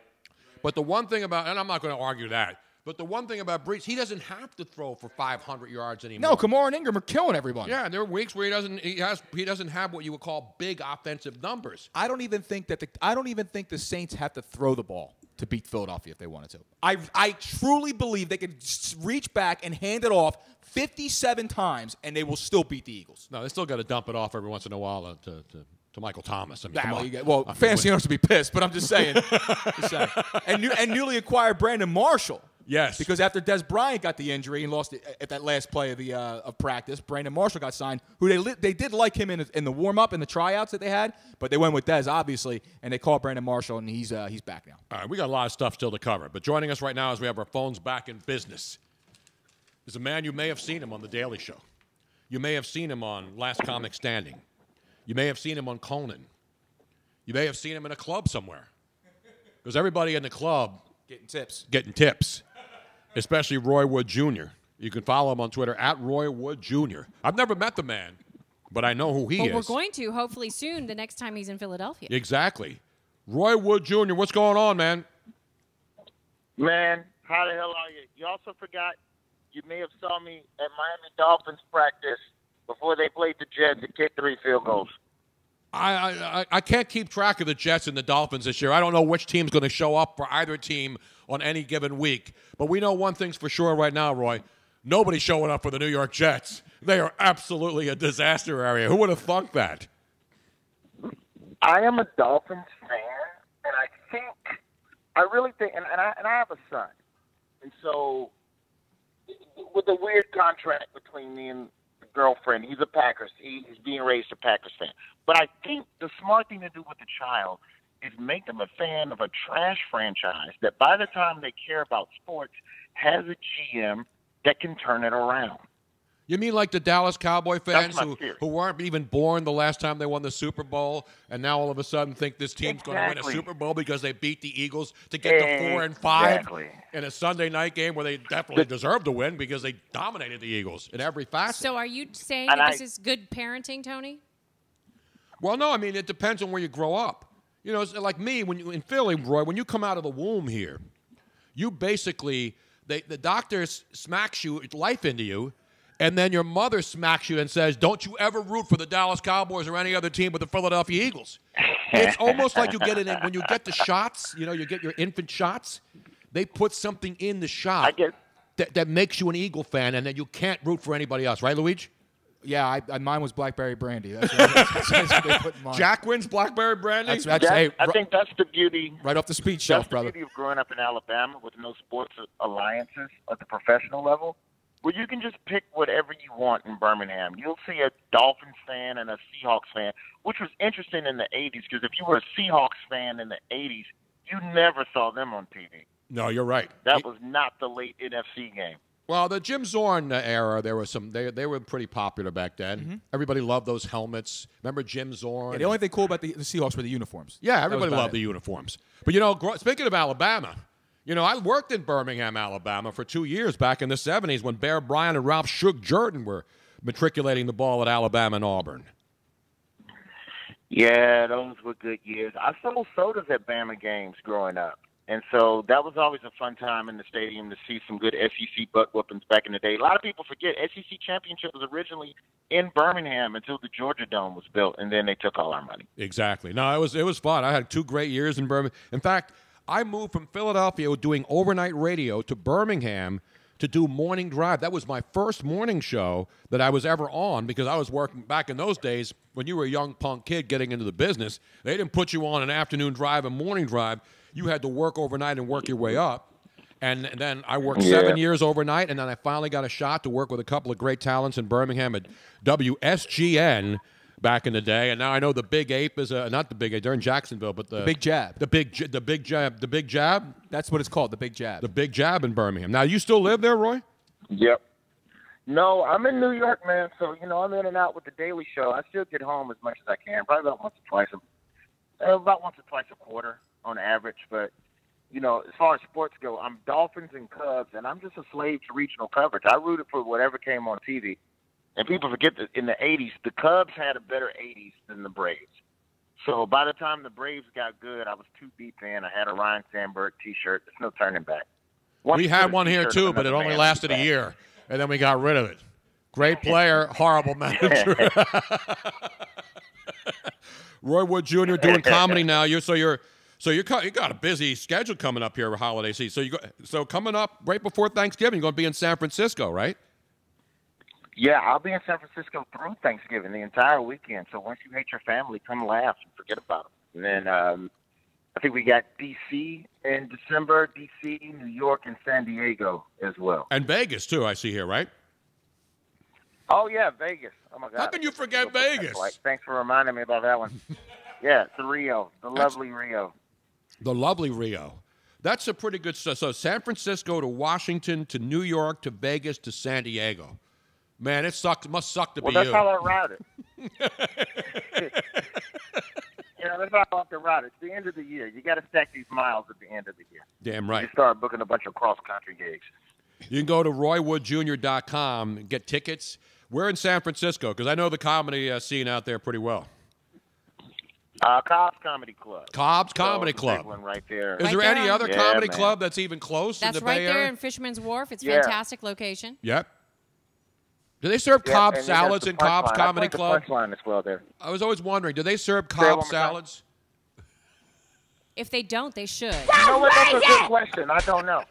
[SPEAKER 4] But the one thing about, and I'm not going to argue that, but the one thing about Brees, he doesn't have to throw for 500 yards anymore.
[SPEAKER 6] No, Kamara and Ingram are killing everyone.
[SPEAKER 4] Yeah, there are weeks where he doesn't have what you would call big offensive numbers.
[SPEAKER 6] I don't even think the Saints have to throw the ball to beat Philadelphia if they wanted to. I truly believe they could reach back and hand it off 57 times and they will still beat the Eagles.
[SPEAKER 4] No, they still got to dump it off every once in a while to Michael Thomas. I mean, come on.
[SPEAKER 6] Well, fans have to be pissed, but I'm just saying. And newly acquired Brandon Marshall.
[SPEAKER 4] Yes.
[SPEAKER 6] Because after Des Bryant got the injury and lost it at that last play of practice, Brandon Marshall got signed, who they did like him in the warm-up and the tryouts that they had, but they went with Des, obviously, and they called Brandon Marshall, and he's back now.
[SPEAKER 4] All right, we got a lot of stuff still to cover, but joining us right now as we have our phones back in business is a man you may have seen him on The Daily Show. You may have seen him on Last Comic Standing. You may have seen him on Conan. You may have seen him in a club somewhere. Because everybody in the club getting tips. Especially Roy Wood Jr. You can follow him on Twitter at Roy Wood Jr. I've never met the man, but I know who he is.
[SPEAKER 7] We're going to, hopefully soon, the next time he's in Philadelphia.
[SPEAKER 4] Exactly. Roy Wood Jr., what's going on, man?
[SPEAKER 13] Man, how the hell are you? You also forgot you may have saw me at Miami Dolphins practice before they played the Jets and kicked 3 field goals.
[SPEAKER 4] I can't keep track of the Jets and the Dolphins this year. I don't know which team's going to show up for either team on any given week. But we know one thing's for sure right now, Roy. Nobody's showing up for the New York Jets. They are absolutely a disaster area. Who would have thunk that?
[SPEAKER 13] I am a Dolphins fan, and I really think, and I have a son. And so with a weird contract between me and the girlfriend, he's a Packers. He's being raised a Packers fan. But I think the smart thing to do with the child is make them a fan of a trash franchise that by the time they care about sports has a GM that can turn it around.
[SPEAKER 4] You mean like the Dallas Cowboy fans
[SPEAKER 13] That's my theory.
[SPEAKER 4] who weren't even born the last time they won the Super Bowl and now all of a sudden think this team's going to win a Super Bowl because they beat the Eagles to get to 4 and 5 in a Sunday night game where they definitely deserved to win because they dominated the Eagles in every facet.
[SPEAKER 7] So are you saying that this is good parenting, Tony?
[SPEAKER 4] Well, no, I mean, it depends on where you grow up. You know, it's like me, when you in Philly, Roy, when you come out of the womb here, you basically, the doctor smacks life into you, and then your mother smacks you and says, don't you ever root for the Dallas Cowboys or any other team but the Philadelphia Eagles. It's almost like you get it when you get the shots, you get your infant shots. they put something in the shot that makes you an Eagle fan, and then you can't root for anybody else, right, Luigi?
[SPEAKER 6] Yeah, mine was Blackberry Brandy. That's what they put in mine.
[SPEAKER 4] Jack wins Blackberry Brandy?
[SPEAKER 13] I think that's the beauty.
[SPEAKER 6] Right off the speed shelf, brother.
[SPEAKER 13] That's the beauty of growing up in Alabama with no sports alliances at the professional level, where you can just pick whatever you want in Birmingham. You'll see a Dolphins fan and a Seahawks fan, which was interesting in the 80s, because if you were a Seahawks fan in the 80s, you never saw them on TV.
[SPEAKER 4] No, you're right.
[SPEAKER 13] That was not the late NFC game.
[SPEAKER 4] Well, the Jim Zorn era, there was some. They were pretty popular back then. Everybody loved those helmets. Remember Jim Zorn?
[SPEAKER 6] Yeah, the only thing cool about the Seahawks were the uniforms.
[SPEAKER 4] Yeah, everybody loved the uniforms. But, speaking of Alabama, I worked in Birmingham, Alabama for 2 years back in the 70s when Bear Bryant and Ralph Shug Jordan were matriculating the ball at Alabama and Auburn.
[SPEAKER 13] Yeah, those were good years. I sold sodas at Bama games growing up. And so that was always a fun time in the stadium to see some good SEC butt whoopings back in the day. A lot of people forget SEC championship was originally in Birmingham until the Georgia Dome was built, and then they took all our money.
[SPEAKER 4] Exactly. No, it was fun. I had 2 great years in Birmingham. In fact, I moved from Philadelphia doing overnight radio to Birmingham to do morning drive. That was my first morning show that I was ever on, because I was working back in those days when you were a young punk kid getting into the business. They didn't put you on an afternoon drive and morning drive. You had to work overnight and work your way up. And then I worked 7 years overnight, and then I finally got a shot to work with a couple of great talents in Birmingham at WSGN back in the day. And now I know the Big Ape is not the Big Ape. They're in Jacksonville, but the
[SPEAKER 6] Big Jab.
[SPEAKER 4] The Big Jab.
[SPEAKER 6] That's what it's called, the Big Jab.
[SPEAKER 4] The Big Jab in Birmingham. Now, you still live there, Roy?
[SPEAKER 13] Yep. No, I'm in New York, man. So I'm in and out with the Daily Show. I still get home as much as I can, probably about once or twice a quarter on average. But as far as sports go, I'm Dolphins and Cubs, and I'm just a slave to regional coverage. I rooted for whatever came on TV. And people forget that in the 80s, the Cubs had a better 80s than the Braves. So by the time the Braves got good, I was too deep in. I had a Ryan Sandberg T-shirt. There's no turning back.
[SPEAKER 4] We had one here, too, but it only lasted a year, and then we got rid of it. Great player, horrible manager. Roy Wood Jr. doing comedy now. You got a busy schedule coming up here for holiday season. So coming up right before Thanksgiving, you're going to be in San Francisco, right?
[SPEAKER 13] Yeah, I'll be in San Francisco through Thanksgiving, the entire weekend. So once you hate your family, come laugh and forget about them. And then I think we got D.C. in December, D.C., New York, and San Diego as well.
[SPEAKER 4] And Vegas, too, I see here, right?
[SPEAKER 13] Oh, yeah, Vegas. Oh, my God.
[SPEAKER 4] How can you forget Vegas?
[SPEAKER 13] Thanks for reminding me about that one. Yeah, it's Rio, lovely Rio.
[SPEAKER 4] The lovely Rio. That's a pretty good stuff. So San Francisco to Washington to New York to Vegas to San Diego. Man, it must suck to be you.
[SPEAKER 13] Well, that's how I route it. That's how I like to route it. It's the end of the year. You got to stack these miles at the end of the year.
[SPEAKER 4] Damn right.
[SPEAKER 13] You start booking a bunch of cross-country gigs.
[SPEAKER 4] You can go to RoyWoodJr.com and get tickets. We're in San Francisco because I know the comedy scene out there pretty well.
[SPEAKER 13] Cobb's Comedy Club.
[SPEAKER 4] Cobb's Comedy Club.
[SPEAKER 13] Big one right there.
[SPEAKER 4] Is there any other comedy club that's even close in the Bay Area?
[SPEAKER 7] That's right there in Fisherman's Wharf. It's a fantastic location.
[SPEAKER 4] Yep. Do they serve Cobb salads in Cobb's Comedy Club?
[SPEAKER 13] The Punchline as well there.
[SPEAKER 4] I was always wondering, do they serve Cobb salads?
[SPEAKER 7] If they don't, they should.
[SPEAKER 13] You know what? That's a good question. I don't know.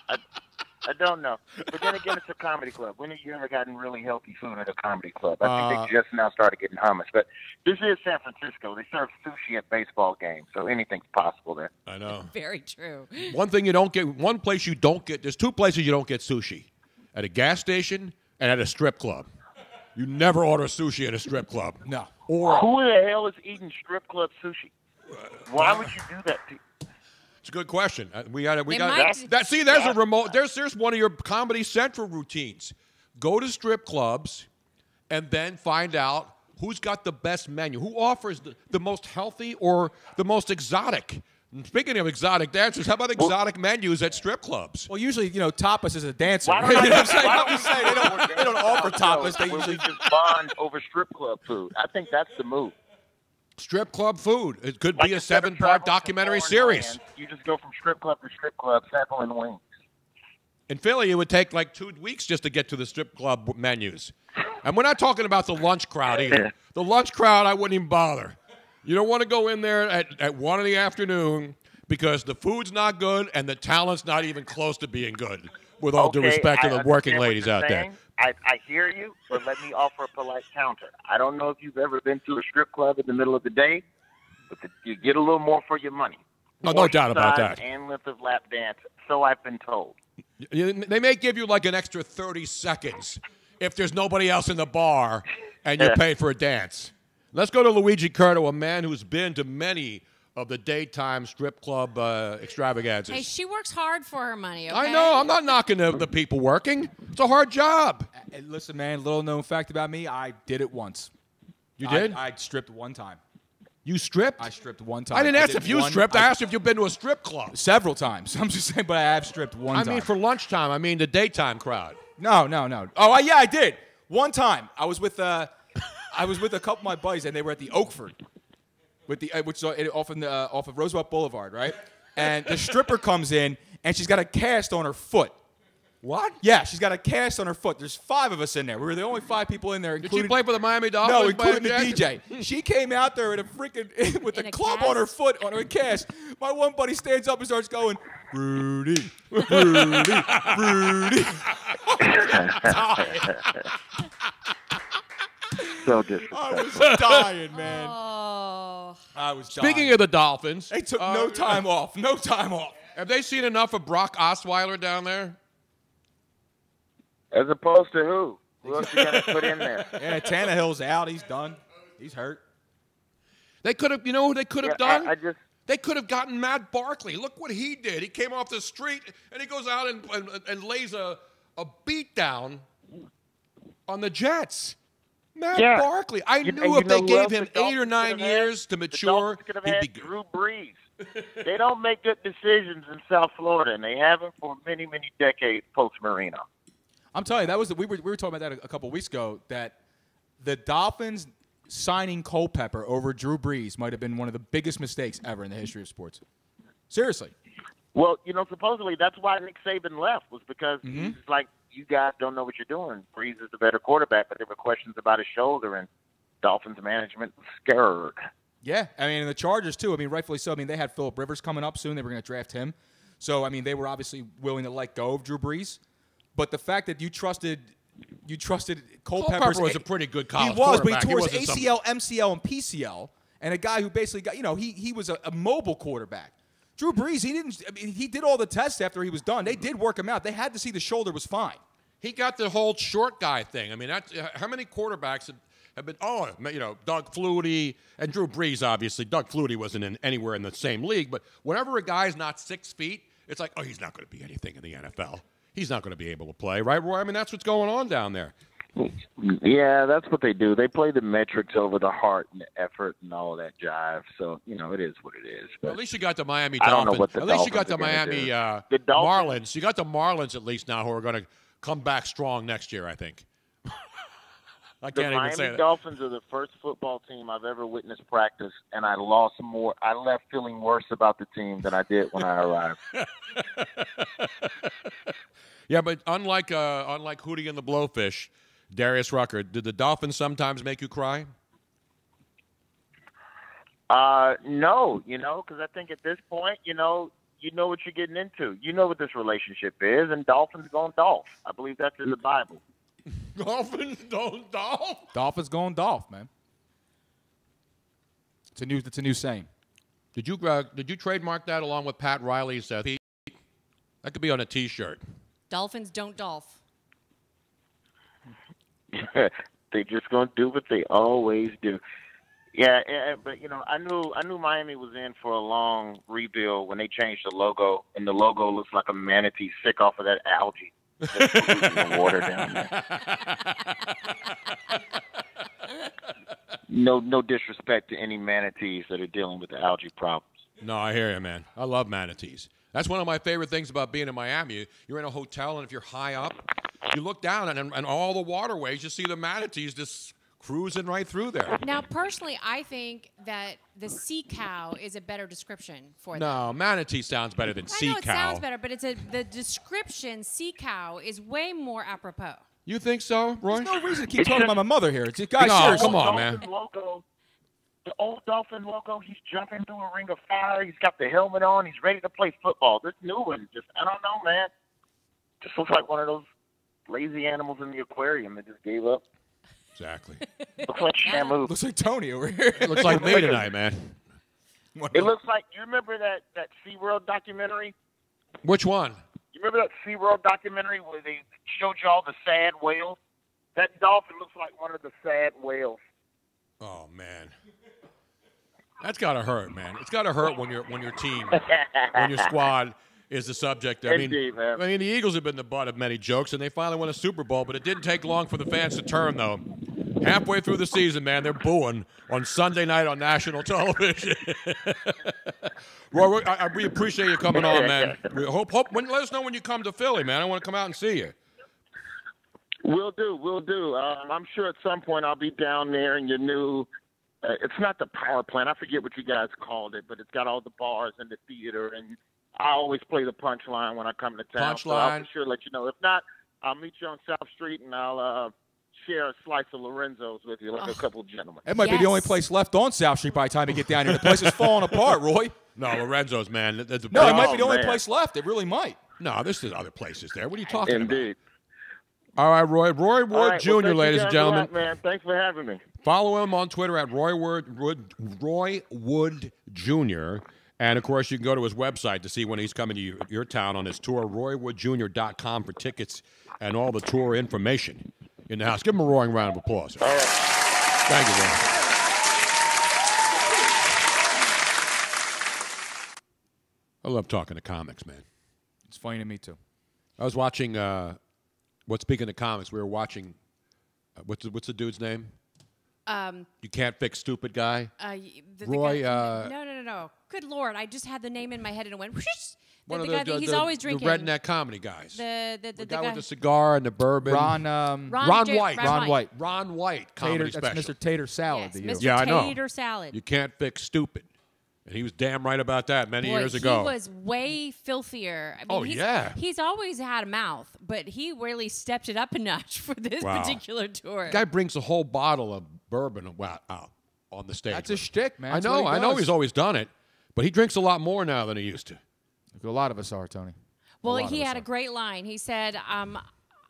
[SPEAKER 13] I don't know. But then again, it's a comedy club. When have you ever gotten really healthy food at a comedy club? I think they just now started getting hummus. But this is San Francisco. They serve sushi at baseball games, so anything's possible there.
[SPEAKER 4] I know.
[SPEAKER 7] Very true.
[SPEAKER 4] One place you don't get, there's 2 places you don't get sushi. At a gas station and at a strip club. You never order sushi at a strip club.
[SPEAKER 6] No.
[SPEAKER 4] Or
[SPEAKER 13] who the hell is eating strip club sushi? Why would you do that?
[SPEAKER 4] It's a good question. We got that. See, there's a remote. There's one of your Comedy Central routines. Go to strip clubs, and then find out who's got the best menu, who offers the most healthy or the most exotic. And speaking of exotic dancers, how about exotic menus at strip clubs?
[SPEAKER 6] Well, usually, tapas is a dancer.
[SPEAKER 13] Why
[SPEAKER 6] They don't offer tapas. They usually
[SPEAKER 13] just bond over strip club food. I think that's the move.
[SPEAKER 4] Strip club food. It could be a 7-part documentary series.
[SPEAKER 13] You just go from strip club to strip club, sampling wings.
[SPEAKER 4] In Philly, it would take like 2 weeks just to get to the strip club menus. And we're not talking about the lunch crowd either. The lunch crowd, I wouldn't even bother. You don't want to go in there at 1 in the afternoon, because the food's not good and the talent's not even close to being good. With all due
[SPEAKER 13] Okay,
[SPEAKER 4] respect to
[SPEAKER 13] I
[SPEAKER 4] the working
[SPEAKER 13] understand what
[SPEAKER 4] ladies
[SPEAKER 13] you're
[SPEAKER 4] out there.
[SPEAKER 13] saying. I hear you, but let me offer a polite counter. I don't know if you've ever been to a strip club in the middle of the day, but you get a little more for your money.
[SPEAKER 4] No
[SPEAKER 13] More
[SPEAKER 4] doubt about
[SPEAKER 13] size
[SPEAKER 4] that.
[SPEAKER 13] And length of lap dance, so I've been told.
[SPEAKER 4] They may give you like an extra 30 seconds if there's nobody else in the bar and you pay for a dance. Let's go to Luigi Curto, a man who's been to many of the daytime strip club extravaganzas.
[SPEAKER 7] Hey, she works hard for her money, okay?
[SPEAKER 4] I know. I'm not knocking the people working. It's a hard job.
[SPEAKER 6] And listen, man, little known fact about me, I did it once.
[SPEAKER 4] You did?
[SPEAKER 6] I stripped one time.
[SPEAKER 4] You stripped?
[SPEAKER 6] I stripped one time.
[SPEAKER 4] I didn't ask
[SPEAKER 6] did
[SPEAKER 4] if you
[SPEAKER 6] one-
[SPEAKER 4] stripped. I asked if you've been to a strip club.
[SPEAKER 6] Several times. I'm just saying, but I have stripped one time.
[SPEAKER 4] I mean, for lunchtime. I mean, the daytime crowd.
[SPEAKER 6] No. Oh, yeah, I did. One time, I was with a couple of my buddies, and they were at the Oakford, which is off of Roosevelt Boulevard, right? And the stripper comes in, and she's got a cast on her foot.
[SPEAKER 4] What?
[SPEAKER 6] Yeah, she's got a cast on her foot. There's 5 of us in there. We were the only 5 people in there. Including,
[SPEAKER 4] Did she play for the Miami Dolphins?
[SPEAKER 6] No, including the
[SPEAKER 4] Miami
[SPEAKER 6] DJ. She came out there with a freaking with a club on her foot on her cast. My one buddy stands up and starts going, Rudy, Rudy, Rudy.
[SPEAKER 13] So disrespectful.
[SPEAKER 6] I was dying, man.
[SPEAKER 7] Oh.
[SPEAKER 6] I was dying.
[SPEAKER 4] Speaking of the Dolphins.
[SPEAKER 6] They took no time off. No time off.
[SPEAKER 4] Have they seen enough of Brock Osweiler down there?
[SPEAKER 13] As opposed to who? Who else you got to put in there?
[SPEAKER 6] Yeah, Tannehill's out. He's done. He's hurt.
[SPEAKER 4] They could have, you know who they could have done?
[SPEAKER 13] I just
[SPEAKER 4] They could have gotten Matt Barkley. Look what he did. He came off the street and he goes out and lays a beat down on the Jets. Matt Barkley. I knew if they gave him 8 or 9 years to mature,
[SPEAKER 13] could have
[SPEAKER 4] he'd
[SPEAKER 13] had
[SPEAKER 4] be good.
[SPEAKER 13] Drew Brees. They don't make good decisions in South Florida, and they haven't for many, many decades post Marino.
[SPEAKER 6] I'm telling you, we were talking about that a couple of weeks ago, that the Dolphins signing Culpepper over Drew Brees might have been one of the biggest mistakes ever in the history of sports. Seriously.
[SPEAKER 13] Well, supposedly that's why Nick Saban left, was because he's like, you guys don't know what you're doing. Brees is the better quarterback, but there were questions about his shoulder, and Dolphins management was scared.
[SPEAKER 6] Yeah, I mean, and the Chargers, too. I mean, rightfully so. I mean, they had Phillip Rivers coming up soon. They were going to draft him. So, I mean, they were obviously willing to let go of Drew Brees. But the fact that you trusted Culpepper
[SPEAKER 4] was a pretty good college
[SPEAKER 6] He was, but
[SPEAKER 4] quarterback.
[SPEAKER 6] he tore
[SPEAKER 4] He
[SPEAKER 6] his
[SPEAKER 4] wasn't
[SPEAKER 6] ACL, MCL, and PCL. And a guy who basically got, he was a mobile quarterback. Drew Brees, he did all the tests after he was done. They did work him out. They had to see the shoulder was fine.
[SPEAKER 4] He got the whole short guy thing. I mean, how many quarterbacks have been, Doug Flutie and Drew Brees, obviously. Doug Flutie wasn't anywhere in the same league, but whenever a guy's not 6 feet, it's like, oh, he's not going to be anything in the NFL. He's not going to be able to play, right, Roy? I mean, that's what's going on down there.
[SPEAKER 13] Yeah, that's what they do. They play the metrics over the heart and the effort and all of that jive. So, it is what it is. But
[SPEAKER 4] at least you got the Miami
[SPEAKER 13] I
[SPEAKER 4] Dolphins.
[SPEAKER 13] don't know what the
[SPEAKER 4] at least you got the
[SPEAKER 13] Dolphins are gonna
[SPEAKER 4] Miami
[SPEAKER 13] do. The
[SPEAKER 4] Marlins. You got the Marlins at least now who are going to come back strong next year, I think. I can't even say
[SPEAKER 13] Miami
[SPEAKER 4] that.
[SPEAKER 13] Dolphins are the first football team I've ever witnessed practice, and I left feeling worse about the team than I did when I arrived.
[SPEAKER 4] Yeah, but unlike Hootie and the Blowfish, Darius Rucker, did the Dolphins sometimes make you cry?
[SPEAKER 13] No, because I think at this point, you know what you're getting into. You know what this relationship is, and Dolphins going Dolph. I believe that's in the Bible.
[SPEAKER 4] Dolphins going Dolph?
[SPEAKER 6] Dolphins going Dolph, man. It's a new saying.
[SPEAKER 4] Did you trademark that along with Pat Riley's Pete? That could be on a T-shirt.
[SPEAKER 7] Dolphins don't Dolph.
[SPEAKER 13] They just gonna do what they always do. Yeah, but I knew Miami was in for a long rebuild when they changed the logo, and the logo looks like a manatee sick off of that algae. That's the water down there. No disrespect to any manatees that are dealing with the algae problems.
[SPEAKER 4] No, I hear you, man. I love manatees. That's one of my favorite things about being in Miami. You're in a hotel, and if you're high up, you look down, and all the waterways, you see the manatees just cruising right through there.
[SPEAKER 7] Now, personally, I think that the sea cow is a better description for them.
[SPEAKER 4] No, manatee sounds better than sea
[SPEAKER 7] I know it
[SPEAKER 4] cow.
[SPEAKER 7] sounds better, but the description sea cow is way more apropos.
[SPEAKER 4] You think so, Roy?
[SPEAKER 6] There's no reason to keep talking about my mother here. Guys,
[SPEAKER 4] no,
[SPEAKER 6] seriously.
[SPEAKER 4] come on, man.
[SPEAKER 13] the old Dolphin logo. He's jumping through a ring of fire. He's got the helmet on. He's ready to play football. This new one, just I don't know, man. Just looks like one of those lazy animals in the aquarium that just gave up.
[SPEAKER 4] Exactly.
[SPEAKER 13] Looks like Shamu.
[SPEAKER 6] Looks like Tony over here.
[SPEAKER 4] Looks like me tonight, man.
[SPEAKER 13] It looks like, you remember that SeaWorld documentary?
[SPEAKER 4] Which one?
[SPEAKER 13] You remember that SeaWorld documentary where they showed you all the sad whales? That dolphin looks like one of the sad whales.
[SPEAKER 4] Oh, man. That's got to hurt, man. It's got to hurt when your team, when your squad is the subject.
[SPEAKER 13] Indeed, man.
[SPEAKER 4] I mean, the Eagles have been the butt of many jokes, and they finally won a Super Bowl, but it didn't take long for the fans to turn, though. Halfway through the season, man, they're booing on Sunday night on national television. Roy, we appreciate you coming on, man. We hope let us know when you come to Philly, man. I want to come out and see you.
[SPEAKER 13] Will do. I'm sure at some point I'll be down there in your new, it's not the power plant. I forget what you guys called it, but it's got all the bars and the theater, and I always play the punchline when I come to town. So I'll for sure let you know. If not, I'll meet you on South Street, and I'll share a slice of Lorenzo's with you like a couple of gentlemen.
[SPEAKER 6] That might be the only place left on South Street by the time you get down here. The place is falling apart, Roy.
[SPEAKER 4] No, Lorenzo's, man.
[SPEAKER 6] It might be the only place left. It really might.
[SPEAKER 4] No, there's other places there. What are you talking about?
[SPEAKER 13] Indeed.
[SPEAKER 4] All right, Roy. Roy Wood Jr., ladies and gentlemen.
[SPEAKER 13] Lot, man. Thanks for having me.
[SPEAKER 4] Follow him on Twitter at Roy Wood Jr., and, of course, you can go to his website to see when he's coming to your town on his tour, roywoodjr.com for tickets and all the tour information in the house. Give him a roaring round of applause.
[SPEAKER 13] All right.
[SPEAKER 4] Thank you, Roy. I love talking to comics, man.
[SPEAKER 6] It's funny to me, too.
[SPEAKER 4] I was watching, speaking of comics, we were watching, what's the dude's name? You Can't Fix Stupid Guy? Roy.
[SPEAKER 7] No. Good Lord. I just had the name in my head and it went whoosh.
[SPEAKER 4] One of
[SPEAKER 7] he's always drinking.
[SPEAKER 4] The redneck comedy guys.
[SPEAKER 7] The
[SPEAKER 4] guy with the cigar and the bourbon.
[SPEAKER 6] Ron White.
[SPEAKER 4] Ron White comedy special.
[SPEAKER 6] That's Mr. Tater Salad.
[SPEAKER 7] Yes, Mr.
[SPEAKER 4] Yeah, I know.
[SPEAKER 7] Tater Salad.
[SPEAKER 4] You Can't Fix Stupid. And he was damn right about that many years ago.
[SPEAKER 7] He was way filthier. I mean, he's always had a mouth, but he really stepped it up a notch for this particular tour.
[SPEAKER 4] The guy brings a whole bottle of bourbon out on the stage.
[SPEAKER 6] That's a shtick, man.
[SPEAKER 4] I know he's always done it, but he drinks a lot more now than he used to.
[SPEAKER 6] A lot of us are, Tony.
[SPEAKER 7] Well, he had a great line. He said,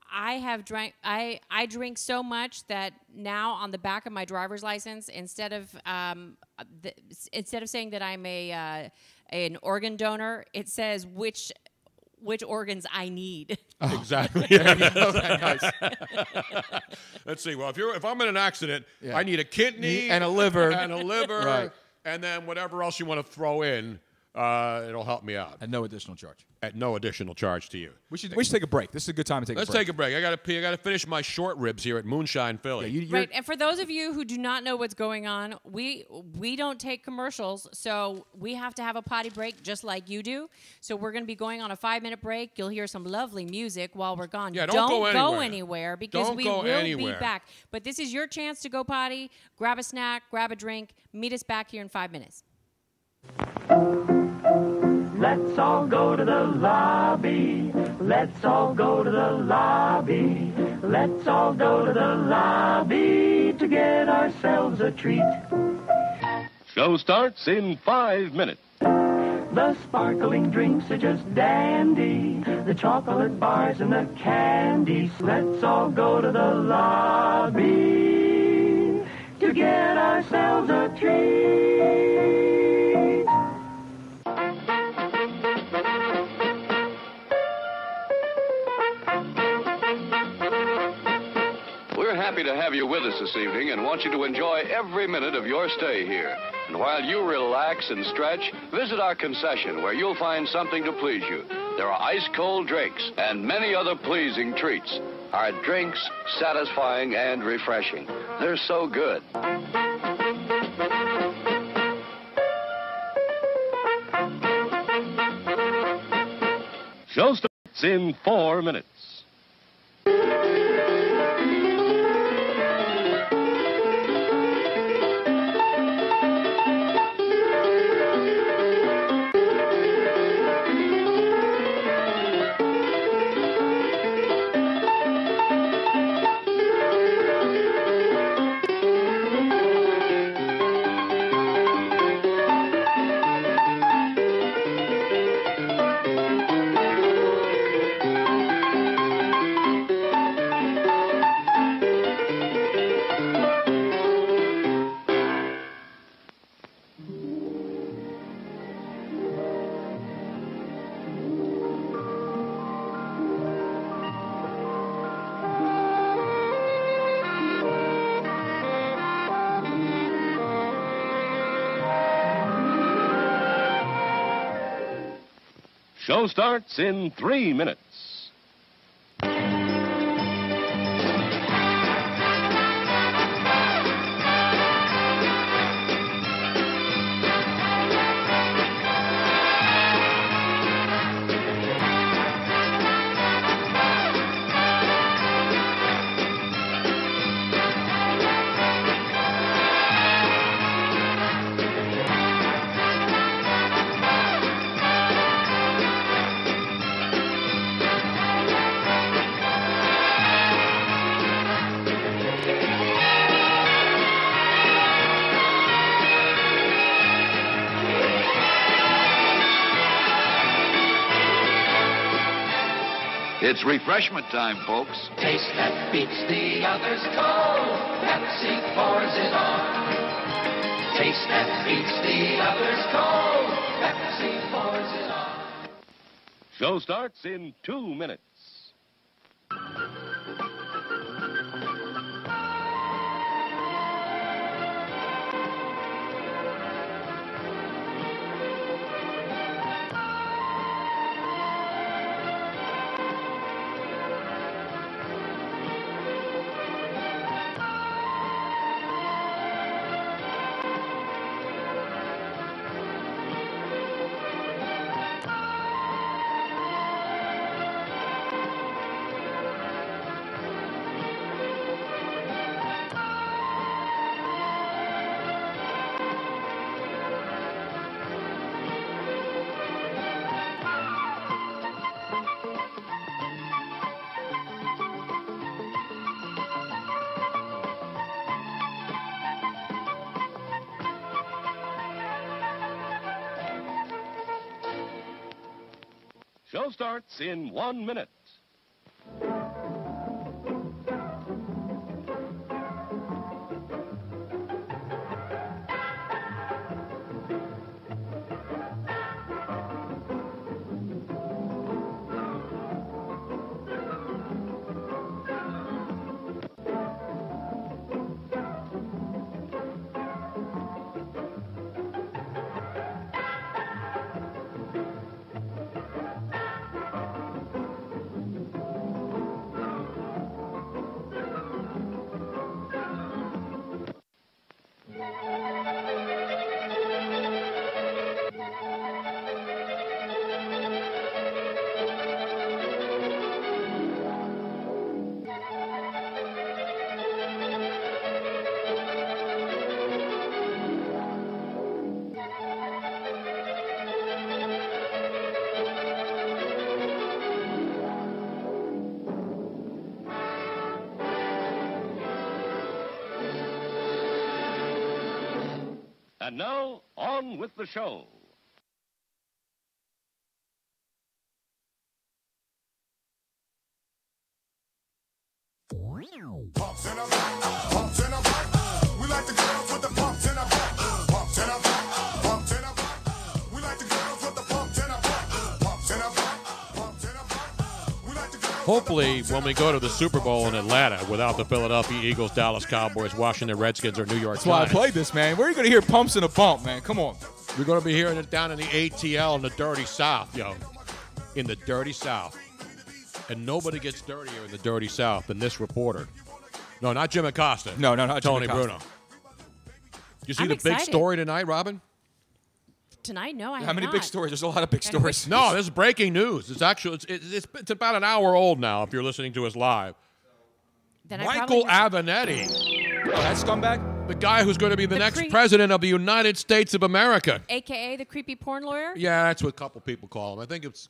[SPEAKER 7] I drink so much that now on the back of my driver's license, instead of saying that I'm an organ donor, it says which organs I need.
[SPEAKER 4] Oh, exactly.
[SPEAKER 6] Nice.
[SPEAKER 4] Let's see. Well, if I'm in an accident, I need a kidney
[SPEAKER 6] and a liver
[SPEAKER 4] right. And then whatever else you want to throw in, it'll help me out.
[SPEAKER 6] At no additional charge.
[SPEAKER 4] At no additional charge to you.
[SPEAKER 6] We should take a break. This is a good time to take a break.
[SPEAKER 4] Let's take a break. I got to pee. I got to finish my short ribs here at Moonshine Philly.
[SPEAKER 7] Right. And for those of you who do not know what's going on, we don't take commercials, so we have to have a potty break just like you do. So we're going to be going on a 5-minute break. You'll hear some lovely music while we're gone.
[SPEAKER 4] Yeah, don't
[SPEAKER 7] go anywhere because we will
[SPEAKER 4] anywhere.
[SPEAKER 7] be back. But this is your chance to go potty, grab a snack, grab a drink, meet us back here in 5 minutes.
[SPEAKER 14] Let's all go to the lobby. Let's all go to the lobby. Let's all go to the lobby to get ourselves a treat.
[SPEAKER 15] Show starts in 5 minutes.
[SPEAKER 14] The sparkling drinks are just dandy. The chocolate bars and the candies. Let's all go to the lobby to get ourselves a treat.
[SPEAKER 16] We're happy to have you with us this evening and want you to enjoy every minute of your stay here. And while you relax and stretch, visit our concession where you'll find something to please you. There are ice-cold drinks and many other pleasing treats. Our drinks, satisfying and refreshing. They're so good.
[SPEAKER 15] Show starts in 4 minutes. Show starts in 3 minutes.
[SPEAKER 16] It's refreshment time, folks.
[SPEAKER 14] Taste that beats the others cold. Pepsi pours it on. Taste that beats the others cold. Pepsi pours it on.
[SPEAKER 15] Show starts in 2 minutes. Show starts in 1 minute. And now, on with the show.
[SPEAKER 17] Pumps in a back, pumps in a back. We like the girls with the pumps in a back. Pumps in a back, pumps in a back. We like the girls with the pumps in a back. Pumps in a back, pumps in a back. We like the girls.
[SPEAKER 4] Hopefully, when we go to the Super Bowl in Atlanta without the Philadelphia Eagles, Dallas Cowboys, Washington Redskins, or New York
[SPEAKER 6] That's why I
[SPEAKER 4] Giants.
[SPEAKER 6] played this, man. Where are you going to hear pumps in a bump, man? Come on.
[SPEAKER 4] We're going to be hearing it down in the ATL in the dirty South, yo. In the dirty South. And nobody gets dirtier in the dirty South than this reporter. No, not Jim Acosta.
[SPEAKER 6] No, not
[SPEAKER 4] Tony
[SPEAKER 6] Jim Acosta.
[SPEAKER 4] Bruno. You see
[SPEAKER 7] I'm
[SPEAKER 4] the big
[SPEAKER 7] excited.
[SPEAKER 4] story tonight, Robin?
[SPEAKER 7] Tonight, no, I
[SPEAKER 6] How
[SPEAKER 7] have
[SPEAKER 6] many
[SPEAKER 7] not.
[SPEAKER 6] big stories? There's a lot of big stories.
[SPEAKER 4] No, this is breaking news. It's actually it's about an hour old now if you're listening to us live.
[SPEAKER 7] Then I
[SPEAKER 4] Michael
[SPEAKER 7] probably
[SPEAKER 4] Avenatti.
[SPEAKER 6] Oh, that scumbag?
[SPEAKER 4] The guy who's going to be the next
[SPEAKER 7] creep.
[SPEAKER 4] president of the United States of America.
[SPEAKER 7] AKA the creepy porn lawyer?
[SPEAKER 4] Yeah, that's what a couple people call him. I think it's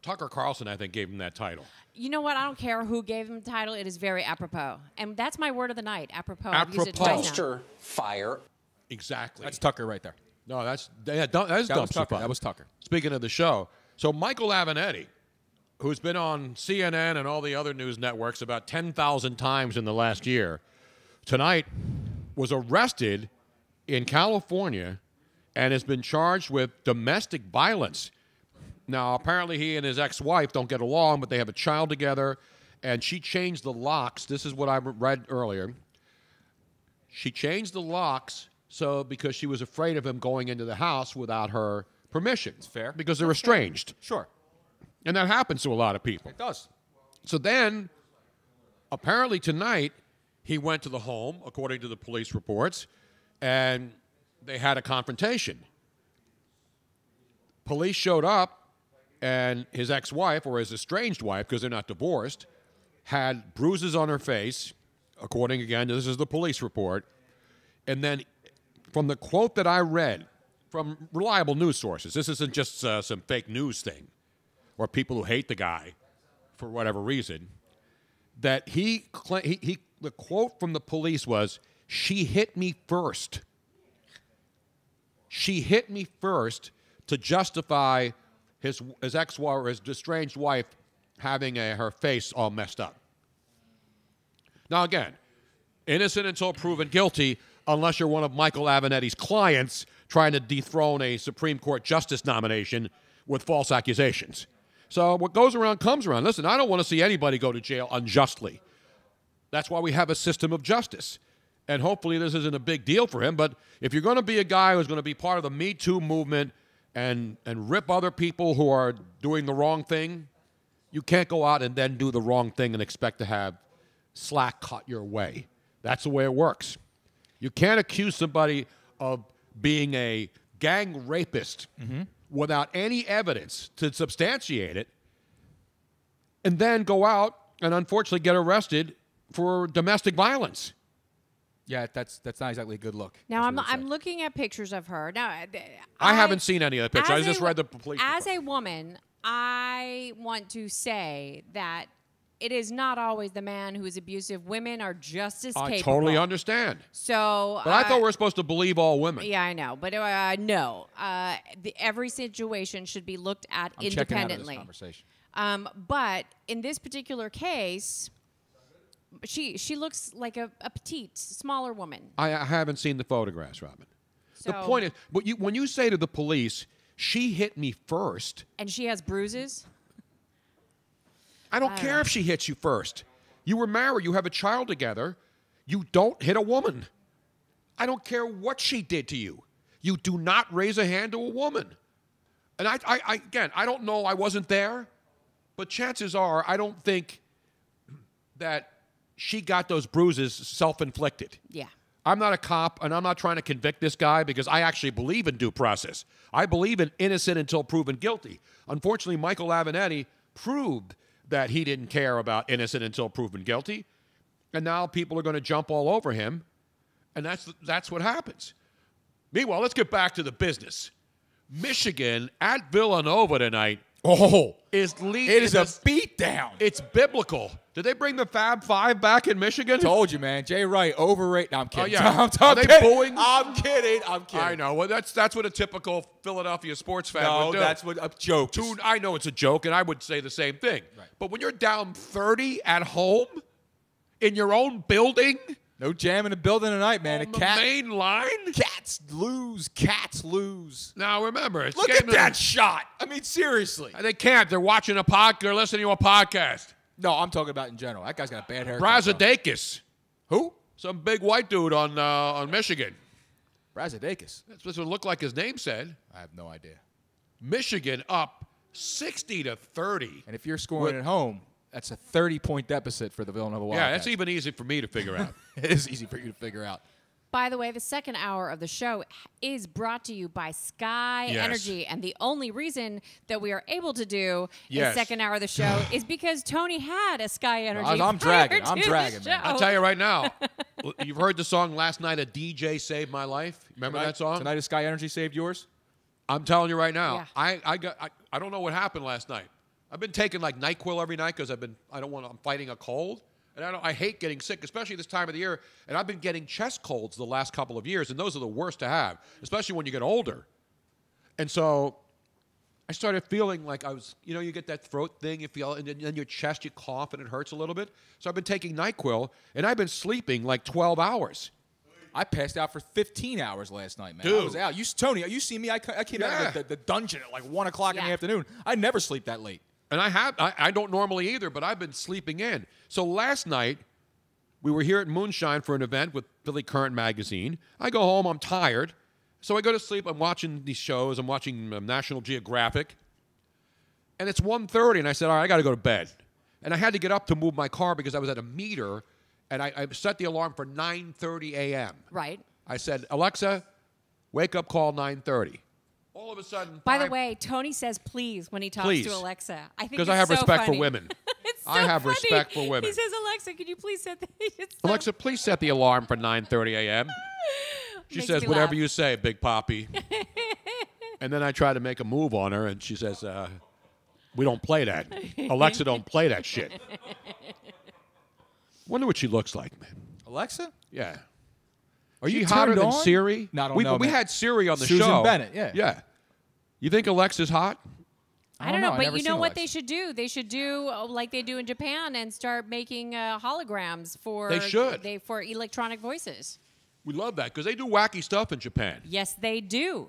[SPEAKER 4] Tucker Carlson, I think, gave him that title.
[SPEAKER 7] You know what? I don't care who gave him the title. It is very apropos. And that's my word of the night, apropos. I've used it twice now.
[SPEAKER 4] Fire. Exactly.
[SPEAKER 6] That's Tucker right there.
[SPEAKER 4] No, that's
[SPEAKER 6] That was
[SPEAKER 4] dumpster
[SPEAKER 6] Tucker.
[SPEAKER 4] fire.
[SPEAKER 6] That was Tucker.
[SPEAKER 4] Speaking of the show, so Michael Avenatti, who's been on CNN and all the other news networks about 10,000 times in the last year, tonight was arrested in California and has been charged with domestic violence. Now, apparently he and his ex-wife don't get along, but they have a child together, and she changed the locks. This is what I read earlier. She changed the locks because she was afraid of him going into the house without her permission. It's
[SPEAKER 6] fair.
[SPEAKER 4] Because they're estranged.
[SPEAKER 6] Sure.
[SPEAKER 4] And that happens to a lot of people.
[SPEAKER 6] It does.
[SPEAKER 4] So then, apparently tonight, he went to the home, according to the police reports, and they had a confrontation. Police showed up, and his ex-wife, or his estranged wife, because they're not divorced, had bruises on her face, according, again, this is the police report. And then, from the quote that I read, from reliable news sources, this isn't just some fake news thing, or people who hate the guy for whatever reason, that the quote from the police was, "She hit me first. She hit me first," to justify his ex-wife or his estranged wife having her face all messed up. Now, again, innocent until proven guilty, unless you're one of Michael Avenatti's clients trying to dethrone a Supreme Court justice nomination with false accusations. So what goes around comes around. Listen, I don't want to see anybody go to jail unjustly. That's why we have a system of justice. And hopefully this isn't a big deal for him, but if you're going to be a guy who's going to be part of the Me Too movement and rip other people who are doing the wrong thing, you can't go out and then do the wrong thing and expect to have slack cut your way. That's the way it works. You can't accuse somebody of being a gang rapist without any evidence to substantiate it, and then go out and unfortunately get arrested for domestic violence.
[SPEAKER 6] Yeah, that's not exactly a good look.
[SPEAKER 7] Now I'm looking at pictures of her. Now
[SPEAKER 4] I haven't seen any of the pictures. I just read the police report.
[SPEAKER 7] As a woman, I want to say that it is not always the man who is abusive. Women are just as capable.
[SPEAKER 4] I totally understand.
[SPEAKER 7] So,
[SPEAKER 4] but I thought we were supposed to believe all women.
[SPEAKER 7] Yeah, I know, but no. Every situation should be looked at
[SPEAKER 6] I'm
[SPEAKER 7] independently.
[SPEAKER 6] Checking out of this conversation.
[SPEAKER 7] But in this particular case, she looks like a petite, smaller woman.
[SPEAKER 4] I haven't seen the photographs, Robin.
[SPEAKER 7] So,
[SPEAKER 4] the point is, but when you say to the police, "She hit me first,"
[SPEAKER 7] and she has bruises.
[SPEAKER 4] I don't care if she hits you first. You were married. You have a child together. You don't hit a woman. I don't care what she did to you. You do not raise a hand to a woman. And again, I don't know. I wasn't there. But chances are, I don't think that she got those bruises self-inflicted.
[SPEAKER 7] Yeah.
[SPEAKER 4] I'm not a cop, and I'm not trying to convict this guy because I actually believe in due process. I believe in innocent until proven guilty. Unfortunately, Michael Avenatti proved that he didn't care about innocent until proven guilty, and now people are going to jump all over him, and that's what happens. Meanwhile, let's get back to the business. Michigan at Villanova tonight. Is leading.
[SPEAKER 6] It is a beatdown.
[SPEAKER 4] It's biblical. Did they bring the Fab Five back in Michigan?
[SPEAKER 6] Told you, man. Jay Wright, overrated. No, I'm kidding.
[SPEAKER 4] Oh, yeah. Are they
[SPEAKER 6] kidding.
[SPEAKER 4] booing?
[SPEAKER 6] I'm kidding.
[SPEAKER 4] I know. Well, that's what a typical Philadelphia sports fan would do.
[SPEAKER 6] No, that's what a joke.
[SPEAKER 4] I know it's a joke, and I would say the same thing. Right. But when you're down 30 at home in your own building,
[SPEAKER 6] no jam in the building tonight, man.
[SPEAKER 4] On the main line,
[SPEAKER 6] Cats lose.
[SPEAKER 4] Now remember, it's
[SPEAKER 6] look at that shot. I mean, seriously.
[SPEAKER 4] They can't. They're watching a podcast. They're listening to a podcast.
[SPEAKER 6] No, I'm talking about in general. That guy's got a bad haircut.
[SPEAKER 4] Brazadakis.
[SPEAKER 6] Who?
[SPEAKER 4] Some big white dude on Michigan.
[SPEAKER 6] Brazadakis.
[SPEAKER 4] That's what it looked like his name said.
[SPEAKER 6] I have no idea.
[SPEAKER 4] Michigan up 60-30.
[SPEAKER 6] And if you're scoring at home, that's a 30-point deficit for the Villanova Wildcats.
[SPEAKER 4] Yeah, that's even easy for me to figure out.
[SPEAKER 6] It is easy for you to figure out.
[SPEAKER 7] By the way, the second hour of the show is brought to you by Sky Energy. And the only reason that we are able to do a second hour of the show is because Tony had a Sky Energy.
[SPEAKER 6] I'm dragging, man.
[SPEAKER 4] I'll tell you right now. You've heard the song Last Night a DJ Saved My Life? Remember that song?
[SPEAKER 6] Tonight a Sky Energy saved yours?
[SPEAKER 4] I'm telling you right now. Yeah. I don't know what happened last night. I've been taking like NyQuil every night because I'm fighting a cold. And I hate getting sick, especially this time of the year. And I've been getting chest colds the last couple of years, and those are the worst to have, especially when you get older. And so I started feeling like I was, you get that throat thing, you feel, and then your chest, you cough, and it hurts a little bit. So I've been taking NyQuil, and I've been sleeping like 12 hours.
[SPEAKER 6] I passed out for 15 hours last night, man.
[SPEAKER 4] Dude.
[SPEAKER 6] I was out. Tony, you see me? I came out of the dungeon at like 1 o'clock in the afternoon. I never sleep that late.
[SPEAKER 4] And I don't normally either, but I've been sleeping in. So last night, we were here at Moonshine for an event with Philly Current Magazine. I go home, I'm tired. So I go to sleep, I'm watching these shows, I'm watching National Geographic. And it's 1:30, and I said, all right, I got to go to bed. And I had to get up to move my car because I was at a meter, and I set the alarm for 9:30 a.m.
[SPEAKER 7] Right.
[SPEAKER 4] I said, Alexa, wake up call 9:30. All of a sudden,
[SPEAKER 7] By the way, Tony says please when he talks
[SPEAKER 4] Please.
[SPEAKER 7] to Alexa. I think
[SPEAKER 4] because
[SPEAKER 7] it's
[SPEAKER 4] I have
[SPEAKER 7] so
[SPEAKER 4] respect
[SPEAKER 7] funny.
[SPEAKER 4] for women.
[SPEAKER 7] It's so
[SPEAKER 4] I have
[SPEAKER 7] funny.
[SPEAKER 4] respect for women.
[SPEAKER 7] He says, Alexa, could you please set the... It's so-
[SPEAKER 4] Alexa, please set the alarm for 9:30 a.m. She
[SPEAKER 7] Makes
[SPEAKER 4] says,
[SPEAKER 7] me
[SPEAKER 4] whatever
[SPEAKER 7] laugh.
[SPEAKER 4] you say, Big Poppy. And then I try to make a move on her, and she says, we don't play that. Alexa don't play that shit. Wonder what she looks like, man.
[SPEAKER 6] Alexa?
[SPEAKER 4] Yeah.
[SPEAKER 6] Are
[SPEAKER 4] she
[SPEAKER 6] you
[SPEAKER 4] hotter
[SPEAKER 6] turned
[SPEAKER 4] than
[SPEAKER 6] on?
[SPEAKER 4] Siri?
[SPEAKER 6] No, I don't
[SPEAKER 4] we,
[SPEAKER 6] know,
[SPEAKER 4] We
[SPEAKER 6] man.
[SPEAKER 4] had Siri on the
[SPEAKER 6] Susan
[SPEAKER 4] show.
[SPEAKER 6] Bennett, yeah.
[SPEAKER 4] Yeah. You think Alexa's hot?
[SPEAKER 7] I don't know,
[SPEAKER 6] I've
[SPEAKER 7] but
[SPEAKER 6] never
[SPEAKER 7] you know
[SPEAKER 6] seen
[SPEAKER 7] what
[SPEAKER 6] Alexa.
[SPEAKER 7] they should do? They should do like they do in Japan and start making holograms for
[SPEAKER 4] They should.
[SPEAKER 7] for electronic voices.
[SPEAKER 4] We love that because they do wacky stuff in Japan.
[SPEAKER 7] Yes, they do.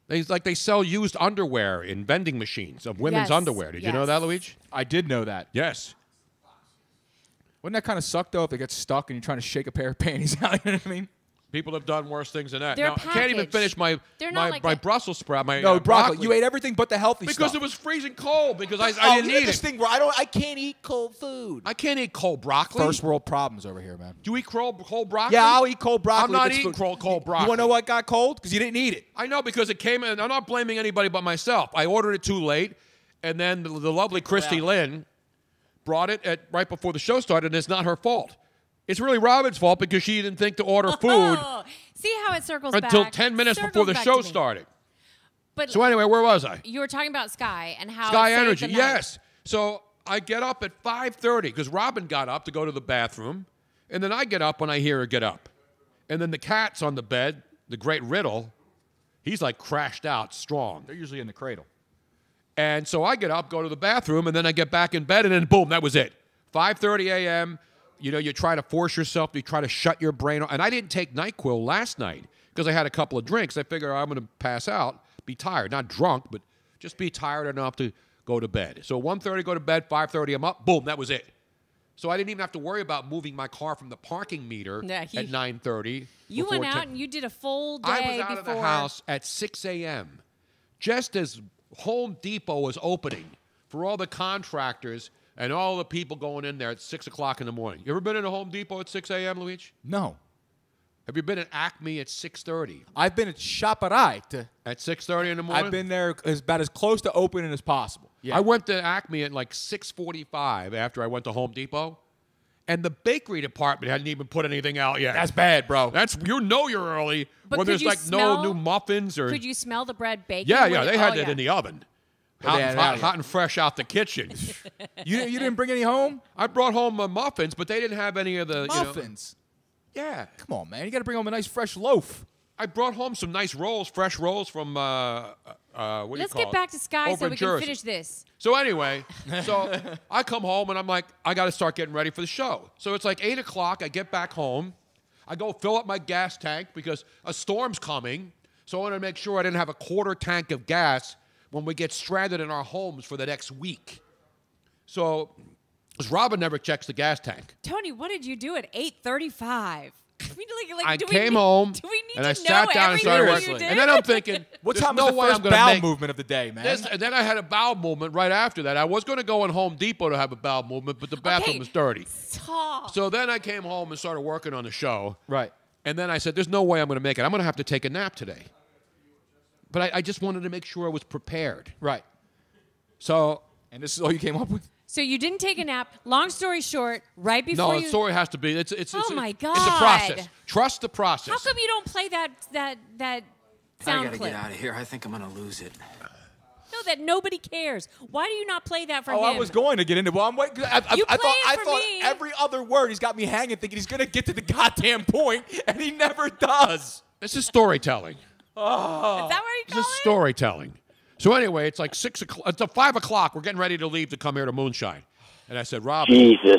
[SPEAKER 4] They sell used underwear in vending machines of women's
[SPEAKER 7] Yes,
[SPEAKER 4] underwear. Did you know that, Luigi?
[SPEAKER 6] I did know that.
[SPEAKER 4] Yes.
[SPEAKER 6] Wouldn't that kind of suck, though, if it gets stuck and you're trying to shake a pair of panties out? You know what I mean?
[SPEAKER 4] People have done worse things than that.
[SPEAKER 7] They're
[SPEAKER 4] Now, I can't even
[SPEAKER 7] packaged.
[SPEAKER 4] finish my
[SPEAKER 7] They're not like
[SPEAKER 4] my
[SPEAKER 7] a-
[SPEAKER 4] Brussels sprout. My
[SPEAKER 6] No, broccoli.
[SPEAKER 4] broccoli.
[SPEAKER 6] You ate everything but the healthy
[SPEAKER 4] because
[SPEAKER 6] stuff.
[SPEAKER 4] it was freezing cold. Because I
[SPEAKER 6] Oh,
[SPEAKER 4] didn't
[SPEAKER 6] you
[SPEAKER 4] eat
[SPEAKER 6] have this
[SPEAKER 4] it.
[SPEAKER 6] thing where I can't eat cold food.
[SPEAKER 4] I can't eat cold broccoli.
[SPEAKER 6] First world problems over here, man.
[SPEAKER 4] Do you eat cold broccoli?
[SPEAKER 6] Yeah, I'll eat cold broccoli.
[SPEAKER 4] I'm not
[SPEAKER 6] if it's
[SPEAKER 4] eating
[SPEAKER 6] food.
[SPEAKER 4] cold broccoli.
[SPEAKER 6] You want to know what got cold? Because you didn't eat it.
[SPEAKER 4] I know because it came in. I'm not blaming anybody but myself. I ordered it too late, and then the lovely Christy Lynn brought it right before the show started, and it's not her fault. It's really Robin's fault because she didn't think to order food
[SPEAKER 7] Oh, see how it circles
[SPEAKER 4] until
[SPEAKER 7] back?
[SPEAKER 4] 10 minutes
[SPEAKER 7] Circles
[SPEAKER 4] before the
[SPEAKER 7] back
[SPEAKER 4] show
[SPEAKER 7] to me.
[SPEAKER 4] started.
[SPEAKER 7] But
[SPEAKER 4] So anyway, where was I?
[SPEAKER 7] you were talking about Sky and how
[SPEAKER 4] Sky
[SPEAKER 7] it saved
[SPEAKER 4] Energy,
[SPEAKER 7] the night.
[SPEAKER 4] yes. So I get up at 5:30 because Robin got up to go to the bathroom, and then I get up when I hear her get up. And then the cat's on the bed, the great Riddle, he's like crashed out strong.
[SPEAKER 6] They're usually in the cradle.
[SPEAKER 4] And so I get up, go to the bathroom, and then I get back in bed, and then boom, that was it. 5:30 a.m., you know, you try to force yourself, you try to shut your brain off. And I didn't take NyQuil last night because I had a couple of drinks. I figured I'm going to pass out, be tired. Not drunk, but just be tired enough to go to bed. So 1:30, go to bed, 5:30, I'm up, boom, that was it. So I didn't even have to worry about moving my car from the parking meter at 9:30.
[SPEAKER 7] You
[SPEAKER 4] before
[SPEAKER 7] went out
[SPEAKER 4] 10.
[SPEAKER 7] and you did a full day
[SPEAKER 4] I was out
[SPEAKER 7] before.
[SPEAKER 4] of the house at 6 a.m. just as Home Depot was opening for all the contractors and all the people going in there at 6 o'clock in the morning. You ever been in a Home Depot at 6 a.m., Luigi?
[SPEAKER 6] No.
[SPEAKER 4] Have you been at Acme at 6:30?
[SPEAKER 6] I've been at ShopRite.
[SPEAKER 4] At 6:30 in the morning?
[SPEAKER 6] I've been there about as close to opening as possible. Yeah.
[SPEAKER 4] I went to Acme at like 6:45 after I went to Home Depot, and the bakery department hadn't even put anything out yet.
[SPEAKER 6] That's bad, bro.
[SPEAKER 4] That's you're early
[SPEAKER 7] But
[SPEAKER 4] when
[SPEAKER 7] could
[SPEAKER 4] there's
[SPEAKER 7] you
[SPEAKER 4] like
[SPEAKER 7] smell-
[SPEAKER 4] no new muffins or
[SPEAKER 7] Could you smell the bread baking?
[SPEAKER 4] yeah,
[SPEAKER 7] when
[SPEAKER 4] they
[SPEAKER 7] it-
[SPEAKER 4] had
[SPEAKER 7] oh,
[SPEAKER 4] that
[SPEAKER 7] yeah.
[SPEAKER 4] in the oven.
[SPEAKER 6] But they had it out
[SPEAKER 4] Hot and fresh out the kitchen.
[SPEAKER 6] You didn't bring any home?
[SPEAKER 4] I brought home muffins, but they didn't have any of the
[SPEAKER 6] Muffins?
[SPEAKER 4] Yeah.
[SPEAKER 6] Come on, man. You got to bring home a nice fresh loaf.
[SPEAKER 4] I brought home some nice rolls, fresh rolls from what do you
[SPEAKER 7] Let's
[SPEAKER 4] call
[SPEAKER 7] get
[SPEAKER 4] it?
[SPEAKER 7] back to Sky
[SPEAKER 4] Over
[SPEAKER 7] so
[SPEAKER 4] in
[SPEAKER 7] we
[SPEAKER 4] Jersey.
[SPEAKER 7] can finish this.
[SPEAKER 4] So anyway, I come home and I'm like, I got to start getting ready for the show. So it's like 8 o'clock. I get back home. I go fill up my gas tank because a storm's coming. So I want to make sure I didn't have a quarter tank of gas when we get stranded in our homes for the next week. So, because Robin never checks the gas tank.
[SPEAKER 7] Tony, what did you do at 8:35?
[SPEAKER 4] I came home
[SPEAKER 7] do we need
[SPEAKER 4] and
[SPEAKER 7] to
[SPEAKER 4] I sat
[SPEAKER 7] know
[SPEAKER 4] down and started
[SPEAKER 7] everything
[SPEAKER 4] working.
[SPEAKER 7] you did?
[SPEAKER 4] And then I'm thinking,
[SPEAKER 6] What
[SPEAKER 4] there's
[SPEAKER 6] time
[SPEAKER 4] no
[SPEAKER 6] was the
[SPEAKER 4] way
[SPEAKER 6] first
[SPEAKER 4] I'm gonna
[SPEAKER 6] bowel
[SPEAKER 4] make
[SPEAKER 6] movement of the day, man?
[SPEAKER 4] And then I had a bowel movement right after that. I was going to go in Home Depot to have a bowel movement, but the bathroom was dirty.
[SPEAKER 7] Stop.
[SPEAKER 4] So then I came home and started working on the show.
[SPEAKER 6] Right.
[SPEAKER 4] And then I said, there's no way I'm going to make it. I'm going to have to take a nap today. But I just wanted to make sure I was prepared.
[SPEAKER 6] Right.
[SPEAKER 4] So.
[SPEAKER 6] And this is all you came up with?
[SPEAKER 7] So you didn't take a nap. Long story short, right before
[SPEAKER 4] No,
[SPEAKER 7] you...
[SPEAKER 4] the story has to be. It's
[SPEAKER 7] Oh, my
[SPEAKER 4] It's a
[SPEAKER 7] God.
[SPEAKER 4] process. Trust the process.
[SPEAKER 7] How come you don't play that sound
[SPEAKER 18] I gotta
[SPEAKER 7] clip?
[SPEAKER 18] get out of here. I think I'm gonna lose it.
[SPEAKER 7] No, that nobody cares. Why do you not play that for
[SPEAKER 6] Oh,
[SPEAKER 7] him?
[SPEAKER 6] I was going to get into. Well, I'm waiting. I
[SPEAKER 7] You
[SPEAKER 6] thought
[SPEAKER 7] play it for me.
[SPEAKER 6] every other word he's got me hanging, thinking he's gonna get to the goddamn point, and he never does.
[SPEAKER 4] This is storytelling.
[SPEAKER 6] Oh.
[SPEAKER 7] Is that what you
[SPEAKER 4] This is storytelling. So anyway, it's like 6 o'clock. It's 5 o'clock. We're getting ready to leave to come here to Moonshine. And I said, Rob.
[SPEAKER 12] Jesus.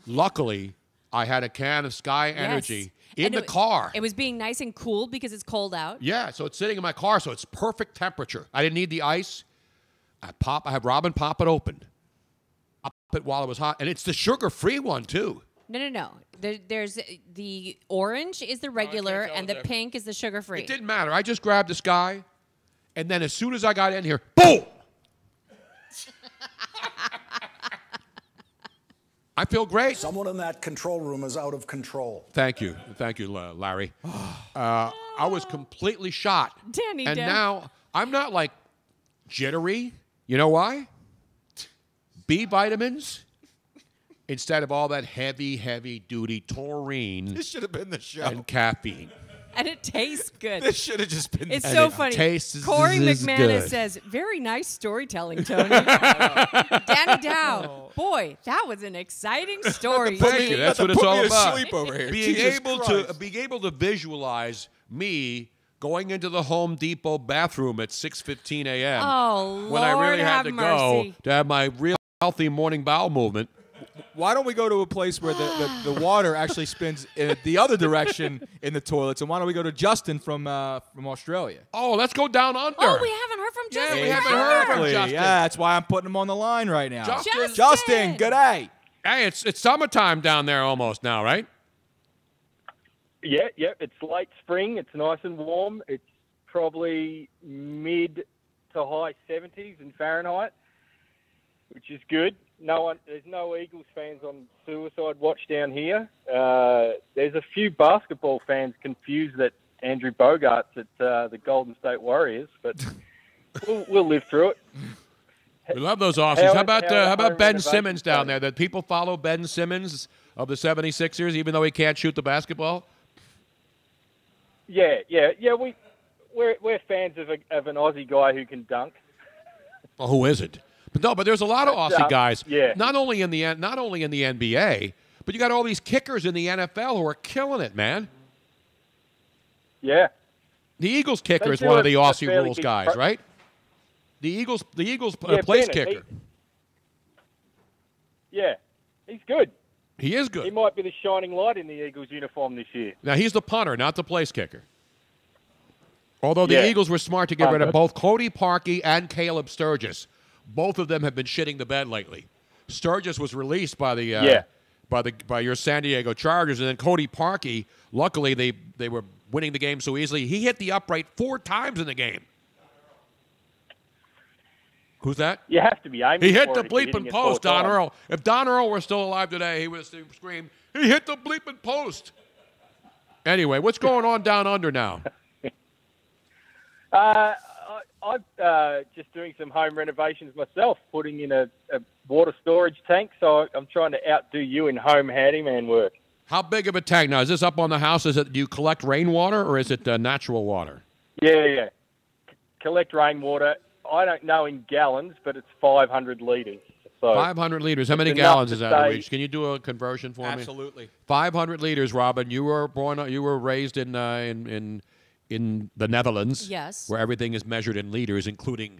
[SPEAKER 4] Luckily, I had a can of Sky
[SPEAKER 7] Yes.
[SPEAKER 4] Energy in
[SPEAKER 7] And
[SPEAKER 4] the car.
[SPEAKER 7] It was being nice and cool because it's cold out.
[SPEAKER 4] Yeah, so it's sitting in my car, so it's perfect temperature. I didn't need the ice. I have Robin pop it open. I pop it while it was hot. And it's the sugar-free one, too.
[SPEAKER 7] No. There's the orange is the regular
[SPEAKER 4] tell
[SPEAKER 7] and
[SPEAKER 4] the
[SPEAKER 7] the
[SPEAKER 4] difference.
[SPEAKER 7] pink is the sugar-free.
[SPEAKER 4] It didn't matter. I just grabbed the Sky, and then as soon as I got in here, boom! I feel great.
[SPEAKER 19] Someone in that control room is out of control.
[SPEAKER 4] Thank you, Larry. I was completely shot,
[SPEAKER 7] Danny
[SPEAKER 4] and
[SPEAKER 7] Dow.
[SPEAKER 4] now I'm not like jittery. You know why? B vitamins instead of all that heavy duty taurine.
[SPEAKER 6] This should have been the show.
[SPEAKER 4] And caffeine.
[SPEAKER 7] And it tastes good.
[SPEAKER 6] This should have just been.
[SPEAKER 7] It's
[SPEAKER 4] And
[SPEAKER 7] so
[SPEAKER 4] it
[SPEAKER 7] funny.
[SPEAKER 4] tastes
[SPEAKER 7] Corey McManus
[SPEAKER 4] good.
[SPEAKER 7] says, "Very nice storytelling, Tony." Danny Dow, boy, that was an exciting story.
[SPEAKER 4] Thank you. That's what it's all about.
[SPEAKER 6] Sleep over here.
[SPEAKER 4] Being
[SPEAKER 6] Jesus
[SPEAKER 4] able
[SPEAKER 6] Christ.
[SPEAKER 4] being able to visualize me going into the Home Depot bathroom at 6:15 a.m.
[SPEAKER 7] Oh,
[SPEAKER 4] when I really
[SPEAKER 7] Lord
[SPEAKER 4] had
[SPEAKER 7] have
[SPEAKER 4] to
[SPEAKER 7] mercy.
[SPEAKER 4] go to have my real healthy morning bowel movement.
[SPEAKER 6] Why don't we go to a place where the water actually spins in the other direction in the toilets? And why don't we go to Justin from Australia?
[SPEAKER 4] Oh, let's go down under.
[SPEAKER 7] Oh, we haven't heard from Justin.
[SPEAKER 4] we haven't heard from
[SPEAKER 6] Exactly.
[SPEAKER 4] Justin.
[SPEAKER 6] Yeah, that's why I'm putting him on the line right now.
[SPEAKER 4] Justin.
[SPEAKER 6] good day.
[SPEAKER 4] Hey, it's summertime down there almost now, right?
[SPEAKER 20] Yeah. It's late spring. It's nice and warm. It's probably mid to high 70s in Fahrenheit, which is good. There's no Eagles fans on suicide watch down here. There's a few basketball fans confused that Andrew Bogart's at the Golden State Warriors, but we'll live through it.
[SPEAKER 4] We love those Aussies. How about
[SPEAKER 20] home
[SPEAKER 4] Ben
[SPEAKER 20] renovations
[SPEAKER 4] Simmons down
[SPEAKER 20] going?
[SPEAKER 4] there? That people follow Ben Simmons of the 76ers, even though he can't shoot the basketball?
[SPEAKER 20] Yeah. We're fans of an Aussie guy who can dunk.
[SPEAKER 4] Well, who isn't? But there's a lot of Aussie guys.
[SPEAKER 20] Yeah.
[SPEAKER 4] Not only in the NBA, but you got all these kickers in the NFL who are killing it, man.
[SPEAKER 20] Yeah.
[SPEAKER 4] The Eagles kicker
[SPEAKER 20] They
[SPEAKER 4] is
[SPEAKER 20] do
[SPEAKER 4] one of the
[SPEAKER 20] a
[SPEAKER 4] Aussie
[SPEAKER 20] fairly
[SPEAKER 4] rules
[SPEAKER 20] big
[SPEAKER 4] guys, right? The Eagles
[SPEAKER 20] Yeah,
[SPEAKER 4] place
[SPEAKER 20] Bennett,
[SPEAKER 4] kicker.
[SPEAKER 20] He's good.
[SPEAKER 4] He is good.
[SPEAKER 20] He might be the shining light in the Eagles uniform this year.
[SPEAKER 4] Now, he's the punter, not the place kicker. Although the
[SPEAKER 20] Yeah.
[SPEAKER 4] Eagles were smart to get rid of both Cody Parkey and Caleb Sturgis. Both of them have been shitting the bed lately. Sturgis was released by the by your San Diego Chargers, and then Cody Parkey, luckily they were winning the game so easily. He hit the upright 4 times in the game. Who's that?
[SPEAKER 20] You have to be aiming
[SPEAKER 4] He hit
[SPEAKER 20] for
[SPEAKER 4] the
[SPEAKER 20] it if you're hitting
[SPEAKER 4] bleeping
[SPEAKER 20] it
[SPEAKER 4] post,
[SPEAKER 20] 4
[SPEAKER 4] Don
[SPEAKER 20] times.
[SPEAKER 4] Earl. If Don Earl were still alive today, he would have screamed, "He hit the bleeping post." Anyway, what's going on down under now?
[SPEAKER 20] I'm just doing some home renovations myself, putting in a water storage tank. So I'm trying to outdo you in home handyman work.
[SPEAKER 4] How big of a tank? Now, is this up on the house? Do you collect rainwater or is it natural water?
[SPEAKER 20] Yeah. Collect rainwater. I don't know in gallons, but it's 500 litres. So
[SPEAKER 4] 500 liters. How many
[SPEAKER 20] it's enough
[SPEAKER 4] gallons
[SPEAKER 20] to
[SPEAKER 4] is that,
[SPEAKER 20] say-
[SPEAKER 4] Luigi? Can you do a conversion for me?
[SPEAKER 6] Absolutely.
[SPEAKER 4] 500 liters, Robin. You were raised in the Netherlands.
[SPEAKER 7] Yes.
[SPEAKER 4] Where everything is measured in liters, including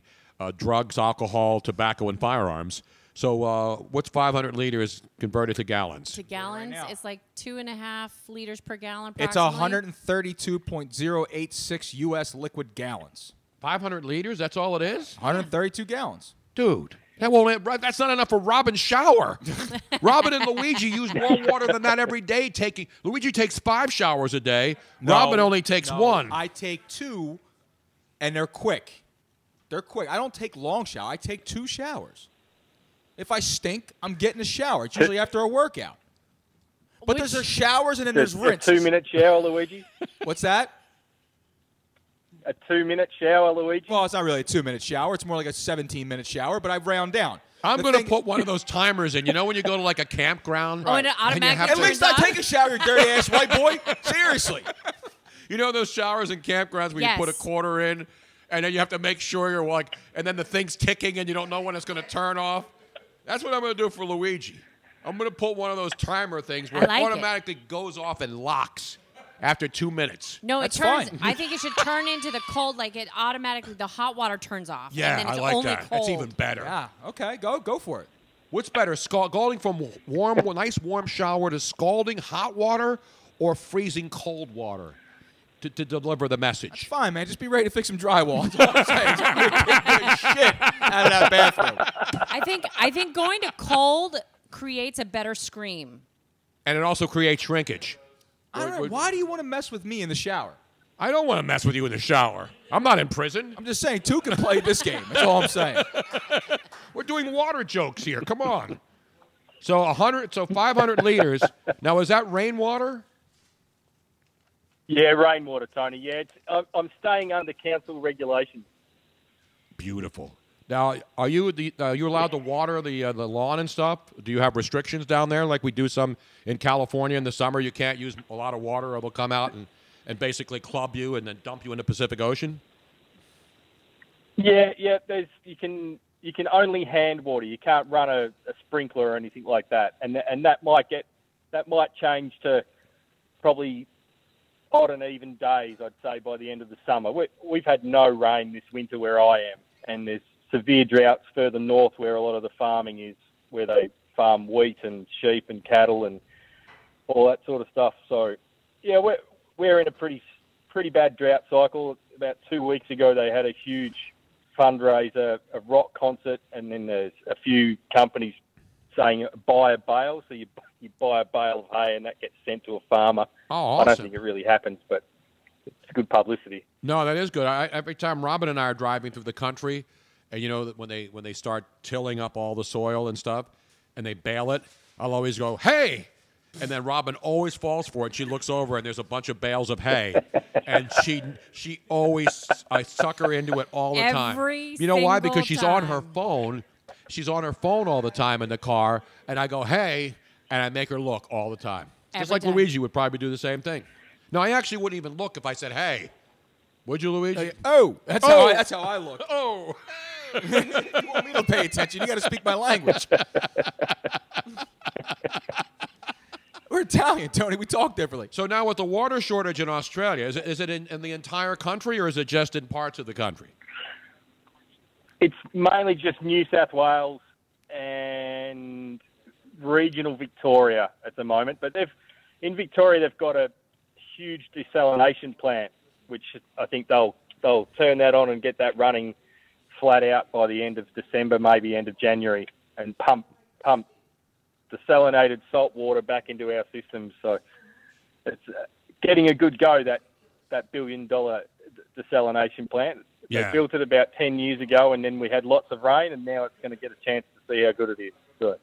[SPEAKER 4] drugs, alcohol, tobacco, and firearms. So what's 500 liters converted to gallons?
[SPEAKER 7] To gallons, it's like 2.5 liters per gallon.
[SPEAKER 6] It's
[SPEAKER 7] Approximately.
[SPEAKER 6] 132.086 U.S. liquid gallons.
[SPEAKER 4] 500 liters? That's all it is?
[SPEAKER 6] 132 gallons.
[SPEAKER 4] Dude, that's not enough for Robin's shower. Robin and Luigi use more water than that every day. Luigi takes 5 showers a day. Robin only takes 1.
[SPEAKER 6] I take 2, and they're quick. They're quick. I don't take long shower. I take 2 showers. If I stink, I'm getting a shower. It's usually after a workout. But there's showers and then there's
[SPEAKER 20] a
[SPEAKER 6] rinses.
[SPEAKER 20] 2-minute shower, Luigi.
[SPEAKER 6] What's that?
[SPEAKER 20] A 2-minute shower, Luigi.
[SPEAKER 6] Well, it's not really a 2-minute shower. It's more like a 17-minute shower, but I round down.
[SPEAKER 4] I'm going to put one of those timers in. You know when you go to like a campground?
[SPEAKER 7] Oh, and it automatically
[SPEAKER 6] At least I take a shower, you dirty ass white boy. Seriously.
[SPEAKER 4] You know those showers in campgrounds where you put a quarter in and then you have to make sure you're like, and then the thing's ticking and you don't know when it's going to turn off? That's what I'm going to do for Luigi. I'm going to put one of those timer things where
[SPEAKER 7] I like
[SPEAKER 4] it
[SPEAKER 7] it.
[SPEAKER 4] automatically goes off and locks after 2 minutes.
[SPEAKER 7] No,
[SPEAKER 4] That's
[SPEAKER 7] it turns.
[SPEAKER 4] fine.
[SPEAKER 7] I think it should turn into the cold, like it automatically. The hot water turns off.
[SPEAKER 4] Yeah,
[SPEAKER 7] and then it's
[SPEAKER 4] I like
[SPEAKER 7] only
[SPEAKER 4] that.
[SPEAKER 7] Cold.
[SPEAKER 4] That's even better.
[SPEAKER 6] Yeah, okay, go for it.
[SPEAKER 4] What's better, going from nice warm shower to scalding hot water or freezing cold water to deliver the message?
[SPEAKER 6] Fine, man. Just be ready to fix some drywall. That's all I'm saying. Just be kick the shit out of that bathroom.
[SPEAKER 7] I think going to cold creates a better scream.
[SPEAKER 4] And it also creates shrinkage.
[SPEAKER 6] I don't know. Why do you want to mess with me in the shower?
[SPEAKER 4] I don't want to mess with you in the shower. I'm not in prison.
[SPEAKER 6] I'm just saying, 2 can play this game. That's all I'm saying.
[SPEAKER 4] We're doing water jokes here. Come on. So 500 liters. Now, is that rainwater?
[SPEAKER 20] Yeah, rainwater, Tony. Yeah, I'm staying under council regulations.
[SPEAKER 4] Beautiful. Now, are you allowed to water the lawn and stuff? Do you have restrictions down there like we do some in California in the summer? You can't use a lot of water or they'll come out and basically club you and then dump you in the Pacific Ocean?
[SPEAKER 20] Yeah. You can only hand water. You can't run a sprinkler or anything like that. And that might change to probably odd and even days, I'd say, by the end of the summer. We've had no rain this winter where I am, and there's severe droughts further north where a lot of the farming is, where they farm wheat and sheep and cattle and all that sort of stuff. So, yeah, we're in a pretty bad drought cycle. About 2 weeks ago, they had a huge fundraiser, a rock concert, and then there's a few companies saying buy a bale. So you buy a bale of hay and that gets sent to a farmer.
[SPEAKER 4] Oh, awesome.
[SPEAKER 20] I don't think it really happens, but it's good publicity.
[SPEAKER 4] No, that is good. Every time Robin and I are driving through the country, and you know when they start tilling up all the soil and stuff, and they bale it, I'll always go, "Hey!" And then Robin always falls for it. She looks over and there's a bunch of bales of hay, and she always I suck her into it all the time. You know why? Because she's on her phone. She's on her phone all the time in the car, and I go, "Hey," and I make her look all the time. Just like Luigi would probably do the same thing. No, I actually wouldn't even look if I said, "Hey." Would you, Luigi?
[SPEAKER 6] That's how I look.
[SPEAKER 4] Oh.
[SPEAKER 6] You want me to pay attention? You got to speak my language. We're Italian, Tony. We talk differently.
[SPEAKER 4] So now with the water shortage in Australia, is it in the entire country or is it just in parts of the country?
[SPEAKER 20] It's mainly just New South Wales and regional Victoria at the moment. But in Victoria, they've got a huge desalination plant, which I think they'll turn that on and get that running flat out by the end of December, maybe end of January, and pump desalinated salt water back into our systems. So it's getting a good go, that $1 billion desalination plant.
[SPEAKER 4] Yeah.
[SPEAKER 20] They built it about 10 years ago, and then we had lots of rain, and now it's going to get a chance to see how good it is. So,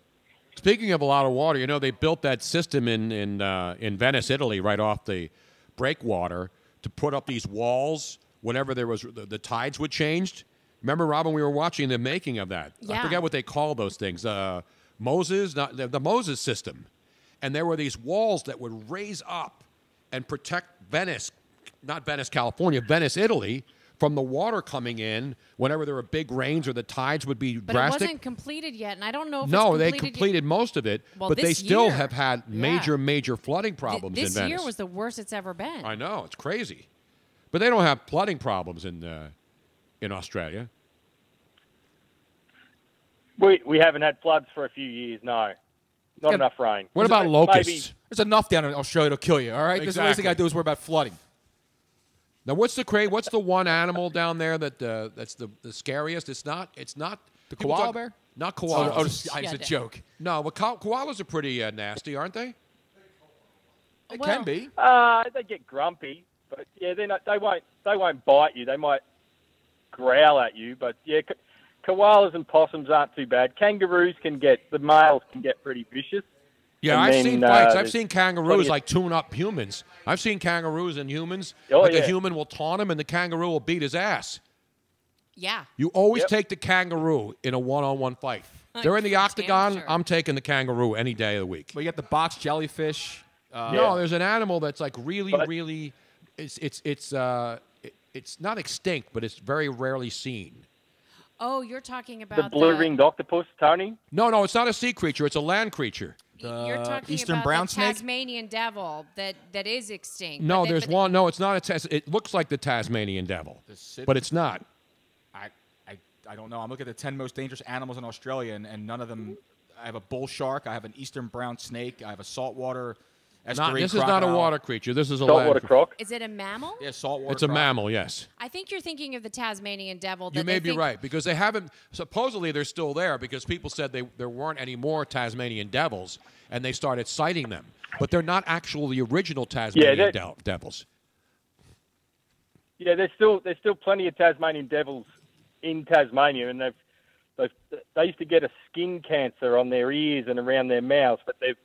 [SPEAKER 4] speaking of a lot of water, you know, they built that system in Venice, Italy, right off the breakwater to put up these walls whenever there was the tides would change. Remember, Robin, we were watching the making of that.
[SPEAKER 7] Yeah.
[SPEAKER 4] I forget what they call those things. The Moses system. And there were these walls that would raise up and protect Venice, not Venice, California, Venice, Italy, from the water coming in whenever there were big rains or the tides would be
[SPEAKER 7] But
[SPEAKER 4] drastic.
[SPEAKER 7] it wasn't completed yet, and I don't know if
[SPEAKER 4] No,
[SPEAKER 7] it's
[SPEAKER 4] they
[SPEAKER 7] completed
[SPEAKER 4] completed most of it,
[SPEAKER 7] Well,
[SPEAKER 4] but they
[SPEAKER 7] this
[SPEAKER 4] still
[SPEAKER 7] year-
[SPEAKER 4] have had major flooding problems in
[SPEAKER 7] This
[SPEAKER 4] Venice.
[SPEAKER 7] year was the worst it's ever been.
[SPEAKER 4] I know, it's crazy. But they don't have flooding problems in Australia.
[SPEAKER 20] we haven't had floods for a few years, no. Not enough rain.
[SPEAKER 4] What about locusts?
[SPEAKER 6] There's enough down in Australia to kill you, all right? There's the only thing I
[SPEAKER 4] Exactly.
[SPEAKER 6] do is worry about flooding.
[SPEAKER 4] Now, what's the one animal down there that's the scariest? It's not
[SPEAKER 6] The
[SPEAKER 4] people
[SPEAKER 6] koala
[SPEAKER 4] talk-
[SPEAKER 6] bear?
[SPEAKER 4] Not koalas.
[SPEAKER 6] It's a joke.
[SPEAKER 4] No, but koalas are pretty nasty, aren't they?
[SPEAKER 6] It can be.
[SPEAKER 20] They get grumpy, but yeah, they won't bite you. They might growl at you, but yeah, koalas and possums aren't too bad. Kangaroos the males can get pretty vicious.
[SPEAKER 4] Yeah,
[SPEAKER 20] And
[SPEAKER 4] I've
[SPEAKER 20] then,
[SPEAKER 4] seen fights. I've
[SPEAKER 20] there's
[SPEAKER 4] seen
[SPEAKER 20] plenty
[SPEAKER 4] kangaroos
[SPEAKER 20] of-
[SPEAKER 4] like tune up humans. I've seen kangaroos and humans.
[SPEAKER 20] Oh,
[SPEAKER 4] like
[SPEAKER 20] yeah.
[SPEAKER 4] a human will taunt him and the kangaroo will beat his ass.
[SPEAKER 7] Yeah.
[SPEAKER 4] You always take the kangaroo in a one-on-one fight. They're in the octagon. I'm taking the kangaroo any day of the week.
[SPEAKER 6] Well, you got the box jellyfish.
[SPEAKER 4] No, there's an animal that's like really. It's not extinct, but it's very rarely seen.
[SPEAKER 7] Oh, you're talking
[SPEAKER 20] The
[SPEAKER 7] about
[SPEAKER 20] blue-ringed octopus, Tony?
[SPEAKER 4] No, it's not a sea creature. It's a land creature.
[SPEAKER 7] You're talking
[SPEAKER 6] Eastern
[SPEAKER 7] about
[SPEAKER 6] brown
[SPEAKER 7] the
[SPEAKER 6] snake?
[SPEAKER 7] Tasmanian devil that is extinct.
[SPEAKER 4] No,
[SPEAKER 7] But they-
[SPEAKER 4] there's
[SPEAKER 7] but
[SPEAKER 4] one. No, it's not. It looks like the Tasmanian devil, but it's not.
[SPEAKER 6] I don't know. I'm looking at the 10 most dangerous animals in Australia, and none of them. I have a bull shark. I have an eastern brown snake. I have a saltwater estuary
[SPEAKER 4] This is not a
[SPEAKER 6] crocodile.
[SPEAKER 4] water creature. This is a
[SPEAKER 20] Saltwater
[SPEAKER 4] land.
[SPEAKER 20] croc?
[SPEAKER 7] Is it a mammal?
[SPEAKER 6] Yeah, saltwater.
[SPEAKER 4] It's a
[SPEAKER 6] croc.
[SPEAKER 4] mammal. Yes.
[SPEAKER 7] I think you're thinking of the Tasmanian devil. That
[SPEAKER 4] You may
[SPEAKER 7] they
[SPEAKER 4] be
[SPEAKER 7] think-
[SPEAKER 4] right because they haven't. Supposedly, they're still there because people said there weren't any more Tasmanian devils, and they started citing them. But they're not actually the original Tasmanian devils.
[SPEAKER 20] Yeah, there's still plenty of Tasmanian devils in Tasmania, and they've they used to get a skin cancer on their ears and around their mouths, but they've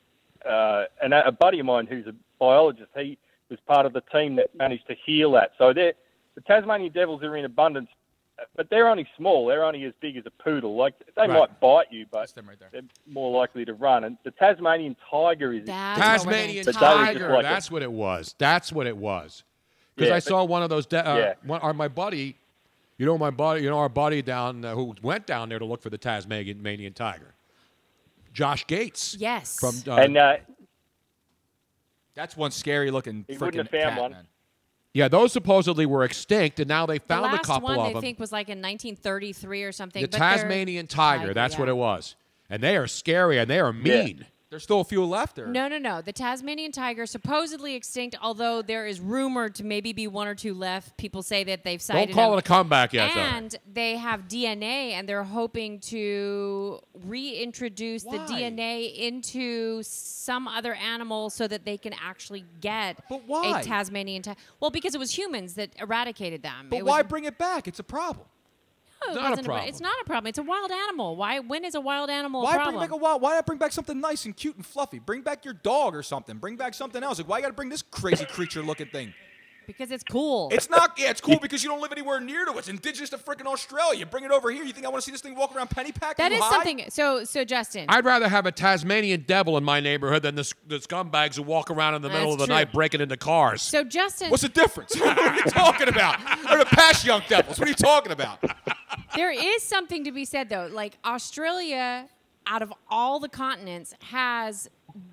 [SPEAKER 20] and a buddy of mine who's a biologist, he was part of the team that managed to heal that. So the Tasmanian devils are in abundance, but they're only small. They're only as big as a poodle. Like they might bite you, but they're more likely to run. And the Tasmanian tiger is
[SPEAKER 4] Tasmanian
[SPEAKER 20] but
[SPEAKER 4] tiger.
[SPEAKER 20] like
[SPEAKER 4] That's what it was. That's what it was. Because I saw one of those. My buddy, our buddy down who went down there to look for the Tasmanian tiger. Josh Gates.
[SPEAKER 7] Yes.
[SPEAKER 4] From
[SPEAKER 6] that's one scary looking freaking cat, man.
[SPEAKER 4] Yeah, those supposedly were extinct, and now they found a couple of them.
[SPEAKER 7] The last one, I think, was like in 1933 or something.
[SPEAKER 4] The Tasmanian tiger, that's what it was. And they are scary, and they are mean.
[SPEAKER 6] Yeah. There's still a few left? Or?
[SPEAKER 7] No. The Tasmanian tiger, supposedly extinct, although there is rumored to maybe be one or two left. People say that they've sighted
[SPEAKER 4] Don't call
[SPEAKER 7] them.
[SPEAKER 4] it a comeback yet,
[SPEAKER 7] And they have DNA, and they're hoping to reintroduce the DNA into some other animal so that they can actually get a Tasmanian tiger. Well, because it was humans that eradicated them.
[SPEAKER 6] But why bring it back? It's a problem.
[SPEAKER 7] No,
[SPEAKER 6] Not a problem.
[SPEAKER 7] It's not a problem. It's a wild animal. When is a wild animal
[SPEAKER 6] Why
[SPEAKER 7] a problem?
[SPEAKER 6] bring back why not bring back something nice and cute and fluffy? Bring back your dog or something. Bring back something else. Like, why you got to bring this crazy creature-looking thing?
[SPEAKER 7] Because it's cool.
[SPEAKER 6] It's not. Yeah, it's cool because you don't live anywhere near to it. It's indigenous to freaking Australia. Bring it over here. You think I want to see this thing walk around Pennypack?
[SPEAKER 7] That
[SPEAKER 6] You
[SPEAKER 7] is
[SPEAKER 6] high?
[SPEAKER 7] something. So Justin.
[SPEAKER 4] I'd rather have a Tasmanian devil in my neighborhood than the scumbags who walk around in the middle of the night breaking into cars.
[SPEAKER 7] So Justin.
[SPEAKER 6] What's the difference? What are you talking about? They're the past young devils. What are you talking about?
[SPEAKER 7] There is something to be said, though. Like, Australia, out of all the continents, has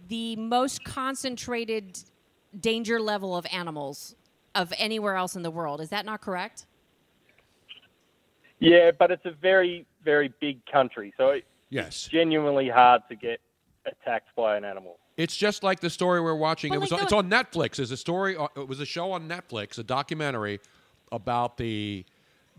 [SPEAKER 7] the most concentrated danger level of animals of anywhere else in the world. Is that not correct?
[SPEAKER 20] Yeah, but it's a very, very big country, so it's genuinely hard to get attacked by an animal.
[SPEAKER 4] It's just like the story we're watching. It's on Netflix. It's a story. It was a show on Netflix, a documentary about the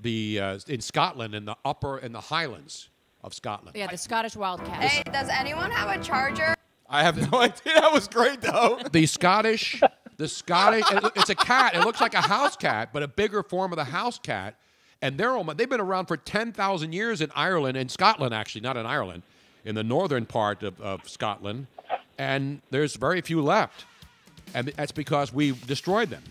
[SPEAKER 4] in Scotland, in the Highlands of Scotland.
[SPEAKER 7] Yeah, the Scottish wildcats.
[SPEAKER 21] Hey, does anyone have a charger?
[SPEAKER 6] I have no idea. That was great, though.
[SPEAKER 4] The Scottish, it's a cat. It looks like a house cat, but a bigger form of the house cat. And they've been around for 10,000 years in Ireland, in Scotland, actually, not in Ireland, in the northern part of Scotland. And there's very few left. And that's because we destroyed them.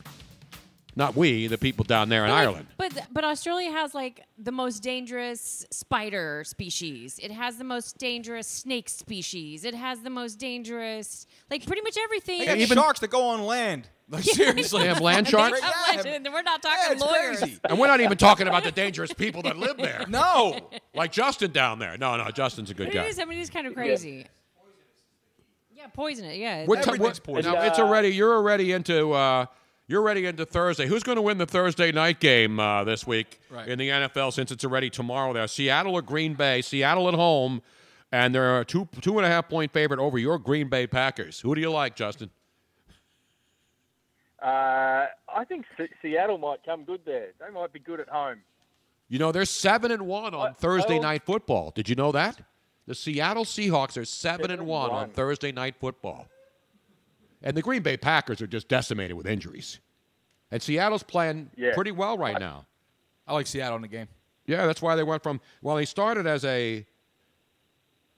[SPEAKER 4] Not we, the people down there in Ireland.
[SPEAKER 7] But Australia has, like, the most dangerous spider species. It has the most dangerous snake species. It has the most dangerous, like, pretty much everything.
[SPEAKER 6] They have sharks that go on land. Like, seriously.
[SPEAKER 4] They have land sharks?
[SPEAKER 7] We're not talking lawyers.
[SPEAKER 6] Crazy.
[SPEAKER 4] And we're not even talking about the dangerous people that live there.
[SPEAKER 6] No.
[SPEAKER 4] Like Justin down there. No, Justin's a good guy.
[SPEAKER 7] It is kind of crazy. Yeah, poison it, yeah.
[SPEAKER 6] Everything's poison.
[SPEAKER 4] Now, it's already, you're already into Thursday. Who's going to win the Thursday night game this week in the NFL since it's already tomorrow there? Seattle or Green Bay? Seattle at home, and they're a 2.5-point favorite over your Green Bay Packers. Who do you like, Justin?
[SPEAKER 20] I think Seattle might come good there. They might be good at home.
[SPEAKER 4] You know, they're 7-1 on Thursday Night Football. Did you know that? The Seattle Seahawks are 7-1 on Thursday Night Football. And the Green Bay Packers are just decimated with injuries. And Seattle's playing pretty well right now.
[SPEAKER 6] I like Seattle in the game.
[SPEAKER 4] Yeah, that's why they went from, they started as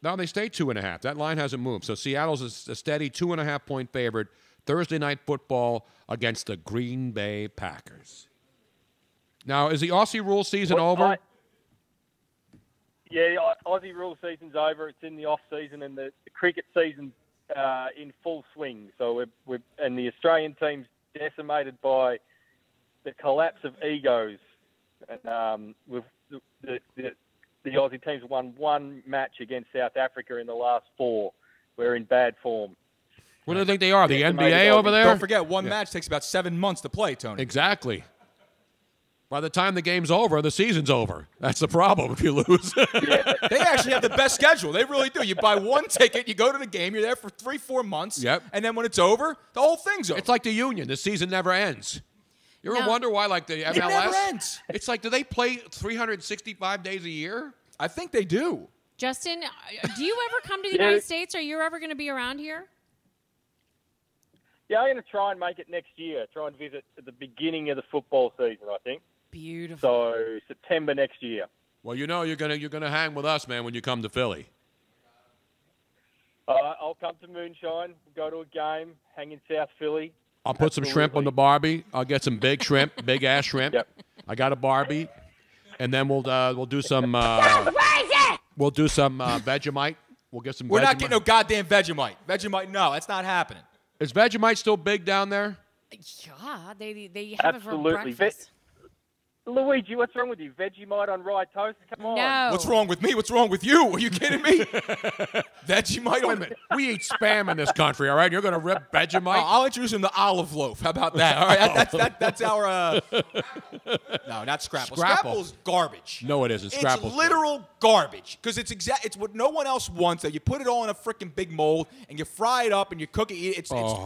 [SPEAKER 4] now they stay 2.5. That line hasn't moved. So Seattle's a steady 2.5-point favorite Thursday Night Football against the Green Bay Packers. Now, is the Aussie rule season over?
[SPEAKER 20] Yeah, the Aussie rule season's over. It's in the off season, and the cricket season's in full swing. So and the Australian team's decimated by the collapse of egos. And with the Aussie team's won one match against South Africa in the last 4. We're in bad form.
[SPEAKER 4] What do you think they are? The NBA over there?
[SPEAKER 6] Don't forget, one match takes about 7 months to play, Tony.
[SPEAKER 4] Exactly. By the time the game's over, the season's over. That's the problem if you lose.
[SPEAKER 6] They actually have the best schedule. They really do. You buy one ticket, you go to the game, you're there for 3-4 months.
[SPEAKER 4] Yep.
[SPEAKER 6] And then when it's over, the whole thing's over.
[SPEAKER 4] It's like the Union. The season never ends. You ever wonder why, like the MLS?
[SPEAKER 6] It never ends.
[SPEAKER 4] It's like, do they play 365 days a year?
[SPEAKER 6] I think they do.
[SPEAKER 7] Justin, do you ever come to the United States? Are you ever going to be around here?
[SPEAKER 20] Yeah, I'm going to try and make it next year. Try and visit at the beginning of the football season, I think.
[SPEAKER 7] Beautiful.
[SPEAKER 20] So September next year.
[SPEAKER 4] Well, you know you're gonna hang with us, man, when you come to Philly.
[SPEAKER 20] I'll come to Moonshine, go to a game, hang in South Philly.
[SPEAKER 4] I'll put some shrimp on the Barbie. I'll get some big shrimp, big ass shrimp.
[SPEAKER 20] Yep.
[SPEAKER 4] I got a Barbie, and then we'll do some Vegemite. We'll get some.
[SPEAKER 6] We're
[SPEAKER 4] Vegemite.
[SPEAKER 6] not getting no goddamn Vegemite. Vegemite, no, that's not happening.
[SPEAKER 4] Is Vegemite still big down there?
[SPEAKER 7] Yeah, they have
[SPEAKER 20] Absolutely.
[SPEAKER 7] it for breakfast.
[SPEAKER 20] Luigi, what's wrong with you? Vegemite on rye toast? Come on.
[SPEAKER 7] No.
[SPEAKER 6] What's wrong with me? What's wrong with you? Are you kidding me? Vegemite
[SPEAKER 4] Wait a
[SPEAKER 6] on
[SPEAKER 4] minute. We eat spam in this country, all right? You're going to rip Vegemite?
[SPEAKER 6] I'll introduce him to olive loaf. How about that? All right, that's our. No, not Scrapple.
[SPEAKER 4] Scrapple.
[SPEAKER 6] Scrapple's garbage.
[SPEAKER 4] No, it isn't. Scrapple's
[SPEAKER 6] It's literal garbage because it's what no one else wants. That you put it all in a freaking big mold and you fry it up and you cook it. It's no.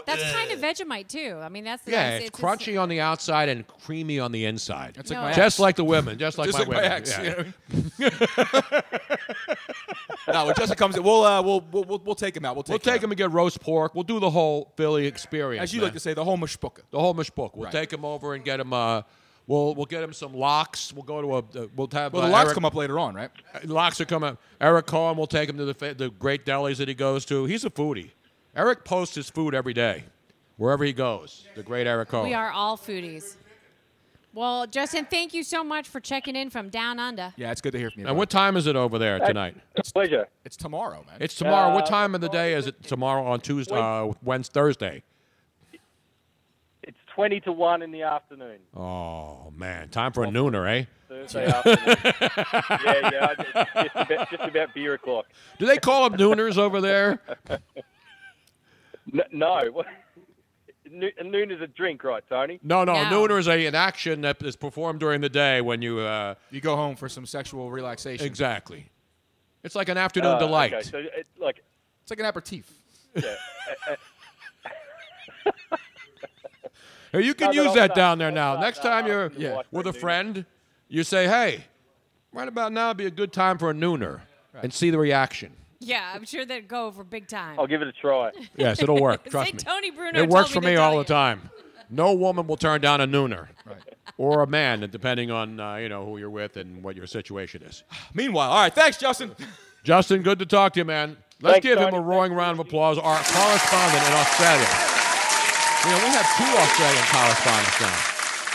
[SPEAKER 7] That's kind of Vegemite too. I mean, that's the
[SPEAKER 4] Yeah, it's crunchy on the outside and creamy on the inside.
[SPEAKER 6] That's like my
[SPEAKER 4] just like the women, just like
[SPEAKER 6] Just
[SPEAKER 4] my
[SPEAKER 6] like my
[SPEAKER 4] women.
[SPEAKER 6] ex,
[SPEAKER 4] Yeah.
[SPEAKER 6] you No, when Justin comes in, we'll take him out. We'll take
[SPEAKER 4] him and get roast pork. We'll do the whole Philly experience.
[SPEAKER 6] As you
[SPEAKER 4] man.
[SPEAKER 6] like to say, the whole mishpuka.
[SPEAKER 4] The whole mishpuka. We'll
[SPEAKER 6] Right.
[SPEAKER 4] take him over and get him. We'll get him some locks. We'll go to we'll have.
[SPEAKER 6] Well, the locks
[SPEAKER 4] Eric,
[SPEAKER 6] come up later on, right?
[SPEAKER 4] Locks are coming up. Eric Cohen. We'll take him to the great delis that he goes to. He's a foodie. Eric posts his food every day, wherever he goes. The great Eric Cohen.
[SPEAKER 7] We are all foodies. Well, Justin, thank you so much for checking in from down under.
[SPEAKER 6] Yeah, it's good to hear from you.
[SPEAKER 4] And what time is it over there tonight?
[SPEAKER 20] It's a pleasure.
[SPEAKER 6] It's tomorrow, man.
[SPEAKER 4] It's tomorrow. What time of the day is it tomorrow on Tuesday, Wednesday, Thursday?
[SPEAKER 20] It's 20 to 1 in the afternoon.
[SPEAKER 4] Oh, man. Time for a nooner, eh?
[SPEAKER 20] Thursday afternoon. yeah, it's just about beer o'clock.
[SPEAKER 4] Do they call them nooners over there?
[SPEAKER 20] No. Noon is a drink, right, Tony?
[SPEAKER 4] No. Nooner is an action that is performed during the day when you...
[SPEAKER 6] you go home for some sexual relaxation.
[SPEAKER 4] Exactly. It's like an afternoon delight.
[SPEAKER 20] Okay, so it's
[SPEAKER 6] like an aperitif.
[SPEAKER 20] Yeah.
[SPEAKER 4] Hey, you can
[SPEAKER 20] No,
[SPEAKER 4] use
[SPEAKER 20] no,
[SPEAKER 4] that
[SPEAKER 20] no,
[SPEAKER 4] down there
[SPEAKER 20] no,
[SPEAKER 4] now.
[SPEAKER 20] no,
[SPEAKER 4] Next
[SPEAKER 20] no,
[SPEAKER 4] time
[SPEAKER 20] I
[SPEAKER 4] you're
[SPEAKER 20] don't do
[SPEAKER 4] with a
[SPEAKER 20] nooner.
[SPEAKER 4] friend, you say, hey, right about now would be a good time for a nooner, and see the reaction.
[SPEAKER 7] Yeah, I'm sure they'd go for big time.
[SPEAKER 20] I'll give it a try.
[SPEAKER 4] Yes, it'll work.
[SPEAKER 7] Say
[SPEAKER 4] Trust me.
[SPEAKER 7] Tony Bruno
[SPEAKER 4] It works
[SPEAKER 7] told
[SPEAKER 4] for
[SPEAKER 7] me
[SPEAKER 4] me
[SPEAKER 7] to
[SPEAKER 4] all
[SPEAKER 7] tell
[SPEAKER 4] the time. No woman will turn down a nooner.
[SPEAKER 6] Right.
[SPEAKER 4] Or a man, depending on who you're with and what your situation is.
[SPEAKER 6] Meanwhile, all right, thanks, Justin.
[SPEAKER 4] Justin, good to talk to you, man. Let's
[SPEAKER 20] Thanks,
[SPEAKER 4] give him
[SPEAKER 20] Tony.
[SPEAKER 4] a roaring round of applause. Our correspondent in Australia. You know, we have 2 Australian correspondents now.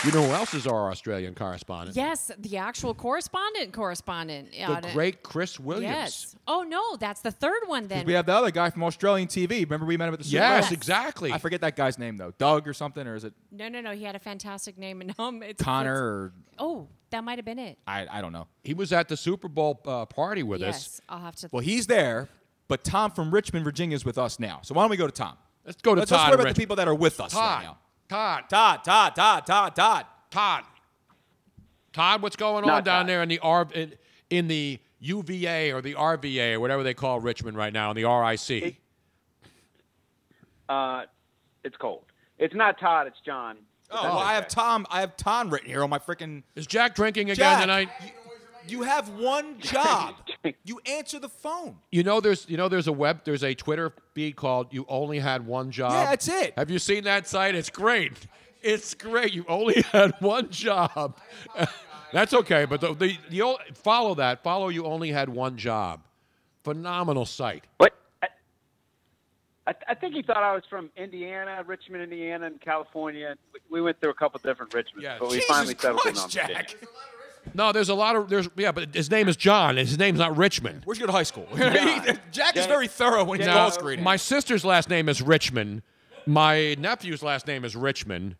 [SPEAKER 4] You know who else is our Australian correspondent?
[SPEAKER 7] Yes, the actual correspondent.
[SPEAKER 4] The great Chris Williams.
[SPEAKER 7] Yes. Oh, no, that's the third one then.
[SPEAKER 6] We have the other guy from Australian TV. Remember we met him at the Super Bowl?
[SPEAKER 4] Yes, exactly.
[SPEAKER 6] I forget that guy's name, though. Doug or something, or is it
[SPEAKER 7] No, he had a fantastic name. And
[SPEAKER 6] Connor or...
[SPEAKER 7] Oh, that might have been it.
[SPEAKER 6] I don't know.
[SPEAKER 4] He was at the Super Bowl party with us.
[SPEAKER 7] Yes, I'll have to.
[SPEAKER 6] Well, he's there, but Tom from Richmond, Virginia is with us now. So why don't we go to Tom?
[SPEAKER 4] Let's go to
[SPEAKER 6] Let's
[SPEAKER 4] Todd.
[SPEAKER 6] worry about the people that are with us right now.
[SPEAKER 4] Todd, what's going on down there in the UVA or the RVA or whatever they call Richmond right now in the RIC?
[SPEAKER 1] It's cold. It's not Todd. It's John.
[SPEAKER 6] Oh, well, I have Tom written here on my freaking.
[SPEAKER 4] Is Jack drinking again tonight?
[SPEAKER 6] You have one job. You answer the phone.
[SPEAKER 4] There's a Twitter feed called "You Only Had One Job."
[SPEAKER 6] Yeah, that's it.
[SPEAKER 4] Have you seen that site? It's great. It's great. You only had one job. That's okay, but the follow that. Follow "You Only Had One Job." Phenomenal site.
[SPEAKER 1] What? I think he thought I was from Indiana, Richmond, Indiana, and California. We went through a couple different Richmonds, but we finally settled in on Virginia.
[SPEAKER 4] No, there's a lot of but his name is John, and his name's not Richmond.
[SPEAKER 6] Where'd you go to high school? Jack is very thorough when he's call screening.
[SPEAKER 4] My sister's last name is Richmond. My nephew's last name is Richmond,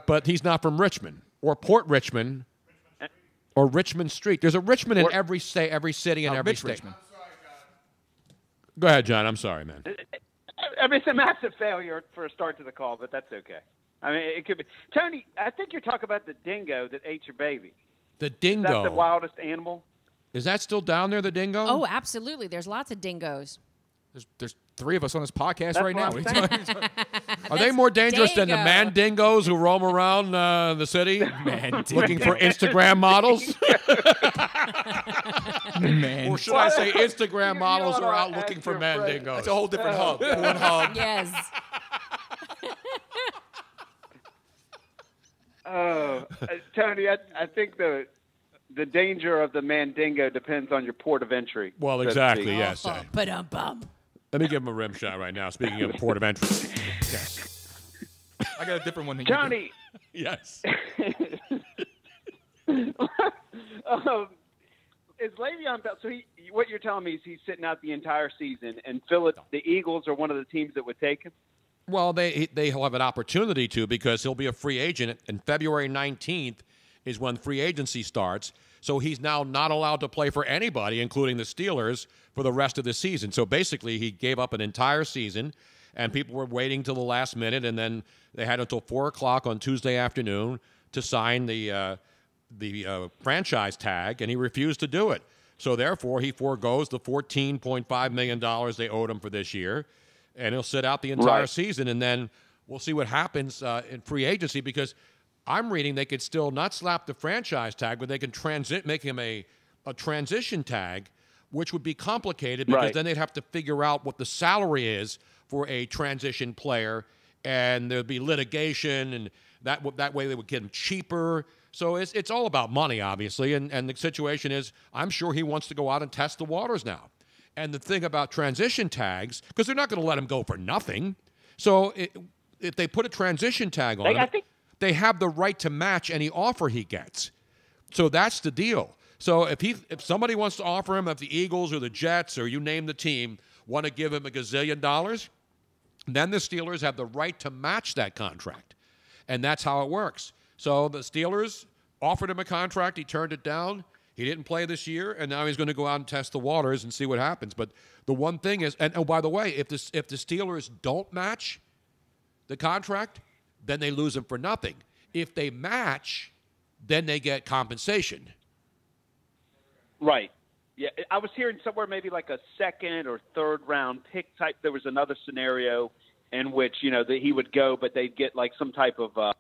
[SPEAKER 4] but he's not from Richmond or Port Richmond or Richmond Street. There's a Richmond in every state, every city, and every state.
[SPEAKER 6] Richmond.
[SPEAKER 4] Go ahead, John. I'm sorry, man.
[SPEAKER 1] It's a massive failure for a start to the call, but that's okay. I mean, it could be. Tony, I think you're talking about the dingo that ate your baby.
[SPEAKER 4] The
[SPEAKER 1] Is
[SPEAKER 4] dingo.
[SPEAKER 1] that the wildest animal?
[SPEAKER 4] Is that still down there, the dingo?
[SPEAKER 7] Oh, absolutely. There's lots of dingoes.
[SPEAKER 6] There's 3 of us on this podcast
[SPEAKER 1] That's
[SPEAKER 6] right now.
[SPEAKER 1] what I'm saying.
[SPEAKER 4] Are they more dangerous than the
[SPEAKER 7] dingo.
[SPEAKER 4] man dingoes who roam around the city looking for Instagram models? Or should I say Instagram models who are out looking for man dingoes?
[SPEAKER 6] That's a whole different hub. Pornhub.
[SPEAKER 7] Yes.
[SPEAKER 1] Tony, I think the the danger of the Mandingo depends on your port of entry.
[SPEAKER 4] Well,
[SPEAKER 1] so to
[SPEAKER 4] exactly,
[SPEAKER 1] speak.
[SPEAKER 4] yes.
[SPEAKER 7] Ba-dum-bum.
[SPEAKER 4] Let me give him a rim shot right now. Speaking of port of entry. Yes.
[SPEAKER 6] I got a different one than
[SPEAKER 1] Johnny.
[SPEAKER 4] Yes.
[SPEAKER 1] Is Le'Veon Bell? So what you're telling me is he's sitting out the entire season, and the Eagles are one of the teams that would take him.
[SPEAKER 4] Well, they'll have an opportunity to because he'll be a free agent, and February 19th is when free agency starts. So he's now not allowed to play for anybody, including the Steelers, for the rest of the season. So basically, he gave up an entire season, and people were waiting till the last minute, and then they had until 4 o'clock on Tuesday afternoon to sign the franchise tag, and he refused to do it. So therefore, he foregoes the $14.5 million they owed him for this year, and he'll sit out the entire season, and then we'll see what happens in free agency because I'm reading they could still not slap the franchise tag, but they can make him a transition tag, which would be complicated because then they'd have to figure out what the salary is for a transition player, and there'd be litigation, and that way they would get him cheaper. So it's all about money, obviously, and the situation is I'm sure he wants to go out and test the waters now. And the thing about transition tags, because they're not going to let him go for nothing. So if they put a transition tag on him, they have the right to match any offer he gets. So that's the deal. So if somebody wants to offer him, if the Eagles or the Jets or you name the team want to give him $1 gazillion, then the Steelers have the right to match that contract. And that's how it works. So the Steelers offered him a contract. He turned it down. He didn't play this year, and now he's going to go out and test the waters and see what happens. But the one thing is, and oh, by the way, if the Steelers don't match the contract, then they lose him for nothing. If they match, then they get compensation.
[SPEAKER 1] Right. Yeah, I was hearing somewhere maybe like a second or third round pick type. There was another scenario in which that he would go, but they'd get like some type of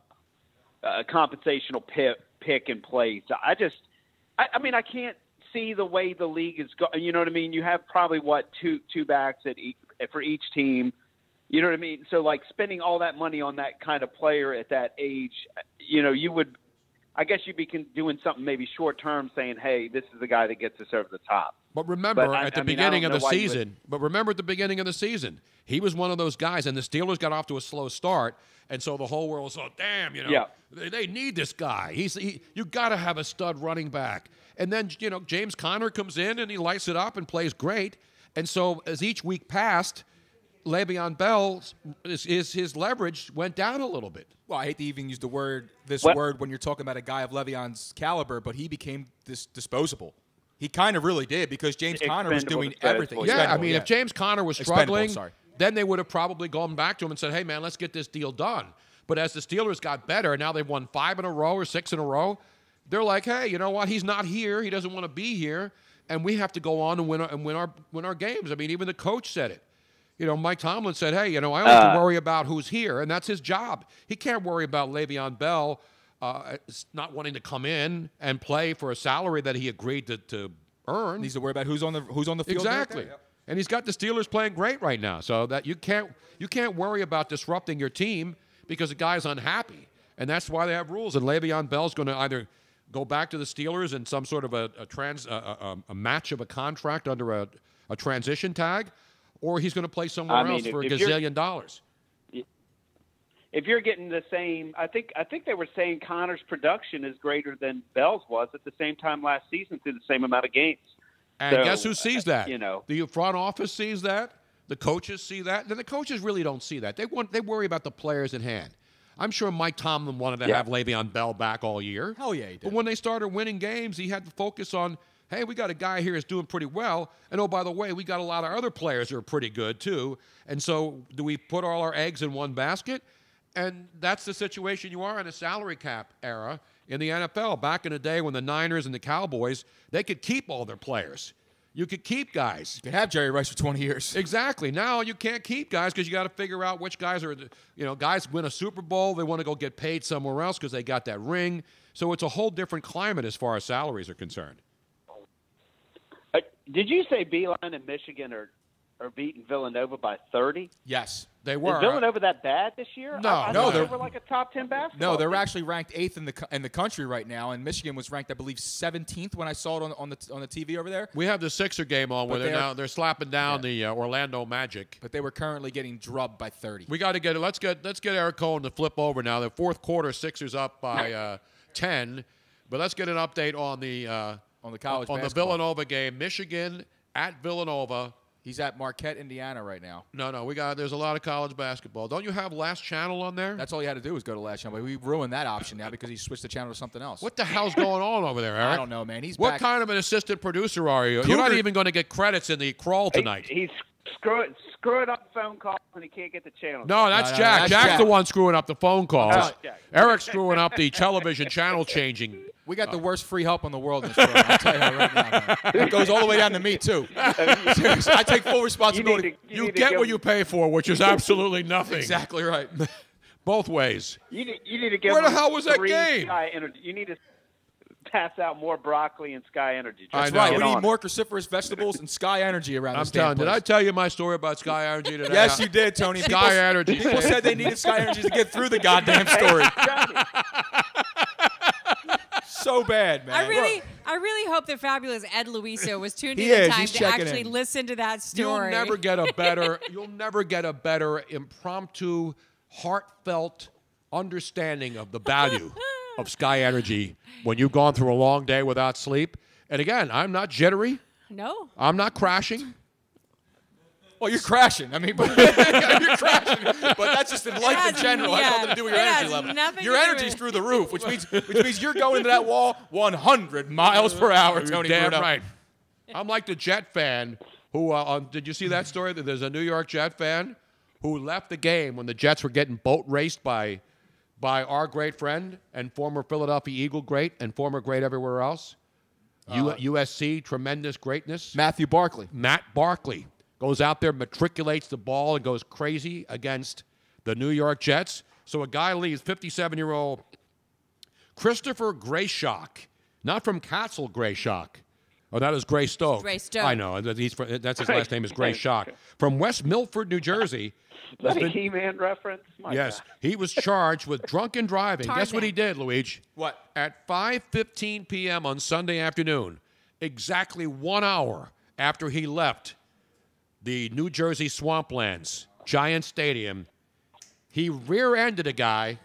[SPEAKER 1] compensational pick in place. I mean, I can't see the way the league is going. You know what I mean? You have probably two backs for each team. You know what I mean? So like spending all that money on that kind of player at that age, you would. I guess you'd be doing something maybe short term, saying, "Hey, this is the guy that gets us over the top."
[SPEAKER 4] But remember, at the beginning of the season, he was one of those guys, and the Steelers got off to a slow start, and so the whole world was, damn, they need this guy. You got to have a stud running back. And then, James Conner comes in, and he lights it up and plays great. And so as each week passed, Le'Veon Bell, his leverage went down a little bit.
[SPEAKER 6] Well, I hate to even use word when you're talking about a guy of Le'Veon's caliber, but he became disposable. He kind of really did because James Conner was doing everything.
[SPEAKER 4] Yeah, I mean, if James Conner was struggling, then they would have probably gone back to him and said, hey, man, let's get this deal done. But as the Steelers got better, and now they've won 5 in a row or 6 in a row, they're like, hey, you know what? He's not here. He doesn't want to be here, and we have to go on and win our games. I mean, even the coach said it. Mike Tomlin said, hey, I only have to worry about who's here, and that's his job. He can't worry about Le'Veon Bell not wanting to come in and play for a salary that he agreed to earn.
[SPEAKER 6] He needs to worry about who's on the field.
[SPEAKER 4] Exactly. Yep. And he's got the Steelers playing great right now, so that you can't worry about disrupting your team because the guy's unhappy. And that's why they have rules. And Le'Veon Bell's going to either go back to the Steelers in some sort of a match of a contract under a transition tag, or he's going to play somewhere else for $1 gazillion.
[SPEAKER 1] If you're getting the same, I think they were saying Connor's production is greater than Bell's was at the same time last season through the same amount of games.
[SPEAKER 4] And guess who sees that? The front office sees that. The coaches see that. Then the coaches really don't see that. They worry about the players in hand. I'm sure Mike Tomlin wanted to have Le'Veon Bell back all year.
[SPEAKER 6] Hell yeah, he did.
[SPEAKER 4] But when they started winning games, he had to focus on, hey, we got a guy here who's doing pretty well. And, oh, by the way, we got a lot of other players who are pretty good, too. And so do we put all our eggs in one basket? And that's the situation you are in a salary cap era in the NFL. Back in the day when the Niners and the Cowboys, they could keep all their players. You could keep guys.
[SPEAKER 6] You could have Jerry Rice for 20 years.
[SPEAKER 4] Exactly. Now you can't keep guys because you got to figure out which guys are, guys win a Super Bowl. They want to go get paid somewhere else because they got that ring. So it's a whole different climate as far as salaries are concerned.
[SPEAKER 1] Did you say Beeline and Michigan are are beating Villanova by 30.
[SPEAKER 6] Yes,
[SPEAKER 4] they
[SPEAKER 1] Is Villanova that bad this year? I thought they were like a top 10 basketball.
[SPEAKER 6] No, they're
[SPEAKER 1] team.
[SPEAKER 6] actually ranked 8th in the country right now, and Michigan was ranked, I believe, 17th when I saw it on the TV over there.
[SPEAKER 4] We have the Sixer game on where
[SPEAKER 6] But
[SPEAKER 4] they're slapping down the Orlando Magic.
[SPEAKER 6] But they were currently getting drubbed by 30.
[SPEAKER 4] We got to get it. Let's get Eric Cohen to flip over now. The fourth quarter, Sixers up by 10. But let's get an update on the
[SPEAKER 6] college
[SPEAKER 4] on the
[SPEAKER 6] basketball.
[SPEAKER 4] Villanova game. Michigan at Villanova.
[SPEAKER 6] He's at Marquette, Indiana right now.
[SPEAKER 4] No, there's a lot of college basketball. Don't you have Last Channel on there?
[SPEAKER 6] That's all you had to do was go to Last Channel. But we ruined that option now because he switched the channel to something else.
[SPEAKER 4] What the hell's going on over there, Eric?
[SPEAKER 6] I don't know, man. He's
[SPEAKER 4] what
[SPEAKER 6] back.
[SPEAKER 4] kind of an assistant producer are you? You're not even going to get credits in the crawl tonight.
[SPEAKER 1] He's screwing up phone calls and he can't get the channel.
[SPEAKER 4] No, that's Jack. Jack's the one screwing up the phone calls. Eric's screwing up the television channel changing.
[SPEAKER 6] We got the worst free help in the world in this program. I'll tell you that right now, man. It goes all the way down to me, too. Seriously, I take full responsibility.
[SPEAKER 4] You get what you pay for, which is absolutely nothing.
[SPEAKER 6] Exactly right.
[SPEAKER 4] Both ways.
[SPEAKER 1] You need to give
[SPEAKER 4] Where the
[SPEAKER 1] him
[SPEAKER 4] hell was that
[SPEAKER 1] 3
[SPEAKER 4] game?
[SPEAKER 1] Sky Energy. You need to pass out more broccoli and Sky Energy.
[SPEAKER 6] That's right. We need more cruciferous vegetables and Sky Energy around
[SPEAKER 4] I'm
[SPEAKER 6] this
[SPEAKER 4] telling.
[SPEAKER 6] damn
[SPEAKER 4] Did I
[SPEAKER 6] place.
[SPEAKER 4] tell you my story about Sky Energy today?
[SPEAKER 6] Yes, you did, Tony.
[SPEAKER 4] Sky Energy.
[SPEAKER 6] People said they needed Sky Energy to get through the goddamn story. So bad, man.
[SPEAKER 7] I really hope that fabulous Ed Luiso was tuned
[SPEAKER 6] He
[SPEAKER 7] in in
[SPEAKER 6] is.
[SPEAKER 7] time
[SPEAKER 6] He's
[SPEAKER 7] to
[SPEAKER 6] checking
[SPEAKER 7] actually
[SPEAKER 6] in.
[SPEAKER 7] listen to that story.
[SPEAKER 4] You'll never get a better impromptu, heartfelt understanding of the value of Sky Energy when you've gone through a long day without sleep. And again, I'm not jittery.
[SPEAKER 7] No.
[SPEAKER 4] I'm not crashing.
[SPEAKER 6] Well, you're crashing. I mean, but you're crashing. But that's just in life in general. It has nothing to do with your energy level. Your energy's through the roof, which means you're going into that wall 100 miles per hour,
[SPEAKER 4] You're
[SPEAKER 6] Tony
[SPEAKER 4] damn
[SPEAKER 6] Bruno.
[SPEAKER 4] right. I'm like the Jet fan who, did you see that story? That there's a New York Jet fan who left the game when the Jets were getting boat raced by our great friend and former Philadelphia Eagle great and former great everywhere else. USC, tremendous greatness.
[SPEAKER 6] Matthew Barkley.
[SPEAKER 4] Matt Barkley goes out there, matriculates the ball, and goes crazy against the New York Jets. So a guy leaves, 57-year-old Christopher Grayshock, not from Castle Grayshock. Oh, that is Greystoke.
[SPEAKER 7] Greystoke.
[SPEAKER 4] I know. That's his last name is Grayshock. From West Milford, New Jersey.
[SPEAKER 1] Is that a He-Man reference? My
[SPEAKER 4] Yes.
[SPEAKER 1] God.
[SPEAKER 4] He was charged with drunken driving. Guess what he did, Luigi?
[SPEAKER 6] What?
[SPEAKER 4] At 5:15 p.m. on Sunday afternoon, exactly 1 hour after he left the New Jersey Swamplands Giant Stadium, he rear-ended a guy.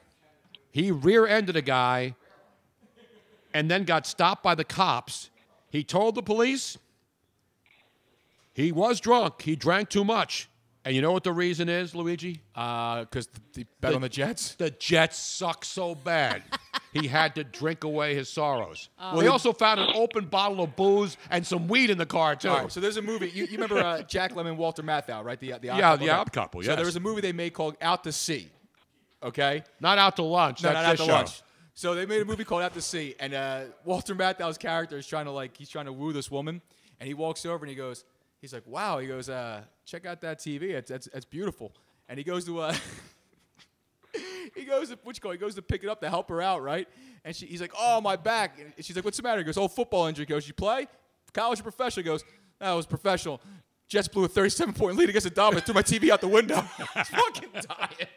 [SPEAKER 4] And then got stopped by the cops. He told the police he was drunk. He drank too much. And you know what the reason is, Luigi?
[SPEAKER 6] Because they bet on the Jets?
[SPEAKER 4] The Jets suck so bad. He had to drink away his sorrows.
[SPEAKER 6] Oh.
[SPEAKER 4] We also found an open bottle of booze and some weed in the car, too.
[SPEAKER 6] All right, so there's a movie. You remember Jack Lemmon, Walter Matthau, right? The Odd
[SPEAKER 4] Yeah,
[SPEAKER 6] Couple?
[SPEAKER 4] the Odd Couple,
[SPEAKER 6] So
[SPEAKER 4] yes.
[SPEAKER 6] there was a movie they made called Out to Sea. Okay?
[SPEAKER 4] Not Out to Lunch.
[SPEAKER 6] No,
[SPEAKER 4] That's
[SPEAKER 6] not Out
[SPEAKER 4] this
[SPEAKER 6] to
[SPEAKER 4] show.
[SPEAKER 6] Lunch. So they made a movie called Out to Sea, and Walter Matthau's character is trying to woo this woman, and he walks over and he's like, wow. He goes, check out that TV. It's beautiful. And he goes to he goes to pick it up to help her out, right? And he's like, oh, my back. And she's like, what's the matter? He goes, oh, football injury. He goes, you play? College or professional? He goes, no, it was professional. Jets blew a 37-point lead against the Dolphins. Threw my TV out the window. It's fucking dying.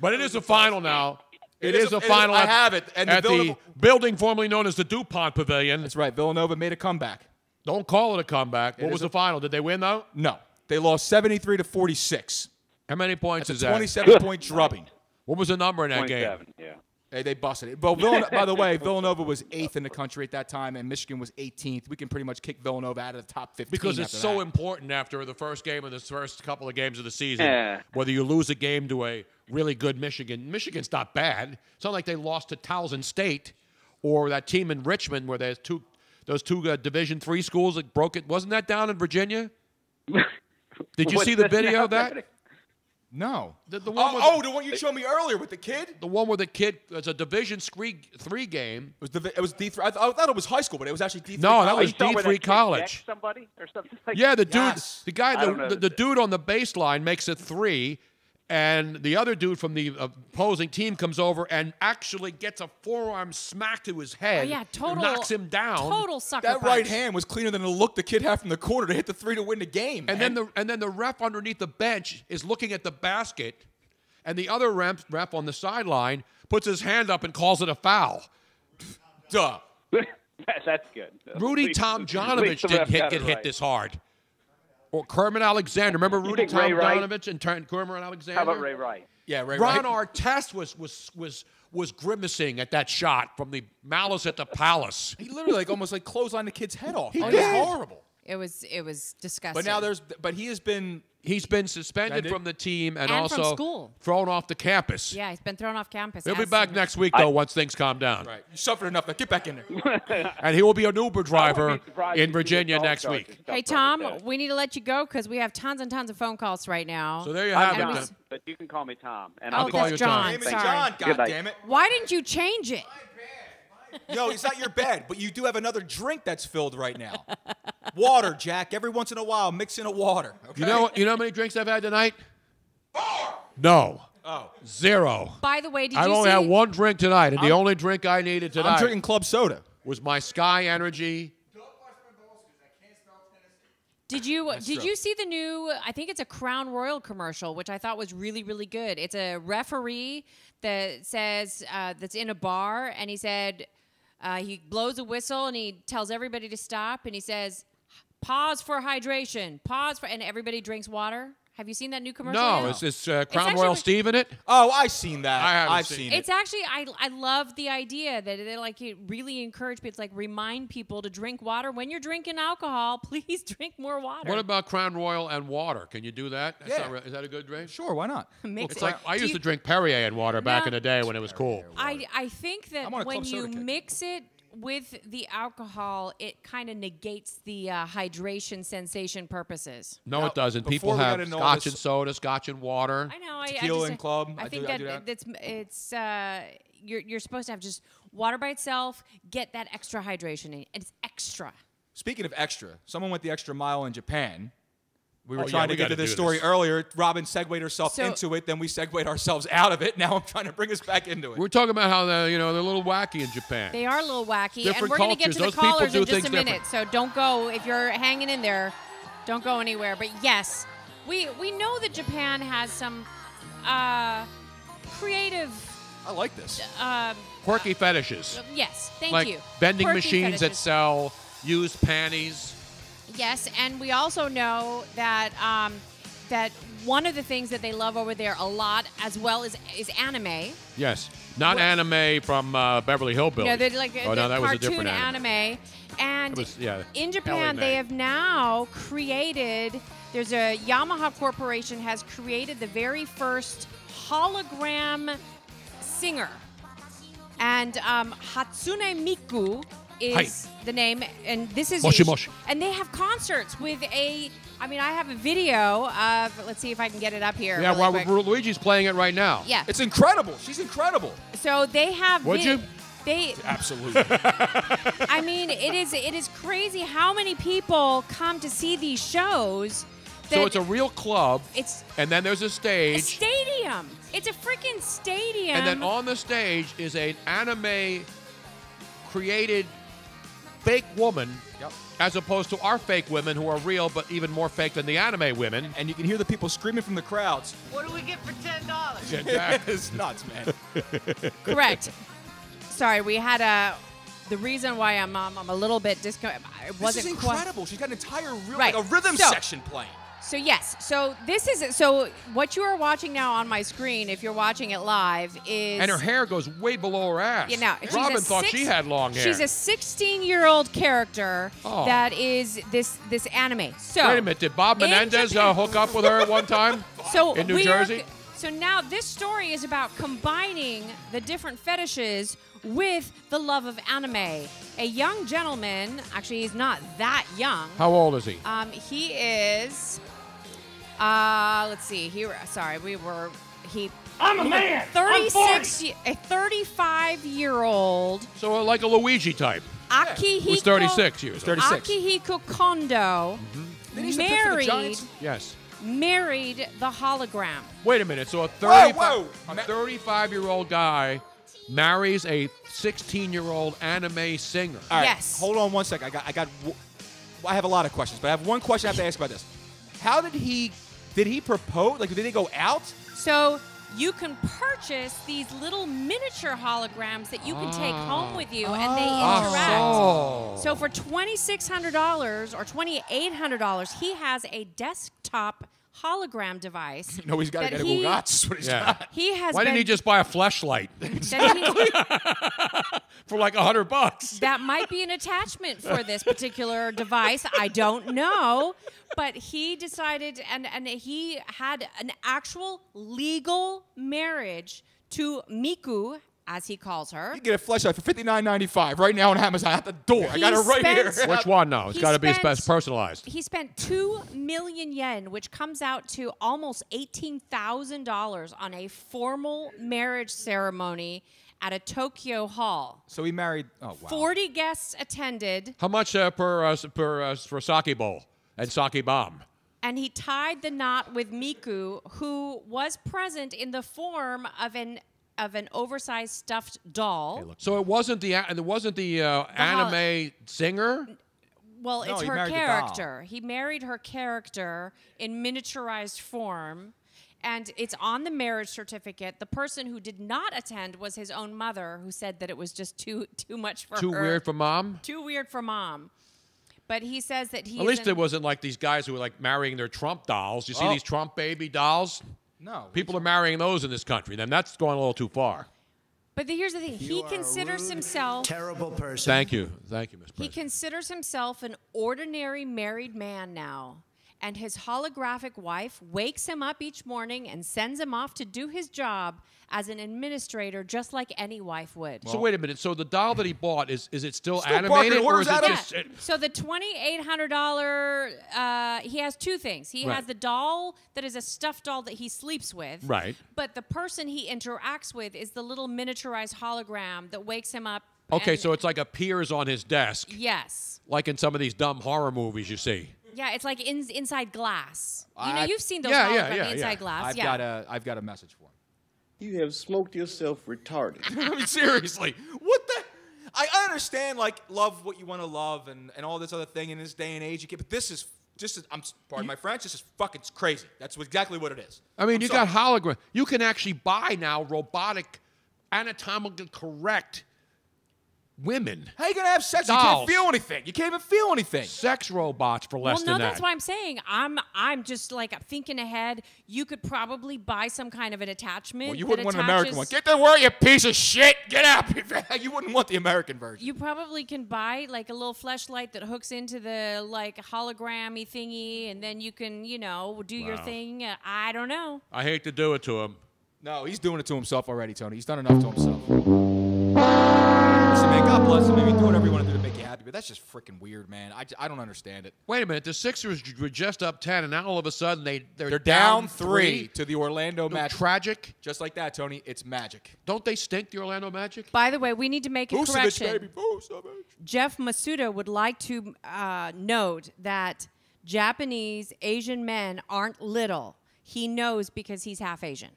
[SPEAKER 4] But it is a final now. It is a
[SPEAKER 6] it
[SPEAKER 4] final.
[SPEAKER 6] I have it. And
[SPEAKER 4] at the
[SPEAKER 6] Villanova-
[SPEAKER 4] building formerly known as the DuPont Pavilion.
[SPEAKER 6] That's right. Villanova made a comeback.
[SPEAKER 4] Don't call it a comeback. What
[SPEAKER 6] It
[SPEAKER 4] was
[SPEAKER 6] is
[SPEAKER 4] the final? Did they win, though?
[SPEAKER 6] No. They lost 73-46.
[SPEAKER 4] How many points
[SPEAKER 6] That's
[SPEAKER 4] is
[SPEAKER 6] a
[SPEAKER 4] that?
[SPEAKER 6] 27-point drubbing.
[SPEAKER 4] What was the number in that game?
[SPEAKER 1] 27, yeah.
[SPEAKER 6] They busted it. But by the way, Villanova was 8th in the country at that time, and Michigan was 18th. We can pretty much kick Villanova out of the top 15
[SPEAKER 4] Because it's
[SPEAKER 6] after
[SPEAKER 4] so
[SPEAKER 6] that.
[SPEAKER 4] important after the first game of the first couple of games of the season.
[SPEAKER 1] Yeah.
[SPEAKER 4] Whether you lose a game to a really good Michigan. Michigan's not bad. It's not like they lost to Towson State or that team in Richmond where there's those two Division III schools that broke it. Wasn't that down in Virginia? Did you see the video of that?
[SPEAKER 6] No.
[SPEAKER 4] The one
[SPEAKER 6] The one you showed me earlier with the kid?
[SPEAKER 4] The one where the kid, it's a Division III game.
[SPEAKER 6] It was D3. I thought it was high school, but it was actually D3
[SPEAKER 4] No, that
[SPEAKER 6] college.
[SPEAKER 4] was D3 college.
[SPEAKER 1] Somebody or something like
[SPEAKER 4] Yeah, the dude,
[SPEAKER 1] Yes.
[SPEAKER 4] the guy,
[SPEAKER 1] I don't know
[SPEAKER 4] the dude on the baseline makes a three, And the other dude from the opposing team comes over and actually gets a forearm smack to his head.
[SPEAKER 7] Oh, yeah, total.
[SPEAKER 4] Knocks him down.
[SPEAKER 7] Total sucker
[SPEAKER 6] That
[SPEAKER 7] punch.
[SPEAKER 6] right hand was cleaner than the look the kid had from the corner to hit the 3 to win the game.
[SPEAKER 4] And then the ref underneath the bench is looking at the basket, and the other ref on the sideline puts his hand up and calls it a foul. Duh.
[SPEAKER 1] That's good.
[SPEAKER 4] Rudy Tomjanovich didn't get hit this hard. Or Kermit Alexander. Remember Rudy Tomjanovich and Kermit Alexander?
[SPEAKER 1] How about Ray Wright?
[SPEAKER 6] Yeah, Ray
[SPEAKER 4] Ron
[SPEAKER 6] Wright.
[SPEAKER 4] Artest was grimacing at that shot from the Malice at the Palace.
[SPEAKER 6] He literally almost clotheslined the kid's head off.
[SPEAKER 7] Oh,
[SPEAKER 6] It was
[SPEAKER 7] yeah.
[SPEAKER 6] horrible.
[SPEAKER 7] It was disgusting.
[SPEAKER 6] But now he's been
[SPEAKER 4] suspended from the team and
[SPEAKER 7] And
[SPEAKER 4] also
[SPEAKER 7] from school.
[SPEAKER 4] thrown off the campus.
[SPEAKER 7] Yeah, he's been thrown off campus.
[SPEAKER 4] He'll be
[SPEAKER 7] as
[SPEAKER 4] back
[SPEAKER 7] some-
[SPEAKER 4] next week, though, once things calm down.
[SPEAKER 6] Right. You suffered enough. Now get back in there.
[SPEAKER 4] And he will be an Uber driver
[SPEAKER 1] surprised
[SPEAKER 4] in
[SPEAKER 1] if he
[SPEAKER 4] Virginia
[SPEAKER 1] gets
[SPEAKER 4] next
[SPEAKER 1] all
[SPEAKER 4] week.
[SPEAKER 1] charges.
[SPEAKER 7] Hey, Tom, we need to let you go because we have tons and tons of phone calls right now.
[SPEAKER 4] So there you
[SPEAKER 1] I'm
[SPEAKER 4] have it.
[SPEAKER 1] John, but you can call me Tom. And
[SPEAKER 7] Oh,
[SPEAKER 1] I'll be
[SPEAKER 7] that's
[SPEAKER 1] back.
[SPEAKER 7] John.
[SPEAKER 6] Damn it,
[SPEAKER 7] Sorry.
[SPEAKER 6] John,
[SPEAKER 1] Good night.
[SPEAKER 6] goddammit.
[SPEAKER 7] Why didn't you change it?
[SPEAKER 6] Yo, it's not your bed, but you do have another drink that's filled right now. Water, Jack. Every once in a while, mix in a water. Okay?
[SPEAKER 4] You know how many drinks I've had tonight? No.
[SPEAKER 6] Oh.
[SPEAKER 4] 0.
[SPEAKER 7] By the way, did
[SPEAKER 4] I
[SPEAKER 7] you
[SPEAKER 4] only
[SPEAKER 7] see?
[SPEAKER 4] had one drink tonight, and the only drink I needed tonight
[SPEAKER 6] I'm drinking club soda.
[SPEAKER 4] was my Sky Energy.
[SPEAKER 7] Did you
[SPEAKER 6] true.
[SPEAKER 7] see the new? I think it's a Crown Royal commercial, which I thought was really good. It's a referee that says that's in a bar, and he said he blows a whistle and he tells everybody to stop, and he says, "Pause for hydration. Pause for," and everybody drinks water. Have you seen that new commercial?
[SPEAKER 4] No,
[SPEAKER 7] yet?
[SPEAKER 4] is Crown
[SPEAKER 7] actually-
[SPEAKER 4] Royal Steve in it?
[SPEAKER 6] Oh, I've seen that.
[SPEAKER 4] I haven't
[SPEAKER 6] I've
[SPEAKER 4] seen
[SPEAKER 6] seen
[SPEAKER 7] It's actually I love the idea that they it really encourage people. It's like remind people to drink water when you're drinking alcohol. Please drink more water.
[SPEAKER 4] What about Crown Royal and water? Can you do that? That's
[SPEAKER 6] Yeah.
[SPEAKER 4] not is that a good drink?
[SPEAKER 6] Sure, why not?
[SPEAKER 7] Mix
[SPEAKER 4] It's
[SPEAKER 7] it.
[SPEAKER 4] like I
[SPEAKER 7] Do
[SPEAKER 4] used
[SPEAKER 7] you-
[SPEAKER 4] to drink Perrier and water back
[SPEAKER 7] No.
[SPEAKER 4] in the day when it was cool.
[SPEAKER 7] I think that
[SPEAKER 6] I want a
[SPEAKER 7] when
[SPEAKER 6] club
[SPEAKER 7] you
[SPEAKER 6] soda kick.
[SPEAKER 7] mix it with the alcohol, it kind of negates the hydration sensation purposes.
[SPEAKER 4] No,
[SPEAKER 6] Now,
[SPEAKER 4] it doesn't.
[SPEAKER 6] before
[SPEAKER 4] People
[SPEAKER 6] we
[SPEAKER 4] have
[SPEAKER 6] get into all
[SPEAKER 4] scotch
[SPEAKER 6] this-
[SPEAKER 4] and soda, scotch and water.
[SPEAKER 7] I know.
[SPEAKER 6] Tequila
[SPEAKER 7] just,
[SPEAKER 6] and club.
[SPEAKER 7] I
[SPEAKER 6] I
[SPEAKER 7] think
[SPEAKER 6] do- I do that.
[SPEAKER 7] it's you're supposed to have just water by itself. Get that extra hydration in, and it's extra.
[SPEAKER 6] Speaking of extra, someone went the extra mile in Japan. We were
[SPEAKER 4] Oh, yeah,
[SPEAKER 6] trying
[SPEAKER 4] we
[SPEAKER 6] to get
[SPEAKER 4] gotta
[SPEAKER 6] to this
[SPEAKER 4] do
[SPEAKER 6] story
[SPEAKER 4] this.
[SPEAKER 6] earlier. Robin segued herself
[SPEAKER 7] So-
[SPEAKER 6] into it, then we segued ourselves out of it. Now I'm trying to bring us back into it.
[SPEAKER 4] We're talking about how they're a little wacky in Japan.
[SPEAKER 7] They are a little wacky,
[SPEAKER 4] Different
[SPEAKER 7] and we're going to get
[SPEAKER 4] cultures.
[SPEAKER 7] to the
[SPEAKER 4] Those people
[SPEAKER 7] callers
[SPEAKER 4] do
[SPEAKER 7] in just a
[SPEAKER 4] things
[SPEAKER 7] minute.
[SPEAKER 4] different.
[SPEAKER 7] So don't go if you're hanging in there. Don't go anywhere. But yes, we know that Japan has some creative.
[SPEAKER 6] I like this.
[SPEAKER 4] Quirky fetishes.
[SPEAKER 7] Yes, thank
[SPEAKER 4] like
[SPEAKER 7] you.
[SPEAKER 4] vending
[SPEAKER 7] Quirky
[SPEAKER 4] machines that
[SPEAKER 7] fetishes.
[SPEAKER 4] sell used panties.
[SPEAKER 7] Yes, and we also know that that one of the things that they love over there a lot, as well, is anime.
[SPEAKER 4] Yes. Not anime from Beverly Hillbillies.
[SPEAKER 7] No, they're like
[SPEAKER 4] oh, no, that was a
[SPEAKER 7] cartoon
[SPEAKER 4] different
[SPEAKER 7] anime. And
[SPEAKER 4] It was, yeah,
[SPEAKER 7] in
[SPEAKER 4] Ellie
[SPEAKER 7] Japan,
[SPEAKER 4] Mae.
[SPEAKER 7] they have now created. There's a Yamaha Corporation has created the very first hologram singer, and Hatsune Miku is the name, and this is
[SPEAKER 4] Moshi Moshi.
[SPEAKER 7] and they have concerts with a. I mean, I have a video of. Let's see if I can get it up here.
[SPEAKER 4] Yeah,
[SPEAKER 7] really
[SPEAKER 4] well,
[SPEAKER 7] quick.
[SPEAKER 4] Luigi's playing it right now.
[SPEAKER 7] Yeah.
[SPEAKER 6] It's incredible. She's incredible.
[SPEAKER 7] So they have.
[SPEAKER 4] Would you?
[SPEAKER 7] They.
[SPEAKER 6] Absolutely.
[SPEAKER 7] I mean, it is crazy how many people come to see these shows.
[SPEAKER 4] So it's a real club.
[SPEAKER 7] It's
[SPEAKER 4] and then there's a
[SPEAKER 7] a
[SPEAKER 4] stage.
[SPEAKER 7] stadium. It's a freaking stadium.
[SPEAKER 4] And then on the stage is an anime created fake woman, as opposed to our fake women who are real but even more fake than the anime women.
[SPEAKER 6] And you can hear the people screaming from the crowds.
[SPEAKER 2] What do we get for $10?
[SPEAKER 4] Jack.
[SPEAKER 6] It's nuts, man.
[SPEAKER 7] Correct. Sorry, we had the reason why I'm a little bit it
[SPEAKER 6] This
[SPEAKER 7] wasn't
[SPEAKER 6] is incredible. She's got an entire
[SPEAKER 7] Right.
[SPEAKER 6] like a rhythm
[SPEAKER 7] So-
[SPEAKER 6] section playing.
[SPEAKER 7] So yes, so this is so what you are watching now on my screen, if you're watching it live, is
[SPEAKER 4] And her hair goes way below her ass.
[SPEAKER 7] You know,
[SPEAKER 4] Robin thought she had long hair.
[SPEAKER 7] She's a 16-year-old character
[SPEAKER 4] Oh.
[SPEAKER 7] that is this anime. So
[SPEAKER 4] Wait a minute, did Bob
[SPEAKER 7] in
[SPEAKER 4] Menendez
[SPEAKER 7] Japan-
[SPEAKER 4] hook up with her at one time?
[SPEAKER 7] So
[SPEAKER 4] in New
[SPEAKER 7] we are-
[SPEAKER 4] Jersey?
[SPEAKER 7] So now this story is about combining the different fetishes with the love of anime. A young gentleman, actually he's not that young.
[SPEAKER 4] How old is he?
[SPEAKER 7] He is. Let's see.
[SPEAKER 2] I'm a man.
[SPEAKER 7] 36. A 35-year-old.
[SPEAKER 4] So like a Luigi type.
[SPEAKER 7] Akihiko.
[SPEAKER 4] Who's 36 years old.
[SPEAKER 7] Akihiko Kondo
[SPEAKER 6] Didn't he used to play for the
[SPEAKER 7] married.
[SPEAKER 6] Giants?
[SPEAKER 4] Yes.
[SPEAKER 7] married the hologram.
[SPEAKER 4] Wait a minute. So a
[SPEAKER 6] Whoa.
[SPEAKER 4] 35-year-old guy marries a 16-year-old anime singer.
[SPEAKER 6] All right,
[SPEAKER 7] Yes.
[SPEAKER 6] Hold on one second. I have a lot of questions, but I have one question I have to ask about this. How did he propose? Like, did they go out?
[SPEAKER 7] So you can purchase these little miniature holograms that you can take home with you, and they interact. So for $2,600 or $2,800, he has a desktop hologram device.
[SPEAKER 6] No, he's got to
[SPEAKER 7] that
[SPEAKER 6] get a Bugatti. That's what he's got.
[SPEAKER 7] He has.
[SPEAKER 4] Why didn't he just buy a fleshlight for like $100?
[SPEAKER 7] That might be an attachment for this particular device. I don't know. But he decided, and he had an actual legal marriage to Miku, as he calls her.
[SPEAKER 6] You can get a fleshlight for $59.95 right now on Amazon at the door. I got it right here.
[SPEAKER 4] Which one? No, it's got to be personalized.
[SPEAKER 7] He spent 2 million yen, which comes out to almost $18,000 on a formal marriage ceremony at a Tokyo hall.
[SPEAKER 6] So he married. Oh wow.
[SPEAKER 7] 40 guests attended.
[SPEAKER 4] How much per sake bowl and sake bomb?
[SPEAKER 7] And he tied the knot with Miku, who was present in the form of an oversized stuffed doll.
[SPEAKER 4] So it wasn't the anime singer.
[SPEAKER 7] Well,
[SPEAKER 4] No,
[SPEAKER 7] it's
[SPEAKER 4] he
[SPEAKER 7] her
[SPEAKER 4] married the
[SPEAKER 7] character. He married her character in miniaturized form. And it's on the marriage certificate. The person who did not attend was his own mother, who said that it was just too much for her.
[SPEAKER 4] Too weird for mom?
[SPEAKER 7] Too weird for mom. But he says that he.
[SPEAKER 4] At least it wasn't like these guys who were like marrying their Trump dolls. You see these Trump baby dolls?
[SPEAKER 6] No.
[SPEAKER 4] People are marrying those in this country. Then that's going a little too far.
[SPEAKER 7] But here's the thing. He considers himself.
[SPEAKER 11] Terrible person.
[SPEAKER 4] Thank you, Ms.
[SPEAKER 7] He
[SPEAKER 4] President.
[SPEAKER 7] considers himself an ordinary married man now. And his holographic wife wakes him up each morning and sends him off to do his job as an administrator, just like any wife would.
[SPEAKER 4] So wait a minute. So the doll that he bought is it still
[SPEAKER 6] Still
[SPEAKER 4] animated
[SPEAKER 6] barking
[SPEAKER 4] or
[SPEAKER 6] orders
[SPEAKER 4] is it
[SPEAKER 6] at him?
[SPEAKER 4] just?
[SPEAKER 7] So the $2,800, he has two things. He
[SPEAKER 4] Right.
[SPEAKER 7] has the doll that is a stuffed doll that he sleeps with.
[SPEAKER 4] Right.
[SPEAKER 7] But the person he interacts with is the little miniaturized hologram that wakes him up.
[SPEAKER 4] Okay,
[SPEAKER 7] and-
[SPEAKER 4] so it's like appears on his desk,
[SPEAKER 7] Yes.
[SPEAKER 4] like in some of these dumb horror movies you see.
[SPEAKER 7] Yeah, it's like inside glass.
[SPEAKER 6] I-
[SPEAKER 7] You've seen those
[SPEAKER 4] Yeah,
[SPEAKER 7] holograms
[SPEAKER 4] yeah,
[SPEAKER 7] inside
[SPEAKER 4] yeah.
[SPEAKER 7] glass.
[SPEAKER 6] I've got a message for him.
[SPEAKER 3] You have smoked yourself retarded.
[SPEAKER 6] I mean, seriously, what the? I understand, like, love what you want to love and all this other thing in this day and age. You can, but this is just, pardon my French, this is fucking crazy. That's exactly what it is.
[SPEAKER 4] I mean,
[SPEAKER 6] I'm
[SPEAKER 4] you
[SPEAKER 6] sorry.
[SPEAKER 4] got hologram. You can actually buy now robotic, anatomically correct women.
[SPEAKER 6] How you gonna have sex? You
[SPEAKER 4] Dolls.
[SPEAKER 6] can't feel anything. You can't even feel anything.
[SPEAKER 4] Sex robots for less
[SPEAKER 7] Well, no,
[SPEAKER 4] than
[SPEAKER 7] that's
[SPEAKER 4] that.
[SPEAKER 7] why I'm saying I'm just like thinking ahead. You could probably buy some kind of an attachment.
[SPEAKER 6] Well, you
[SPEAKER 7] that
[SPEAKER 6] wouldn't want an American one.
[SPEAKER 7] attaches-
[SPEAKER 6] Get to work, you piece of shit. Get out. You wouldn't want the American version.
[SPEAKER 7] You probably can buy like a little fleshlight that hooks into the like hologrammy thingy, and then you can do your
[SPEAKER 4] Wow.
[SPEAKER 7] thing. I don't know.
[SPEAKER 4] I hate to do it to him.
[SPEAKER 6] No, he's doing it to himself already, Tony. He's done enough to himself. Listen, man, God bless him. Maybe do whatever you want to do to make you happy, but that's just freaking weird, man. I don't understand it.
[SPEAKER 4] Wait a minute. The Sixers were just up 10, and now all of a sudden they're
[SPEAKER 6] down 3 to the Orlando Magic.
[SPEAKER 4] Tragic.
[SPEAKER 6] Just like that, Tony. It's magic.
[SPEAKER 4] Don't they stink, the Orlando Magic?
[SPEAKER 7] By the way, we need to make a
[SPEAKER 6] Vucevic,
[SPEAKER 7] correction.
[SPEAKER 6] baby. Vucevic.
[SPEAKER 7] Jeff Masuda would like to note that Japanese Asian men aren't little. He knows because he's half Asian.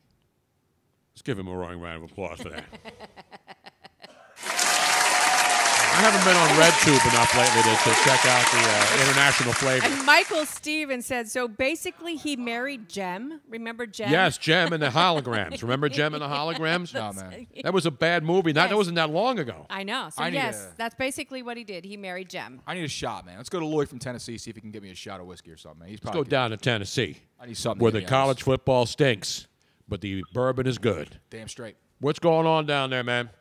[SPEAKER 4] Let's give him a roaring round of applause for that. I haven't been on RedTube enough lately to check out the international flavor.
[SPEAKER 7] And Michael Stevens said, so basically he married Jem. Remember Jem?
[SPEAKER 4] Yes, Jem and the holograms. Remember Jem and the holograms?
[SPEAKER 6] No, man.
[SPEAKER 4] That was a bad movie. That wasn't that long ago.
[SPEAKER 7] I know. So
[SPEAKER 6] I need
[SPEAKER 7] yes,
[SPEAKER 6] a-
[SPEAKER 7] that's basically what he did. He married Jem.
[SPEAKER 6] I need a shot, man. Let's go to Lloyd from Tennessee, see if he can get me a shot of whiskey or something, man. He's
[SPEAKER 4] Let's
[SPEAKER 6] probably
[SPEAKER 4] go down to Tennessee,
[SPEAKER 6] I need something
[SPEAKER 4] where
[SPEAKER 6] to
[SPEAKER 4] the
[SPEAKER 6] get me out of
[SPEAKER 4] college football stinks, but the bourbon is good.
[SPEAKER 6] this. Damn straight.
[SPEAKER 4] What's going on down there, man?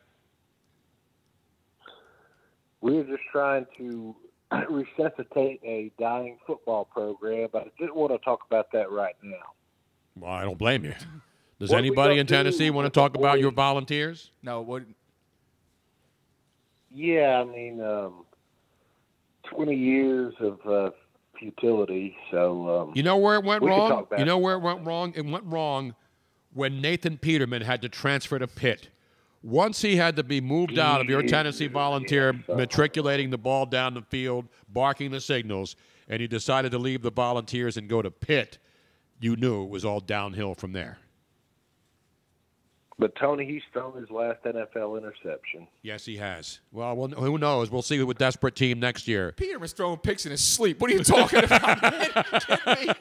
[SPEAKER 13] We're just trying to resuscitate a dying football program, but I didn't want to talk about that right now.
[SPEAKER 4] Well, I don't blame you. Does
[SPEAKER 13] What we
[SPEAKER 4] anybody
[SPEAKER 13] gonna
[SPEAKER 4] in Tennessee
[SPEAKER 13] do
[SPEAKER 4] want to
[SPEAKER 13] with
[SPEAKER 4] talk
[SPEAKER 13] the
[SPEAKER 4] about your
[SPEAKER 13] boys?
[SPEAKER 4] volunteers?
[SPEAKER 6] No, what?
[SPEAKER 13] Yeah, I mean, 20 years of futility, so...
[SPEAKER 4] You know where it went
[SPEAKER 13] we can
[SPEAKER 4] wrong?
[SPEAKER 13] talk about
[SPEAKER 4] You know
[SPEAKER 13] it.
[SPEAKER 4] where it went wrong? It went wrong when Nathan Peterman had to transfer to Pitt. Once he had to be moved out of your Tennessee Volunteer, matriculating the ball down the field, barking the signals, and he decided to leave the Volunteers and go to Pitt, you knew it was all downhill from there.
[SPEAKER 5] But Tony, he's thrown his last NFL interception.
[SPEAKER 4] Yes, he has. Well, who knows? We'll see with desperate team next year.
[SPEAKER 6] Peterman's throwing picks in his sleep. What are you talking about? Man?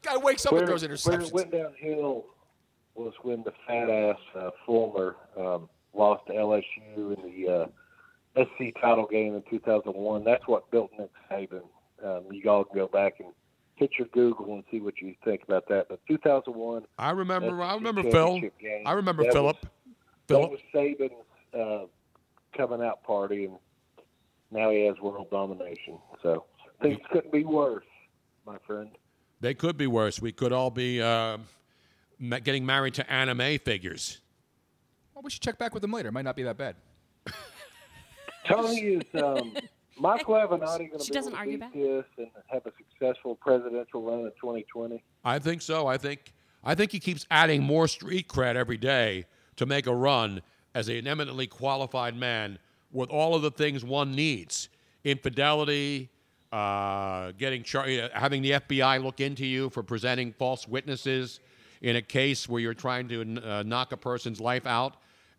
[SPEAKER 6] Guy wakes up and throws interceptions.
[SPEAKER 5] Where it went downhill was when the fat-ass Fulmer lost to LSU in the SC title game in 2001. That's what built Nick Saban. You all can go back and hit your Google and see what you think about that. But 2001. I remember
[SPEAKER 4] Phil.
[SPEAKER 5] Game,
[SPEAKER 4] I remember
[SPEAKER 5] that
[SPEAKER 4] Philip.
[SPEAKER 5] That was Saban's coming out party, and now he has world domination. So things couldn't be worse, my friend.
[SPEAKER 4] They could be worse. We could all be getting married to anime figures.
[SPEAKER 6] Well, we should check back with them later. It might not be that bad.
[SPEAKER 5] Tony, is Michael Avenatti going to be able to beat this and have a successful presidential run in 2020?
[SPEAKER 4] I think so. I think he keeps adding more street cred every day to make a run as an eminently qualified man with all of the things one needs: infidelity, having the FBI look into you for presenting false witnesses in a case where you're trying to knock a person's life out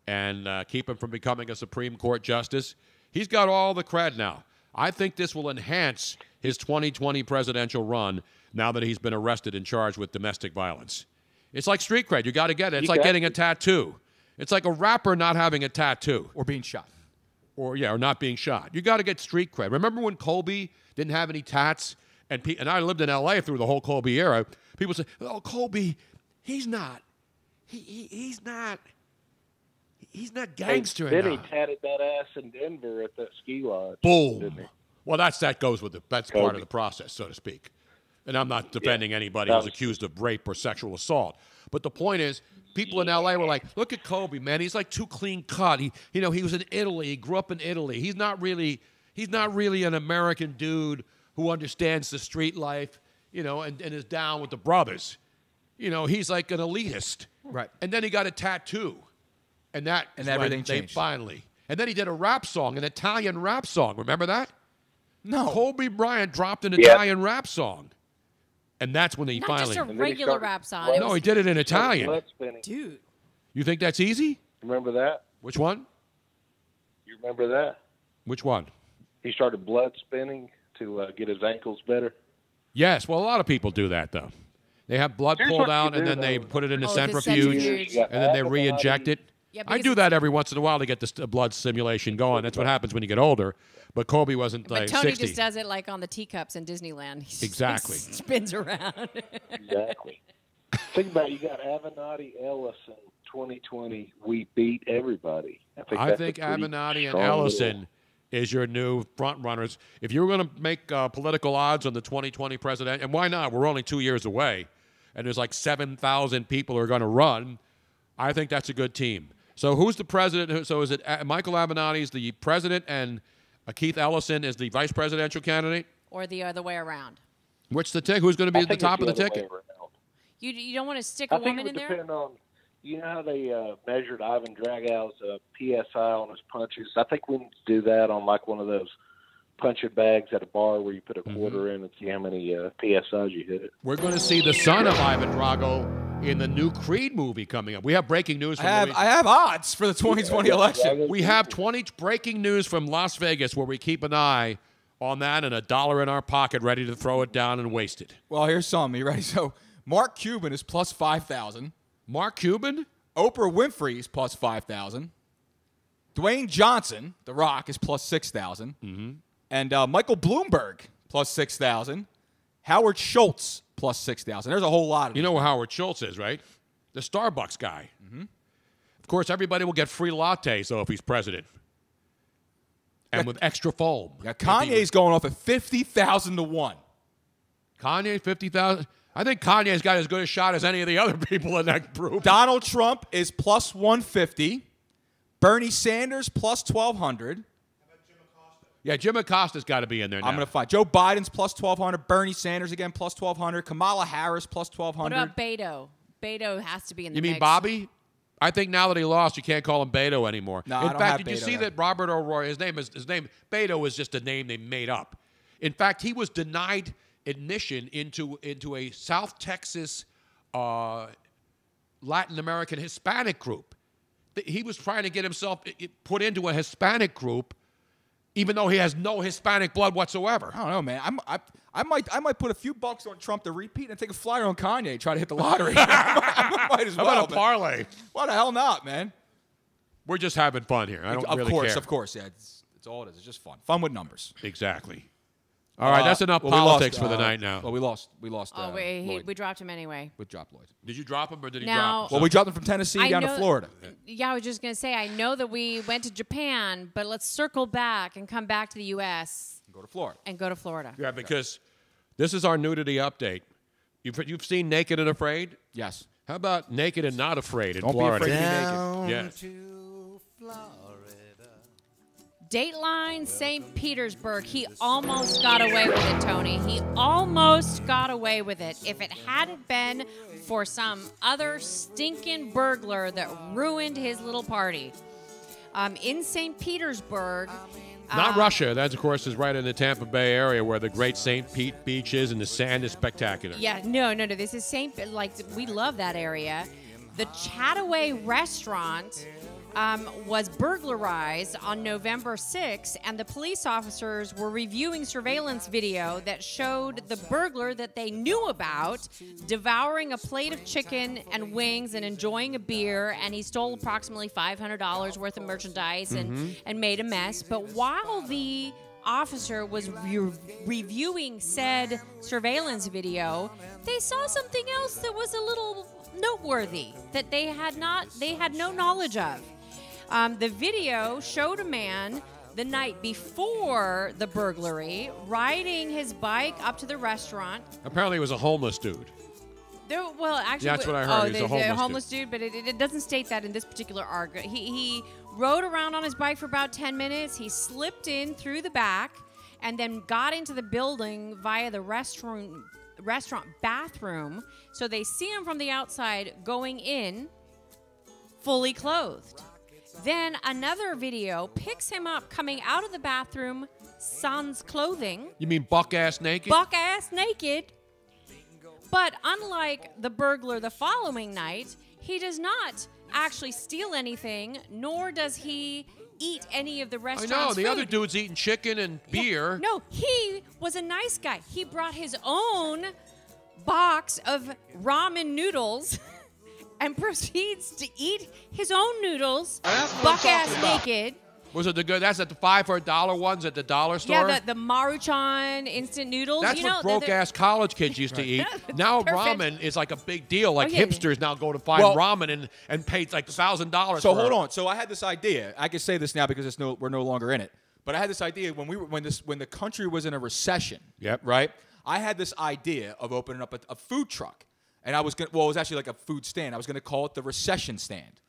[SPEAKER 4] and keep him from becoming a Supreme Court justice. He's got all the cred now. I think this will enhance his 2020 presidential run now that he's been arrested and charged with domestic violence. It's like street cred. You got to get it. It's like getting a tattoo. It's like a rapper not having a tattoo.
[SPEAKER 6] Or being shot.
[SPEAKER 4] Or not being shot. You got to get street cred. Remember when Kobe didn't have any tats? And I lived in L.A. through the whole Kobe era. People say, oh, Kobe, he's not gangster
[SPEAKER 5] Then he
[SPEAKER 4] enough.
[SPEAKER 5] tatted that ass in Denver at that ski lodge.
[SPEAKER 4] Boom. Well, that goes with it. That's part of the process, so to speak. And I'm not defending anybody who's accused of rape or sexual assault. But the point is, people in L.A. were like, look at Kobe, man. He's like too clean cut. He was in Italy. He grew up in Italy. He's not really an American dude who understands the street life, and is down with the brothers. He's like an elitist.
[SPEAKER 6] Right.
[SPEAKER 4] And then he got a tattoo. And
[SPEAKER 6] everything changed.
[SPEAKER 4] Finally. And then he did a rap song, an Italian rap song. Remember that?
[SPEAKER 6] No.
[SPEAKER 4] Kobe Bryant dropped an Italian rap song. And that's when he
[SPEAKER 7] Not
[SPEAKER 4] finally...
[SPEAKER 7] just a regular rap song.
[SPEAKER 4] No, he did it in Italian.
[SPEAKER 7] Dude.
[SPEAKER 4] You think that's easy?
[SPEAKER 5] Remember that?
[SPEAKER 4] Which one?
[SPEAKER 5] You remember that?
[SPEAKER 4] Which one?
[SPEAKER 5] He started blood spinning to get his ankles better.
[SPEAKER 4] Yes. Well, a lot of people do that, though. They have blood
[SPEAKER 5] Here's
[SPEAKER 4] pulled
[SPEAKER 5] what you
[SPEAKER 4] out, and
[SPEAKER 5] do,
[SPEAKER 4] then they
[SPEAKER 5] though.
[SPEAKER 4] put it in a
[SPEAKER 7] Oh, the
[SPEAKER 4] centrifuge,
[SPEAKER 7] centrifuge.
[SPEAKER 4] and then they re-inject it.
[SPEAKER 7] Yeah,
[SPEAKER 4] I do that every once in a while to get the blood stimulation going. That's what happens when you get older. But Kobe wasn't
[SPEAKER 7] But
[SPEAKER 4] like
[SPEAKER 7] Tony
[SPEAKER 4] 60.
[SPEAKER 7] just does it like on the teacups in Disneyland. He just
[SPEAKER 4] Exactly.
[SPEAKER 7] spins around.
[SPEAKER 5] Exactly. Think about it. You got Avenatti, Ellison, 2020. We beat everybody.
[SPEAKER 4] I think Avenatti and Ellison is your new front runners. If you were going to make political odds on the 2020 president, and why not? We're only 2 years away, and there's like 7,000 people who are going to run. I think that's a good team. So who's the president? So is it Michael Avenatti is the president and Keith Ellison is the vice presidential candidate?
[SPEAKER 7] Or the other way around.
[SPEAKER 4] Who's going to be at the top of the ticket?
[SPEAKER 7] You don't want to stick a woman in there?
[SPEAKER 5] Depend on, you know how they measured Ivan Dragow's PSI on his punches? I think we need to do that on like one of those punching bags at a bar where you put a quarter in and see how many PSIs you hit it.
[SPEAKER 4] We're going to see the son of Ivan Drago in the new Creed movie coming up. We have breaking news from
[SPEAKER 6] I have odds for the 2020 election.
[SPEAKER 4] We have breaking news from Las Vegas where we keep an eye on that and $1 in our pocket ready to throw it down and waste it.
[SPEAKER 6] Well, here's some. You ready? So Mark Cuban is plus 5,000.
[SPEAKER 4] Mark Cuban?
[SPEAKER 6] Oprah Winfrey is plus 5,000. Dwayne Johnson, The Rock, is plus 6,000.
[SPEAKER 4] Mm-hmm.
[SPEAKER 6] And Michael Bloomberg, plus 6,000. Howard Schultz, plus 6,000. There's a whole lot of
[SPEAKER 4] You know who Howard Schultz is, right? The Starbucks guy.
[SPEAKER 6] Mm-hmm.
[SPEAKER 4] Of course, everybody will get free lattes, though, if he's president. And with extra foam.
[SPEAKER 6] Yeah, Kanye's going off at 50,000 to 1.
[SPEAKER 4] Kanye, 50,000? I think Kanye's got as good a shot as any of the other people in that group.
[SPEAKER 6] Donald Trump is plus 150. Bernie Sanders, plus 1,200.
[SPEAKER 4] Yeah, Jim Acosta's got to be in there now.
[SPEAKER 6] I'm going to find Joe Biden's plus 1,200. Bernie Sanders again, plus 1,200. Kamala Harris, plus 1,200.
[SPEAKER 7] What about Beto? Beto has to be in the
[SPEAKER 4] You mean
[SPEAKER 7] mix.
[SPEAKER 4] Bobby? I think now that he lost, you can't call him Beto anymore.
[SPEAKER 6] No, I
[SPEAKER 4] in
[SPEAKER 6] don't
[SPEAKER 4] fact,
[SPEAKER 6] have
[SPEAKER 4] did you
[SPEAKER 6] Beto
[SPEAKER 4] see
[SPEAKER 6] there.
[SPEAKER 4] that Robert O'Rourke, Beto is just a name they made up. In fact, he was denied admission into a South Texas Latin American Hispanic group. He was trying to get himself put into a Hispanic group, even though he has no Hispanic blood whatsoever.
[SPEAKER 6] I don't know, man. I might put a few bucks on Trump to repeat and take a flyer on Kanye, try to hit the lottery. I might as well.
[SPEAKER 4] How about a parlay?
[SPEAKER 6] Why the hell not, man?
[SPEAKER 4] We're just having fun here. I don't really care.
[SPEAKER 6] Of course, yeah. It's all it is. It's just fun. Fun with numbers.
[SPEAKER 4] Exactly. All right, that's enough politics for the night now.
[SPEAKER 6] Well, we lost.
[SPEAKER 7] Oh, we dropped him anyway.
[SPEAKER 6] We dropped Lloyd.
[SPEAKER 4] Did you drop him or did he
[SPEAKER 7] Now-
[SPEAKER 4] drop?
[SPEAKER 6] Well, we dropped him from Tennessee down to Florida.
[SPEAKER 7] Yeah, I was just going to say, I know that we went to Japan, but let's circle back and come back to the U.S.
[SPEAKER 6] Go to Florida.
[SPEAKER 7] And go to Florida.
[SPEAKER 4] Yeah, because this is our nudity update. You've seen Naked and Afraid?
[SPEAKER 6] Yes.
[SPEAKER 4] How about Naked and Not Afraid in
[SPEAKER 6] Don't
[SPEAKER 4] Florida?
[SPEAKER 6] be afraid to be naked.
[SPEAKER 4] Yes.
[SPEAKER 7] Dateline St. Petersburg. He almost got away with it, Tony. He almost got away with it. If it hadn't been for some other stinking burglar that ruined his little party. In St. Petersburg.
[SPEAKER 4] Not Russia. That, of course, is right in the Tampa Bay area where the great St. Pete Beach is and the sand is spectacular.
[SPEAKER 7] Yeah, no. This is we love that area. The Chataway restaurant was burglarized on November 6th, and the police officers were reviewing surveillance video that showed the burglar that they knew about devouring a plate of chicken and wings and enjoying a beer, and he stole approximately $500 worth of merchandise and made a mess. But while the officer was reviewing said surveillance video, they saw something else that was a little noteworthy that they had no knowledge of. The video showed a man the night before the burglary riding his bike up to the restaurant.
[SPEAKER 4] Apparently, it was a homeless dude.
[SPEAKER 7] Actually,
[SPEAKER 4] that's what I heard. He's a homeless
[SPEAKER 7] dude, but it doesn't state that in this particular article. He rode around on his bike for about 10 minutes. He slipped in through the back and then got into the building via the restaurant bathroom. So they see him from the outside going in fully clothed. Then another video picks him up coming out of the bathroom, sans clothing.
[SPEAKER 4] You mean buck-ass naked?
[SPEAKER 7] Buck-ass naked. But unlike the burglar the following night, he does not actually steal anything, nor does he eat any of the restaurant's
[SPEAKER 4] I know. The
[SPEAKER 7] food.
[SPEAKER 4] other dude's eating chicken and beer.
[SPEAKER 7] No, he was a nice guy. He brought his own box of ramen noodles and proceeds to eat his own noodles, buck-ass naked.
[SPEAKER 4] Was it the good? That's at the $5 for $1 ones at the dollar store.
[SPEAKER 7] Yeah, the Maruchan instant noodles.
[SPEAKER 4] That's what broke-ass college kids used to eat. Now ramen is like a big deal. Like hipsters now go to find ramen and pay like $1,000.
[SPEAKER 6] So hold on. So I had this idea. I can say this now because we're no longer in it. But I had this idea when the country was in a recession.
[SPEAKER 4] Yep.
[SPEAKER 6] Right. I had this idea of opening up a food truck, and I was it was actually like a food stand. I was going to call it the Recession Stand.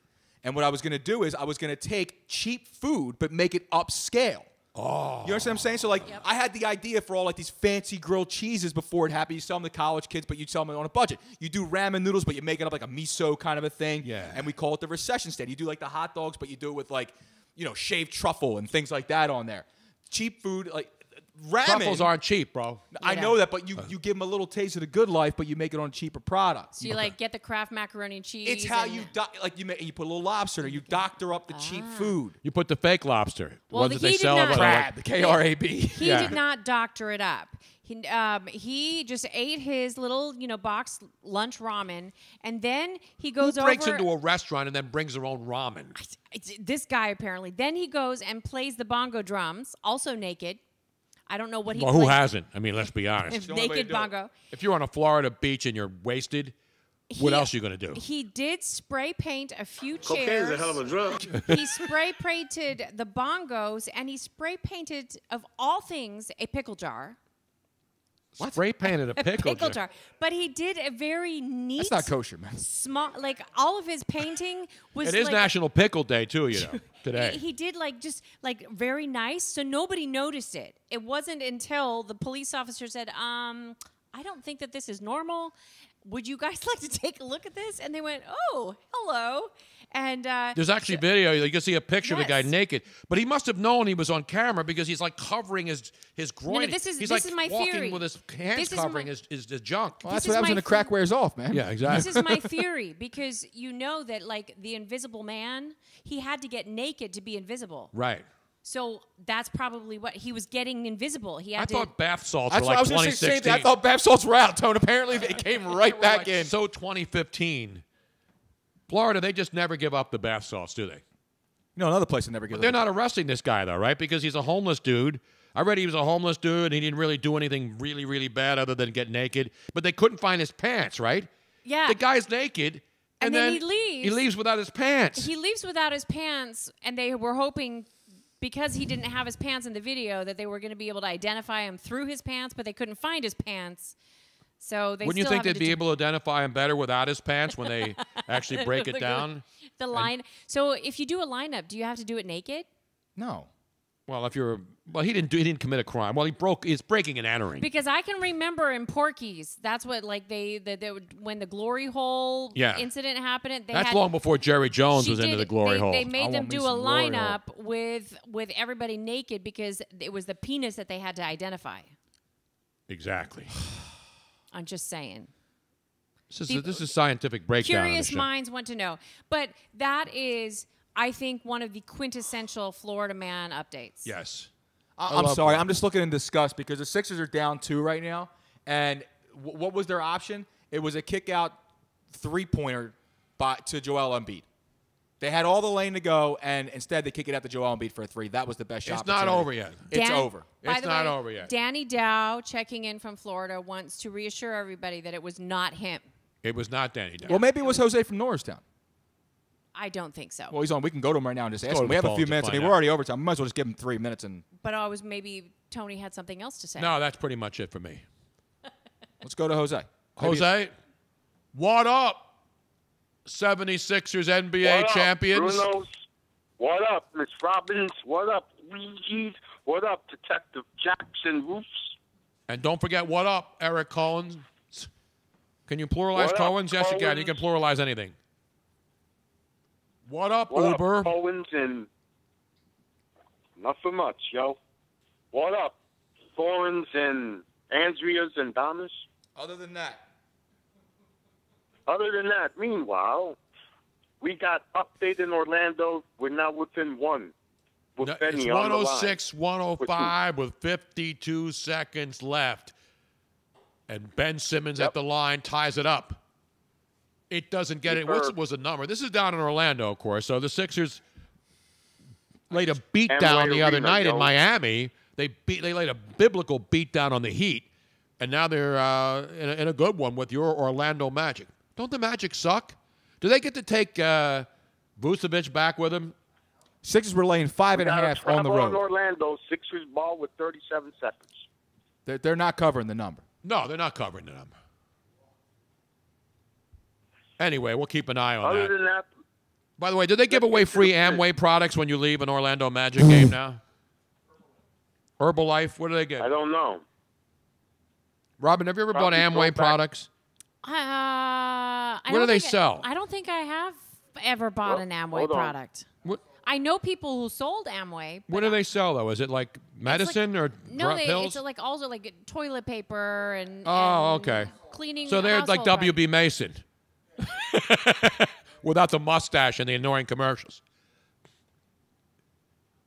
[SPEAKER 6] And what I was going to do is I was going to take cheap food but make it upscale.
[SPEAKER 4] Oh.
[SPEAKER 6] You understand what I'm saying? So, I had the idea for all, these fancy grilled cheeses before it happened. You sell them to college kids, but you sell them on a budget. You do ramen noodles, but you make it up like a miso kind of a thing.
[SPEAKER 4] Yeah.
[SPEAKER 6] And we call it the Recession Stand. You do, the hot dogs, but you do it with, shaved truffle and things like that on there. Cheap food, ramen.
[SPEAKER 4] Truffles aren't cheap, bro.
[SPEAKER 6] I know that, but you give them a little taste of the good life, but you make it on a cheaper product.
[SPEAKER 7] So you get the Kraft macaroni and cheese.
[SPEAKER 6] It's how you put a little lobster in there. You doctor up the cheap food.
[SPEAKER 4] You put the fake lobster.
[SPEAKER 7] Well,
[SPEAKER 4] ones that they
[SPEAKER 7] he did
[SPEAKER 4] sell
[SPEAKER 7] not-
[SPEAKER 6] Crab, the K-R-A-B.
[SPEAKER 7] He did not doctor it up. He just ate his little, box lunch ramen, and then he goes
[SPEAKER 4] Who breaks
[SPEAKER 7] over.
[SPEAKER 4] into a restaurant and then brings their own ramen?
[SPEAKER 7] This guy apparently. Then he goes and plays the bongo drums, also naked. I don't know what he.
[SPEAKER 4] Well, who
[SPEAKER 7] played.
[SPEAKER 4] hasn't? I mean, let's be honest.
[SPEAKER 7] Naked bongo.
[SPEAKER 4] If you're on a Florida beach and you're wasted, what else are you going to do?
[SPEAKER 7] He did spray paint a few chairs.
[SPEAKER 3] Cocaine is a hell of a drug.
[SPEAKER 7] He spray painted the bongos, and he spray painted, of all things, a pickle jar.
[SPEAKER 4] What? Spray painted a pickle
[SPEAKER 7] jar. But he did a very neat.
[SPEAKER 6] That's not kosher, man.
[SPEAKER 7] Small, all of his painting was.
[SPEAKER 4] It is National Pickle Day too, today.
[SPEAKER 7] He did just very nice, so nobody noticed it. It wasn't until the police officer said, "I don't think that this is normal." would you guys like to take a look at this? And they went, oh, hello. And
[SPEAKER 4] there's actually video. You can see a picture of the guy
[SPEAKER 7] Yes.
[SPEAKER 4] naked, but he must have known he was on camera because he's like covering his groin.
[SPEAKER 7] No, this is-
[SPEAKER 4] he's
[SPEAKER 7] this
[SPEAKER 4] like
[SPEAKER 7] is my
[SPEAKER 4] walking
[SPEAKER 7] theory.
[SPEAKER 4] with his hands
[SPEAKER 7] This is
[SPEAKER 4] covering
[SPEAKER 7] my-
[SPEAKER 4] his junk.
[SPEAKER 6] Well, that's what happens when the crack wears off, man.
[SPEAKER 4] Yeah, exactly.
[SPEAKER 7] This is my theory because you know that like the Invisible Man, he had to get naked to be invisible.
[SPEAKER 4] Right.
[SPEAKER 7] So that's probably what he was getting invisible. He had
[SPEAKER 4] I
[SPEAKER 7] to.
[SPEAKER 4] thought bath salts
[SPEAKER 6] That's
[SPEAKER 4] were
[SPEAKER 6] what I
[SPEAKER 4] like
[SPEAKER 6] was going to say.
[SPEAKER 4] 2016.
[SPEAKER 6] I thought bath salts were out, Tone. Apparently, they came right back
[SPEAKER 4] Like,
[SPEAKER 6] in.
[SPEAKER 4] So 2015. Florida, they just never give up the bath salts, do they?
[SPEAKER 6] No, another place that never gives
[SPEAKER 4] But they're not arresting this guy, though, right? Because he's a homeless dude. I read he was a homeless dude. He didn't really do anything really, really bad other than get naked. But they couldn't find his pants, right?
[SPEAKER 7] Yeah.
[SPEAKER 4] The guy's naked.
[SPEAKER 7] And then he leaves.
[SPEAKER 4] He leaves without his pants.
[SPEAKER 7] He leaves without his pants, and they were hoping because he didn't have his pants in the video that they were going to be able to identify him through his pants, but they couldn't find his pants. So they
[SPEAKER 4] Wouldn't you
[SPEAKER 7] still
[SPEAKER 4] think
[SPEAKER 7] have
[SPEAKER 4] they'd be able to identify him better without his pants when they actually break it down?
[SPEAKER 7] The line. So if you do a lineup, do you have to do it naked?
[SPEAKER 6] No.
[SPEAKER 4] Well, if you're he didn't commit a crime. Well, he's breaking and entering.
[SPEAKER 7] Because I can remember in Porky's, that's what like they when the glory hole incident happened.
[SPEAKER 4] That's long before Jerry Jones
[SPEAKER 7] She
[SPEAKER 4] was into
[SPEAKER 7] did-
[SPEAKER 4] the glory hole.
[SPEAKER 7] They made them do a lineup with everybody naked because it was the penis that they had to identify.
[SPEAKER 4] Exactly.
[SPEAKER 7] I'm just saying.
[SPEAKER 4] This is scientific breakdown. of the
[SPEAKER 7] Curious
[SPEAKER 4] show.
[SPEAKER 7] minds want to know. But that is, I think, one of the quintessential Florida Man updates.
[SPEAKER 4] Yes.
[SPEAKER 6] I'm sorry. I'm just looking in disgust because the Sixers are down 2 right now. And what was their option? It was a kick-out three-pointer to Joel Embiid. They had all the lane to go, and instead they kick it out to Joel Embiid for a 3. That was the best shot.
[SPEAKER 4] It's not over yet.
[SPEAKER 6] It's over.
[SPEAKER 7] By
[SPEAKER 4] It's
[SPEAKER 7] the
[SPEAKER 4] not
[SPEAKER 7] way,
[SPEAKER 4] over yet.
[SPEAKER 7] Danny Dow, checking in from Florida, wants to reassure everybody that it was not him.
[SPEAKER 4] It was not Danny Dow.
[SPEAKER 6] Well, maybe it was Jose from Norristown.
[SPEAKER 7] I don't think so.
[SPEAKER 6] Well, he's on. We can go to him right now and just ask
[SPEAKER 4] go to
[SPEAKER 6] him. We
[SPEAKER 4] the
[SPEAKER 6] have a
[SPEAKER 4] phone
[SPEAKER 6] few
[SPEAKER 4] to
[SPEAKER 6] minutes. I
[SPEAKER 4] find
[SPEAKER 6] mean, we're
[SPEAKER 4] out.
[SPEAKER 6] already overtime. We might as well just give him 3 minutes. And
[SPEAKER 7] But I was maybe Tony had something else to say.
[SPEAKER 4] No, that's pretty much it for me.
[SPEAKER 6] let's go to Jose.
[SPEAKER 4] Jose, what up? 76ers NBA
[SPEAKER 8] What up,
[SPEAKER 4] champions.
[SPEAKER 8] Bruno's? What up, Miss Robbins? What up, Ouija's? What up, Detective Jackson Roofs?
[SPEAKER 4] And don't forget, what up, Eric Collins? Can you pluralize
[SPEAKER 8] What up,
[SPEAKER 4] Cohen's? Yes, you can. You can pluralize anything. What up,
[SPEAKER 8] What
[SPEAKER 4] Uber?
[SPEAKER 8] up, Owens and nothing much, yo. What up, Thorns and Andreas and Damas?
[SPEAKER 6] Other than that.
[SPEAKER 8] Other than that, meanwhile, we got update in Orlando. We're now within 1. With
[SPEAKER 4] No,
[SPEAKER 8] Benny
[SPEAKER 4] it's
[SPEAKER 8] on the line.
[SPEAKER 4] 106, 105 with 52 seconds left. And Ben Simmons at the line ties it up. It doesn't get it. What was the number? This is down in Orlando, of course. So the Sixers laid a beat down the other night in Miami. They laid a biblical beat down on the Heat. And now they're in a good one with your Orlando Magic. Don't the Magic suck? Do they get to take Vucevic back with them?
[SPEAKER 6] Sixers were laying 5.5 on the
[SPEAKER 8] In
[SPEAKER 6] road.
[SPEAKER 8] Orlando, Sixers ball with 37 seconds.
[SPEAKER 6] They're not covering the number.
[SPEAKER 4] No, they're not covering the number. Anyway, we'll keep an eye on
[SPEAKER 8] Other
[SPEAKER 4] that.
[SPEAKER 8] than that,
[SPEAKER 4] By the way, did they give away free Amway products when you leave an Orlando Magic game now? Herbalife, what do they give?
[SPEAKER 8] I don't know.
[SPEAKER 4] Robin, have you ever bought
[SPEAKER 8] Probably
[SPEAKER 4] Amway
[SPEAKER 8] throwback.
[SPEAKER 4] products?
[SPEAKER 7] I
[SPEAKER 4] What do
[SPEAKER 7] don't
[SPEAKER 4] they
[SPEAKER 7] think
[SPEAKER 4] sell?
[SPEAKER 7] I don't think I have ever bought an Amway
[SPEAKER 8] hold on.
[SPEAKER 7] product.
[SPEAKER 4] What?
[SPEAKER 7] I know people who sold Amway.
[SPEAKER 4] What do they sell though? Is it like medicine or
[SPEAKER 7] No,
[SPEAKER 4] pills?
[SPEAKER 7] it's like also like toilet paper and
[SPEAKER 4] Oh,
[SPEAKER 7] and
[SPEAKER 4] okay.
[SPEAKER 7] cleaning.
[SPEAKER 4] So they're like
[SPEAKER 7] household
[SPEAKER 4] WB Mason, without the mustache and the annoying commercials.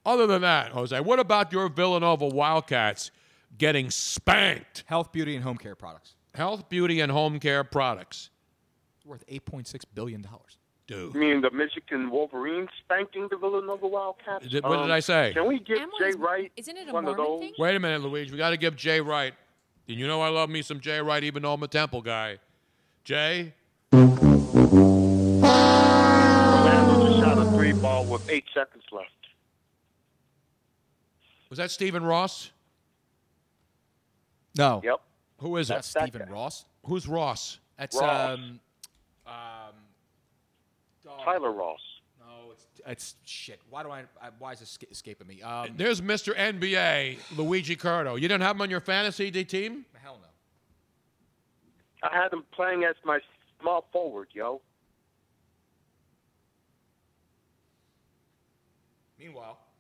[SPEAKER 4] Other than that, Jose, what about your Villanova Wildcats getting spanked?
[SPEAKER 6] Health, beauty, and home care products.
[SPEAKER 4] Health, beauty, and home care products.
[SPEAKER 6] Worth $8.6 billion.
[SPEAKER 4] Dude.
[SPEAKER 8] You mean the Michigan Wolverines spanking the Villanova Wildcats?
[SPEAKER 4] What did I say?
[SPEAKER 8] Can we give
[SPEAKER 7] Amway's-
[SPEAKER 8] Jay Wright
[SPEAKER 7] isn't it a
[SPEAKER 8] one of
[SPEAKER 7] Mormon
[SPEAKER 8] those?
[SPEAKER 7] thing?
[SPEAKER 4] Wait a minute, Luigi. We got to give Jay Wright. And you know I love me some Jay Wright, even though I'm a Temple guy. Jay?
[SPEAKER 8] Orlando just shot a 3-ball with 8 seconds left.
[SPEAKER 4] Was that Stephen Ross?
[SPEAKER 6] No.
[SPEAKER 8] Yep.
[SPEAKER 4] Who is
[SPEAKER 6] That's
[SPEAKER 4] it?
[SPEAKER 6] Stephen Ross.
[SPEAKER 4] Who's Ross?
[SPEAKER 6] That's
[SPEAKER 8] Ross.
[SPEAKER 6] oh,
[SPEAKER 8] Tyler Ross.
[SPEAKER 6] No, it's shit. Why is this escaping me?
[SPEAKER 4] There's Mr. NBA, Luigi Curto. You didn't have him on your fantasy team?
[SPEAKER 6] Hell
[SPEAKER 8] I had him playing as my small forward, yo.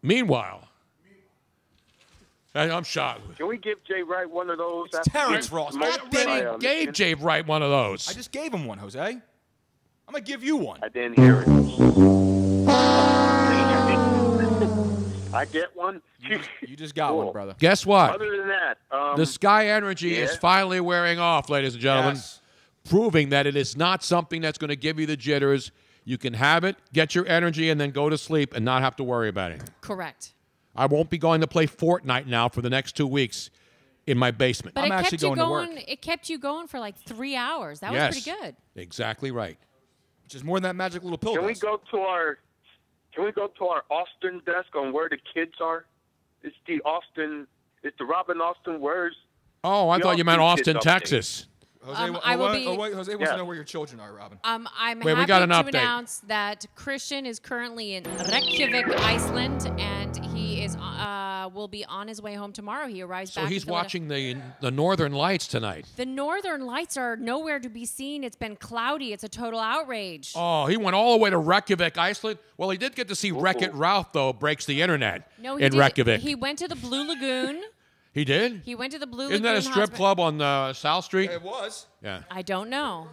[SPEAKER 4] Meanwhile, I'm shocked.
[SPEAKER 8] Can we give Jay Wright one of those?
[SPEAKER 6] It's Terrence Ross.
[SPEAKER 4] I already gave Jay Wright one of those.
[SPEAKER 6] I just gave him one, Jose. I'm going to give you one.
[SPEAKER 8] I didn't hear it. I get one?
[SPEAKER 6] You just got one, brother.
[SPEAKER 4] Guess what?
[SPEAKER 8] Other than that,
[SPEAKER 4] The Sky Energy is finally wearing off, ladies and gentlemen, proving that it is not something that's going to give you the jitters. You can have it, get your energy, and then go to sleep and not have to worry about it.
[SPEAKER 7] Correct.
[SPEAKER 4] I won't be going to play Fortnite now for the next 2 weeks in my basement.
[SPEAKER 7] But it kept you going. It kept you going for like 3 hours. That was pretty good.
[SPEAKER 4] Exactly right.
[SPEAKER 6] Which is more than that magic little pill.
[SPEAKER 8] Can we go to our Austin desk on where the kids are? It's the Robin Austin. Where's?
[SPEAKER 4] Oh, I thought you meant Austin, Texas.
[SPEAKER 6] Jose, Jose wants to know where your children are, Robin.
[SPEAKER 7] I'm
[SPEAKER 4] Wait,
[SPEAKER 7] happy
[SPEAKER 4] we got an
[SPEAKER 7] to
[SPEAKER 4] update.
[SPEAKER 7] announce that Christian is currently in Reykjavik, Iceland, and he is will be on his way home tomorrow. He arrives
[SPEAKER 4] So
[SPEAKER 7] back.
[SPEAKER 4] he's
[SPEAKER 7] in Philadelphia.
[SPEAKER 4] watching the Northern Lights tonight.
[SPEAKER 7] The Northern Lights are nowhere to be seen. It's been cloudy. It's a total outrage.
[SPEAKER 4] Oh, he went all the way to Reykjavik, Iceland. Well, he did get to see Wreck-It Ralph, though, breaks the internet
[SPEAKER 7] No, he
[SPEAKER 4] in
[SPEAKER 7] did.
[SPEAKER 4] Reykjavik.
[SPEAKER 7] He went to the Blue Lagoon.
[SPEAKER 4] He did?
[SPEAKER 7] He went to the Blue
[SPEAKER 4] Isn't
[SPEAKER 7] Lagoon.
[SPEAKER 4] that a strip club on South Street?
[SPEAKER 6] It was.
[SPEAKER 4] Yeah.
[SPEAKER 7] I don't know.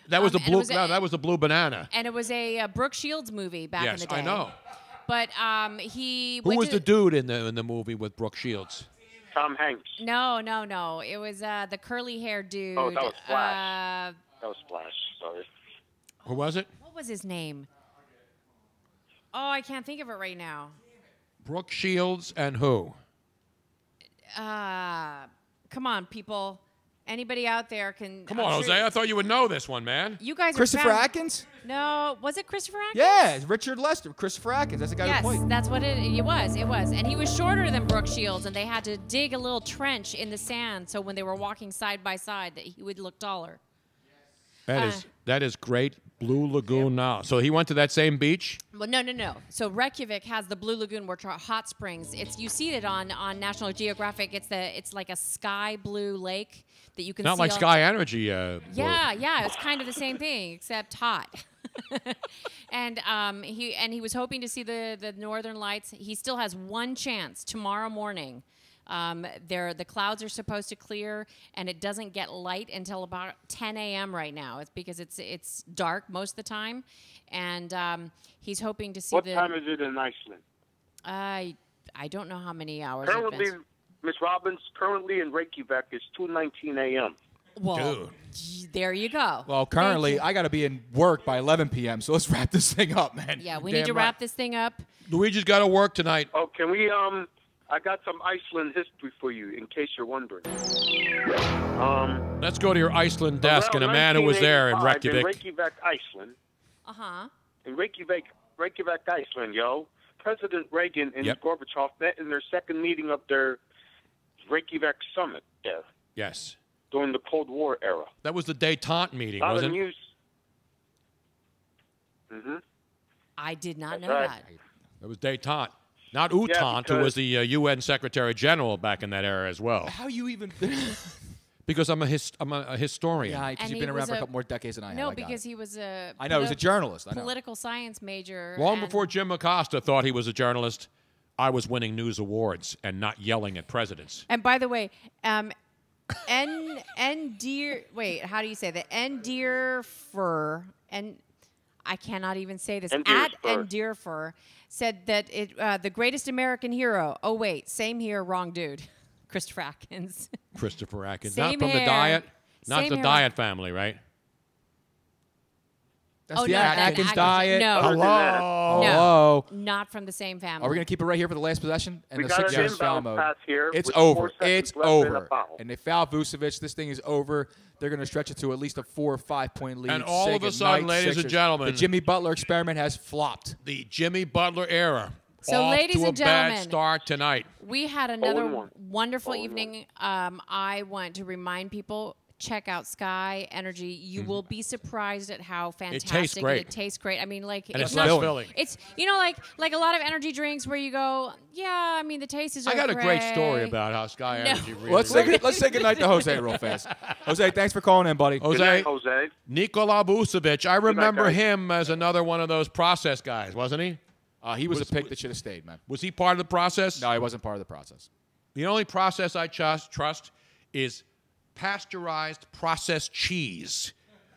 [SPEAKER 4] That was the
[SPEAKER 7] and it
[SPEAKER 4] blue.
[SPEAKER 7] was a-
[SPEAKER 4] That was the Blue Banana.
[SPEAKER 7] And it was a Brooke Shields movie back in
[SPEAKER 4] Yes,
[SPEAKER 7] the day.
[SPEAKER 4] I know.
[SPEAKER 7] But he
[SPEAKER 4] Who
[SPEAKER 7] went
[SPEAKER 4] was
[SPEAKER 7] to
[SPEAKER 4] the dude in the movie with Brooke Shields?
[SPEAKER 8] Tom Hanks.
[SPEAKER 7] No. It was the curly haired dude.
[SPEAKER 8] Oh, that was Flash. That was Flash. Sorry.
[SPEAKER 4] Who was it?
[SPEAKER 7] What was his name? Oh, I can't think of it right now.
[SPEAKER 4] Brooke Shields and who?
[SPEAKER 7] Come on, people. Anybody out there can...
[SPEAKER 4] Come on, Jose. I thought you would know this one, man.
[SPEAKER 7] You guys
[SPEAKER 6] Christopher
[SPEAKER 7] are fast.
[SPEAKER 6] Atkins?
[SPEAKER 7] No. Was it Christopher Atkins?
[SPEAKER 6] Yeah, it's Richard Lester. Christopher Atkins. That's the guy
[SPEAKER 7] Yes,
[SPEAKER 6] who played.
[SPEAKER 7] that's what it was. It was. And he was shorter than Brooke Shields, and they had to dig a little trench in the sand so when they were walking side by side that he would look taller.
[SPEAKER 4] That is great. Blue Lagoon now. So he went to that same beach?
[SPEAKER 7] Well, no. So Reykjavik has the Blue Lagoon, which are hot springs. You see it on National Geographic. It's like a sky blue lake that you can see.
[SPEAKER 4] Not like Sky Energy.
[SPEAKER 7] Yeah. It's kind of the same thing except hot. and he was hoping to see the Northern Lights. He still has one chance tomorrow morning. The clouds are supposed to clear, and it doesn't get light until about 10 a.m. right now. It's because it's dark most of the time, and he's hoping to see
[SPEAKER 8] What time is it in Iceland?
[SPEAKER 7] I don't know how many hours.
[SPEAKER 8] Currently, Miss Robbins, currently in Reykjavik, it's 2:19 a.m.
[SPEAKER 7] Well, there you go.
[SPEAKER 6] Well, currently, I got to be in work by 11 p.m., so let's wrap this thing up, man.
[SPEAKER 7] Yeah, we need to wrap this thing up.
[SPEAKER 4] Luigi's got to work tonight.
[SPEAKER 8] Oh, can we, I got some Iceland history for you, in case you're wondering.
[SPEAKER 4] Let's go to your Iceland desk and a man who was there in
[SPEAKER 8] 1985
[SPEAKER 4] Reykjavik.
[SPEAKER 8] In Reykjavik, Iceland.
[SPEAKER 7] Uh-huh.
[SPEAKER 8] In Reykjavik, Iceland, yo. President Reagan and Gorbachev met in their second meeting of their Reykjavik summit there.
[SPEAKER 4] Yes.
[SPEAKER 8] During the Cold War era.
[SPEAKER 4] That was the détente meeting,
[SPEAKER 8] A lot of
[SPEAKER 4] wasn't it?
[SPEAKER 8] news. Mm-hmm.
[SPEAKER 7] I did not know
[SPEAKER 8] right.
[SPEAKER 7] that.
[SPEAKER 4] It was détente. Not Uttant, who was the UN Secretary General back in that era as well.
[SPEAKER 6] How you even...
[SPEAKER 4] Because I'm a historian.
[SPEAKER 6] Yeah, because you've been around for a couple more decades than I have.
[SPEAKER 7] No,
[SPEAKER 6] I got
[SPEAKER 7] because
[SPEAKER 6] it.
[SPEAKER 7] he was a...
[SPEAKER 6] I know, he was a journalist. I know.
[SPEAKER 7] Political science major.
[SPEAKER 4] Long
[SPEAKER 7] and-
[SPEAKER 4] before Jim Acosta thought he was a journalist, I was winning news awards and not yelling at presidents.
[SPEAKER 7] And by the way, wait, how do you say that? Endearfer, and I cannot even say this. At Endearfer said that the greatest American hero. Oh wait, same here, wrong dude. Christopher Atkins.
[SPEAKER 4] Christopher Atkins.
[SPEAKER 7] Same
[SPEAKER 4] Not from
[SPEAKER 7] hair.
[SPEAKER 4] the Diet. Not
[SPEAKER 7] Same
[SPEAKER 4] the
[SPEAKER 7] hair.
[SPEAKER 4] Diet family, right?
[SPEAKER 6] That's
[SPEAKER 7] Oh,
[SPEAKER 6] the
[SPEAKER 7] no, that
[SPEAKER 6] Atkins
[SPEAKER 7] Atkins-
[SPEAKER 6] diet.
[SPEAKER 7] no.
[SPEAKER 6] Hello.
[SPEAKER 7] No,
[SPEAKER 6] Hello.
[SPEAKER 7] not from the same family.
[SPEAKER 6] Are we going to keep it right here for the last possession? And
[SPEAKER 8] We
[SPEAKER 6] the
[SPEAKER 8] got an
[SPEAKER 6] 6 foul
[SPEAKER 8] inbound
[SPEAKER 6] mode.
[SPEAKER 8] pass here
[SPEAKER 6] It's
[SPEAKER 8] with
[SPEAKER 6] over.
[SPEAKER 8] 4 seconds
[SPEAKER 6] It's
[SPEAKER 8] left in a
[SPEAKER 6] over.
[SPEAKER 8] foul.
[SPEAKER 6] And they foul Vucevic. This thing is over. They're going to stretch it to at least a 4 or 5 point lead.
[SPEAKER 4] And all
[SPEAKER 6] Say
[SPEAKER 4] of a sudden,
[SPEAKER 6] goodnight,
[SPEAKER 4] ladies and
[SPEAKER 6] Sixers.
[SPEAKER 4] gentlemen,
[SPEAKER 6] the Jimmy Butler experiment has flopped.
[SPEAKER 4] The Jimmy Butler era.
[SPEAKER 7] So,
[SPEAKER 4] off
[SPEAKER 7] ladies
[SPEAKER 4] to a
[SPEAKER 7] and gentlemen,
[SPEAKER 4] bad start tonight.
[SPEAKER 7] We had
[SPEAKER 8] 0-1.
[SPEAKER 7] another wonderful evening. I want to remind people check out Sky Energy. You will be surprised at how fantastic
[SPEAKER 4] tastes great.
[SPEAKER 7] It tastes great. I mean, like
[SPEAKER 4] And it's
[SPEAKER 7] not,
[SPEAKER 4] less filling.
[SPEAKER 7] It's like a lot of energy drinks where you go, yeah. I mean, the taste is.
[SPEAKER 4] I got a great
[SPEAKER 7] okay.
[SPEAKER 4] story about how Sky
[SPEAKER 7] No.
[SPEAKER 4] Energy really.
[SPEAKER 6] Let's say goodnight to Jose real fast. Jose, thanks for calling in, buddy.
[SPEAKER 4] Jose.
[SPEAKER 8] Jose.
[SPEAKER 4] Nikola Vucevic. I remember
[SPEAKER 8] guy.
[SPEAKER 4] him as another one of those process guys, wasn't he?
[SPEAKER 6] He was a pick that should have stayed, man.
[SPEAKER 4] Was he part of the process?
[SPEAKER 6] No, he wasn't part of the process.
[SPEAKER 4] The only process I trust is pasteurized processed cheese,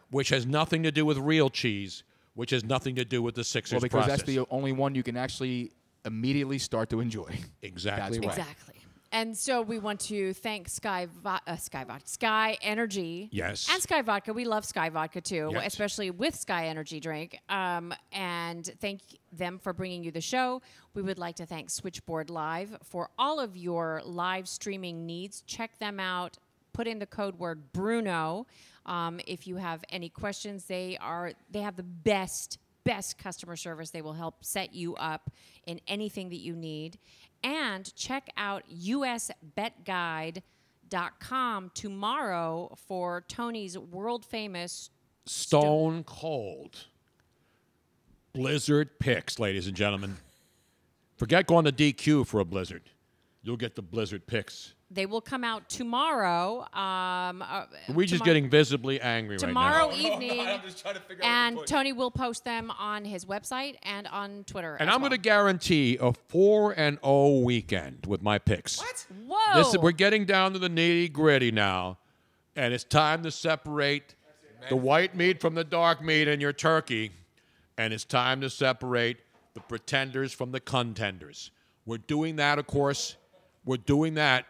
[SPEAKER 4] which has nothing to do with real cheese, which has nothing to do with the Sixers
[SPEAKER 6] Well, because
[SPEAKER 4] process.
[SPEAKER 6] that's the only one you can actually immediately start to enjoy.
[SPEAKER 4] Exactly
[SPEAKER 6] That's
[SPEAKER 4] right.
[SPEAKER 6] why.
[SPEAKER 7] Exactly. And so we want to thank Sky Energy.
[SPEAKER 4] Yes.
[SPEAKER 7] And Sky Vodka. We love Sky Vodka too,
[SPEAKER 4] Yes.
[SPEAKER 7] especially with Sky Energy drink. And thank them for bringing you the show. We would like to thank Switchboard Live for all of your live streaming needs. Check them out. Put in the code word Bruno. If you have any questions, they have the best customer service. They will help set you up in anything that you need. And check out usbetguide.com tomorrow for Tony's world famous
[SPEAKER 4] Stone cold blizzard picks, ladies and gentlemen. Forget going to DQ for a blizzard. You'll get the blizzard picks.
[SPEAKER 7] They will come out tomorrow.
[SPEAKER 4] Luigi's getting visibly angry
[SPEAKER 7] tomorrow
[SPEAKER 4] right now.
[SPEAKER 7] evening.
[SPEAKER 6] I'm just trying to figure
[SPEAKER 7] and Tony will post them on his website and on Twitter.
[SPEAKER 4] And
[SPEAKER 7] as
[SPEAKER 4] I'm
[SPEAKER 7] well.
[SPEAKER 4] going to guarantee a 4-0 weekend with my picks.
[SPEAKER 7] What? Whoa!
[SPEAKER 4] We're getting down to the nitty-gritty now, and it's time to separate the white meat from the dark meat in your turkey, and it's time to separate the pretenders from the contenders. We're doing that, of course. We're doing that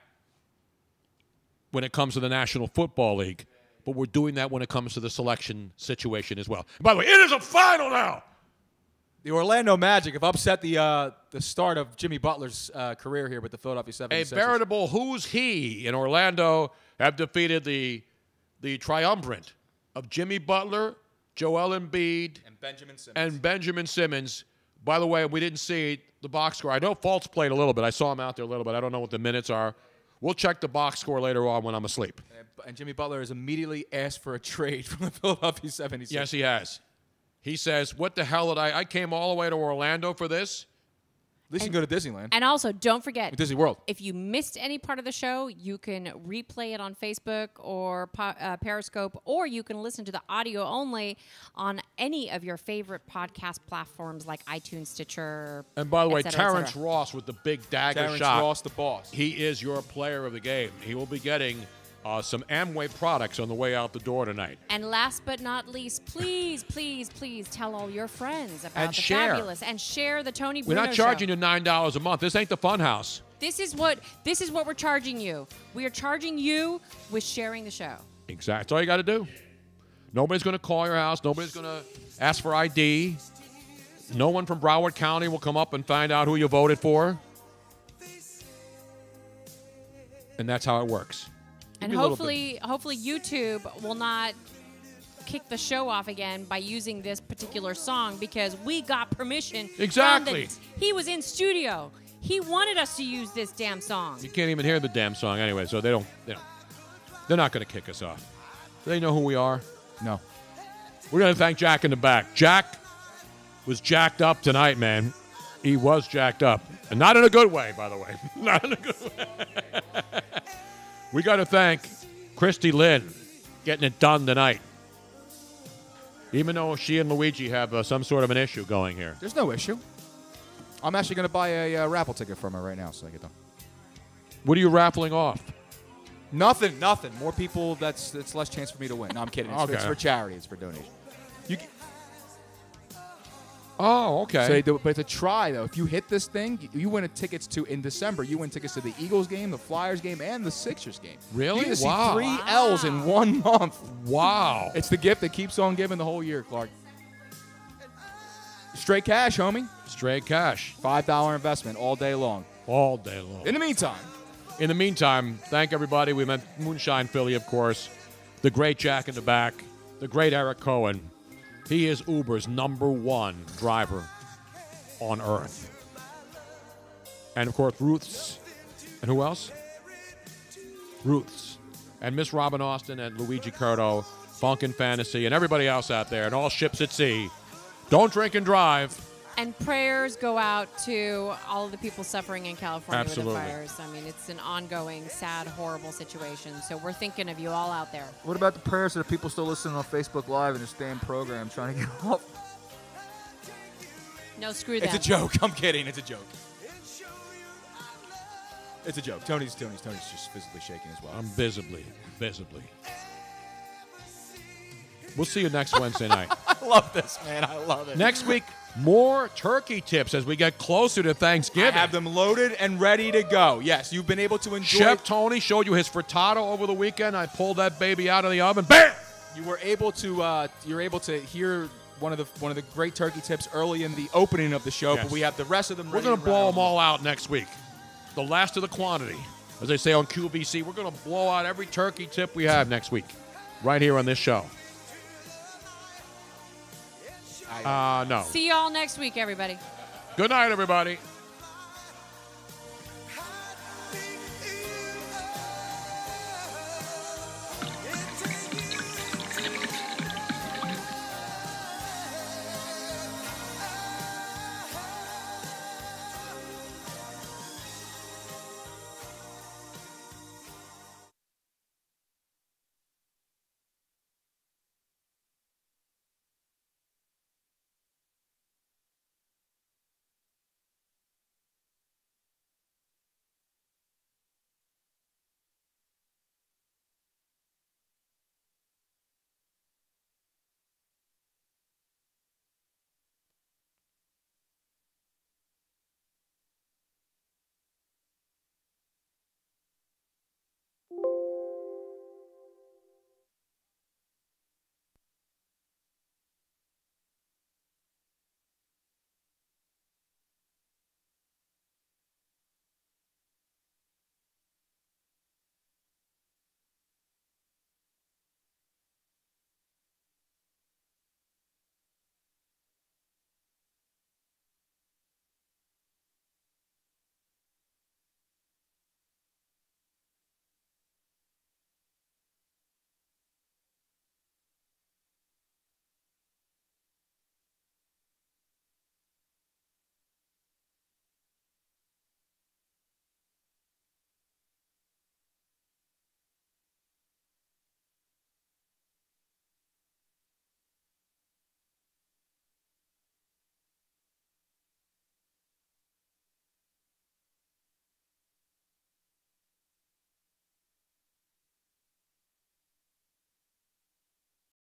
[SPEAKER 4] when it comes to the National Football League, but we're doing that when it comes to the selection situation as well. By the way, it is a final now.
[SPEAKER 6] The Orlando Magic have upset the start of Jimmy Butler's career here with the Philadelphia 76ers.
[SPEAKER 4] A veritable who's he in Orlando have defeated the triumvirate of Jimmy Butler, Joel Embiid,
[SPEAKER 6] and Benjamin Simmons.
[SPEAKER 4] By the way, we didn't see the box score. I know Fultz played a little bit. I saw him out there a little bit. I don't know what the minutes are. We'll check the box score later on when I'm asleep.
[SPEAKER 6] And Jimmy Butler has immediately asked for a trade from the Philadelphia 76ers.
[SPEAKER 4] Yes, he has. He says, what the hell did I came all the way to Orlando for this?
[SPEAKER 6] At least you can go to Disneyland.
[SPEAKER 7] And also, don't forget,
[SPEAKER 6] Disney World.
[SPEAKER 7] If you missed any part of the show, you can replay it on Facebook or Periscope, or you can listen to the audio only on any of your favorite podcast platforms like iTunes, Stitcher.
[SPEAKER 4] And by the way,
[SPEAKER 7] et cetera, et
[SPEAKER 4] Terrence
[SPEAKER 7] cetera.
[SPEAKER 4] Ross with the big dagger
[SPEAKER 6] Terrence
[SPEAKER 4] shot.
[SPEAKER 6] Ross, the boss.
[SPEAKER 4] He is your player of the game. He will be getting some Amway products on the way out the door tonight.
[SPEAKER 7] And last but not least, please, please, please tell all your friends about
[SPEAKER 4] And
[SPEAKER 7] the
[SPEAKER 4] share.
[SPEAKER 7] fabulous and share the Tony
[SPEAKER 4] We're
[SPEAKER 7] Bruno
[SPEAKER 4] not charging
[SPEAKER 7] show.
[SPEAKER 4] you $9 a month. This ain't the fun house.
[SPEAKER 7] This is what we're charging you. We are charging you with sharing the show.
[SPEAKER 4] Exactly. That's all you got to do. Nobody's going to call your house. Nobody's going to ask for ID. No one from Broward County will come up and find out who you voted for. And that's how it works.
[SPEAKER 7] And
[SPEAKER 4] Give me a little bit.
[SPEAKER 7] hopefully YouTube will not kick the show off again by using this particular song because we got permission.
[SPEAKER 4] Exactly.
[SPEAKER 7] He was in studio. He wanted us to use this damn song.
[SPEAKER 4] You can't even hear the damn song anyway, so they're not going to kick us off. Do they know who we are?
[SPEAKER 6] No.
[SPEAKER 4] We're going to thank Jack in the back. Jack was jacked up tonight, man. He was jacked up. And not in a good way, by the way. Not in a good way. We got to thank Christy Lynn getting it done tonight. Even though she and Luigi have some sort of an issue going here.
[SPEAKER 6] There's no issue. I'm actually going to buy a raffle ticket from her right now so I get done.
[SPEAKER 4] What are you raffling off?
[SPEAKER 6] Nothing. More people, that's less chance for me to win. No, I'm kidding. It's,
[SPEAKER 4] Okay.
[SPEAKER 6] it's for charity. It's for donation.
[SPEAKER 4] Oh, okay.
[SPEAKER 6] So but it's a try, though. If you hit this thing, you win tickets to, in December, you win tickets to the Eagles game, the Flyers game, and the Sixers game.
[SPEAKER 4] Really?
[SPEAKER 6] You get to
[SPEAKER 4] Wow.
[SPEAKER 6] see 3 L's in 1 month.
[SPEAKER 4] Wow.
[SPEAKER 6] It's the gift that keeps on giving the whole year, Clark. Straight cash, homie.
[SPEAKER 4] Straight cash.
[SPEAKER 6] $5 investment all day long.
[SPEAKER 4] All day long.
[SPEAKER 6] In the meantime,
[SPEAKER 4] thank everybody. We meant Moonshine Philly, of course. The great Jack in the back. The great Eric Cohen. He is Uber's #1 driver on Earth. And, of course, Ruth's. And who else? Ruth's. and Miss Robin Austin and Luigi Curto, Funkin' Fantasy, and everybody else out there, and all ships at sea. Don't drink and drive.
[SPEAKER 7] And prayers go out to all of the people suffering in California
[SPEAKER 4] Absolutely.
[SPEAKER 7] with the fires. I mean, it's an ongoing, sad, horrible situation. So we're thinking of you all out there.
[SPEAKER 6] What about the prayers of the people still listening on Facebook Live in this damn program trying to get off?
[SPEAKER 7] No, screw that.
[SPEAKER 6] It's a joke. I'm kidding. It's a joke. It's a joke. Tony's just physically shaking as well.
[SPEAKER 4] I'm visibly. We'll see you next Wednesday night.
[SPEAKER 6] I love this, man. I love it.
[SPEAKER 4] Next week, more turkey tips as we get closer to Thanksgiving.
[SPEAKER 6] I have them loaded and ready to go. Yes, you've been able to enjoy.
[SPEAKER 4] Chef Tony showed you his frittata over the weekend. I pulled that baby out of the oven. Bam!
[SPEAKER 6] You were able to. You're able to hear one of the great turkey tips early in the opening of the show,
[SPEAKER 4] Yes.
[SPEAKER 6] but we have the rest of them.
[SPEAKER 4] We're going to blow them all out next week. The last of the quantity, as they say on QVC. We're going to blow out every turkey tip we have next week, right here on this show. No.
[SPEAKER 7] See y'all next week, everybody.
[SPEAKER 4] Good night, everybody.